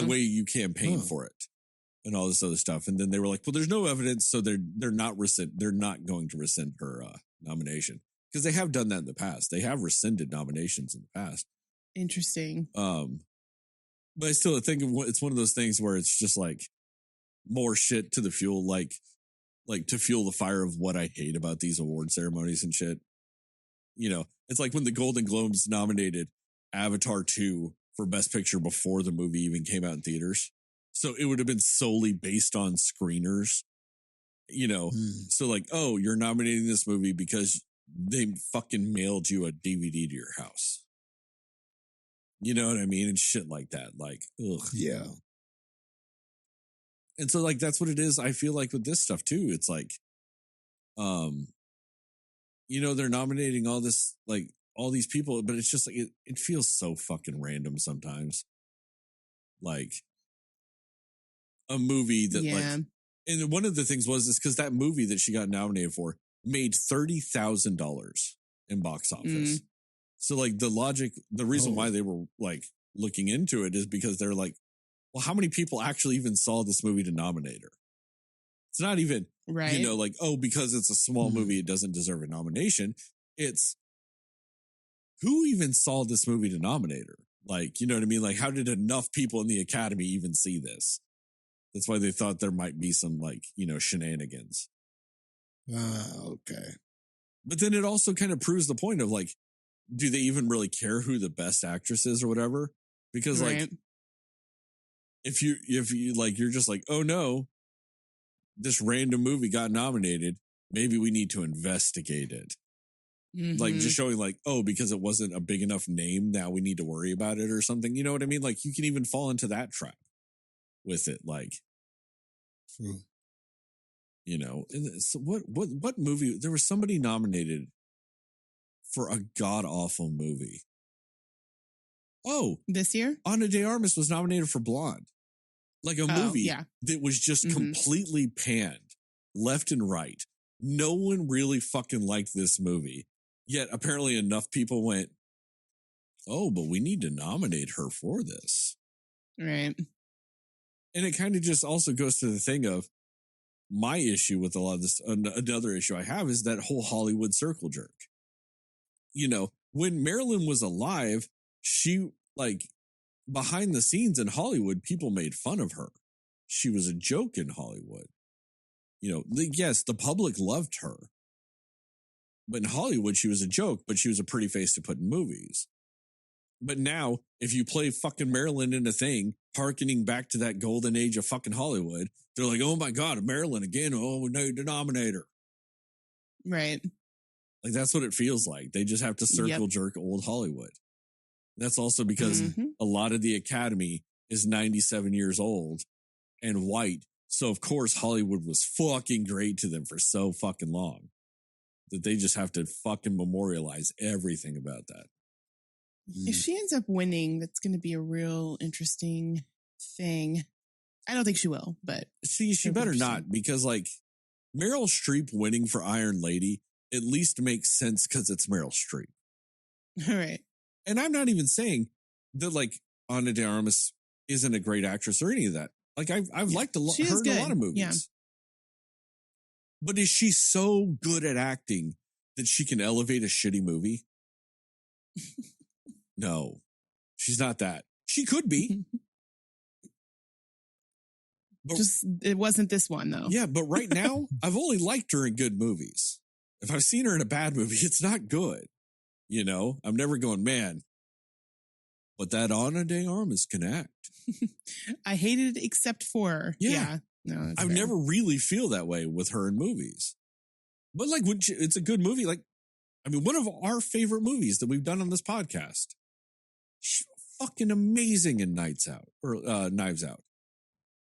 way you campaign for it and all this other stuff. And then they were like, well, there's no evidence, so they're not going to rescind her nomination, because they have done that in the past. They have rescinded nominations in the past. Interesting. But I still think it's one of those things where it's just like more shit to the fuel, like to fuel the fire of what I hate about these award ceremonies and shit. You know, it's like when the Golden Globes nominated Avatar 2 for Best Picture before the movie even came out in theaters. So it would have been solely based on screeners, you know. So like, oh, you're nominating this movie because they fucking mailed you a DVD to your house. You know what I mean? And shit like that. Like, ugh. Yeah. And so like, that's what it is. I feel like with this stuff too, it's like, you know, they're nominating all this, like all these people, but it's just like it feels so fucking random sometimes. Like a movie that like, and one of the things was because that movie that she got nominated for made $30,000 in box office. So like the reason why they were like looking into it is because they're like, well, how many people actually even saw this movie to nominate her? It's not even, you know, like, oh, because it's a small movie, it doesn't deserve a nomination. It's who even saw this movie to nominate her? Like, you know what I mean? Like, how did enough people in the Academy even see this? That's why they thought there might be some, like, you know, shenanigans. Okay. But then it also kind of proves the point of, like, do they even really care who the best actress is or whatever? Because, like, if you like, you're just like, oh no, this random movie got nominated, maybe we need to investigate it. Like just showing like, oh, because it wasn't a big enough name, now we need to worry about it or something. You know what I mean? Like you can even fall into that trap with it. Like, you know, so what movie? There was somebody nominated for a god awful movie. Oh, this year? Ana de Armas was nominated for Blonde. Like a movie that was just completely panned left and right. No one really fucking liked this movie. Yet apparently enough people went, oh, but we need to nominate her for this. Right. And it kind of just also goes to the thing of my issue with a lot of this. Another issue I have is that whole Hollywood circle jerk. You know, when Marilyn was alive, she like behind the scenes in Hollywood, people made fun of her. She was a joke in Hollywood. You know, yes, the public loved her. But in Hollywood, she was a joke, but she was a pretty face to put in movies. But now, if you play fucking Marilyn in a thing, hearkening back to that golden age of fucking Hollywood, they're like, oh my God, Marilyn again. Oh, we need to nominate her. Right. Like, that's what it feels like. They just have to circle jerk old Hollywood. That's also because a lot of the Academy is 97 years old and white. So, of course, Hollywood was fucking great to them for so fucking long that they just have to fucking memorialize everything about that. If she ends up winning, that's going to be a real interesting thing. I don't think she will, but. See, she better not, because, like, Meryl Streep winning for Iron Lady at least makes sense because it's Meryl Streep. All right. And I'm not even saying that, like, Ana de Armas isn't a great actress or any of that. Like, I've liked her in a lot of movies. Yeah. But is she so good at acting that she can elevate a shitty movie? No, she's not that. She could be. But it wasn't this one, though. Yeah, but right now, I've only liked her in good movies. If I've seen her in a bad movie, it's not good. You know, I'm never going, man, but that Ana de Armas can act. I hated it except for. Yeah. No, I never really feel that way with her in movies. But like, when it's a good movie. Like, I mean, one of our favorite movies that we've done on this podcast. She's fucking amazing in Knives Out.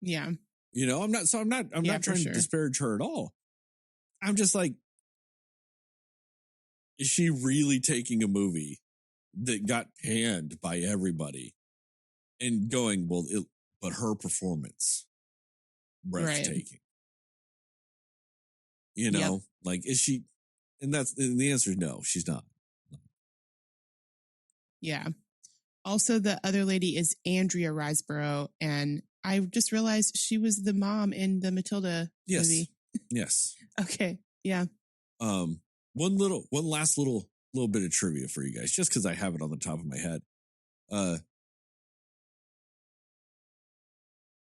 Yeah. You know, I'm not trying to disparage her at all. I'm just like, is she really taking a movie that got panned by everybody and going, well, but her performance, breathtaking. Right. You know, like, is she, and the answer is no, she's not. Yeah. Also, the other lady is Andrea Riseborough, and I just realized she was the mom in the Matilda movie. Yes. Okay. Yeah. One last little bit of trivia for you guys, just because I have it on the top of my head.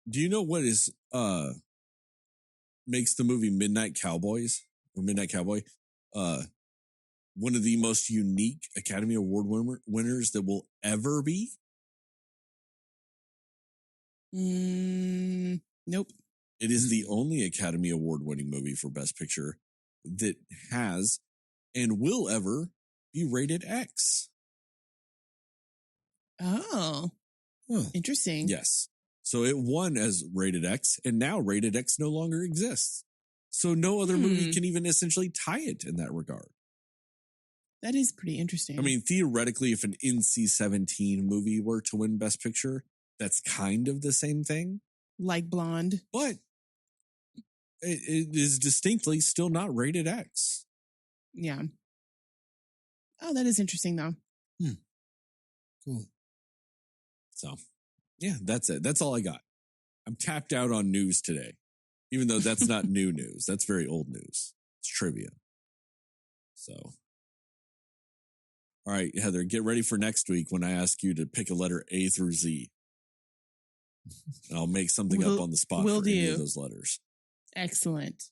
Do you know what is makes the movie Midnight Cowboy one of the most unique Academy Award winners that will ever be? Nope. It is the only Academy Award winning movie for Best Picture that has and will ever be rated X. Oh, interesting. Yes. So it won as rated X, and now rated X no longer exists. So no other movie can even essentially tie it in that regard. That is pretty interesting. I mean, theoretically, if an NC-17 movie were to win Best Picture, that's kind of the same thing. Like Blonde. But it is distinctly still not rated X. Yeah. Oh, that is interesting, though. Cool. So, yeah, that's it. That's all I got. I'm tapped out on news today, even though that's not new news. That's very old news. It's trivia. So, all right, Heather, get ready for next week when I ask you to pick a letter A through Z. And I'll make something up on the spot for any of those letters. Excellent.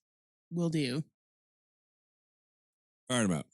Will do. All right, I'm out.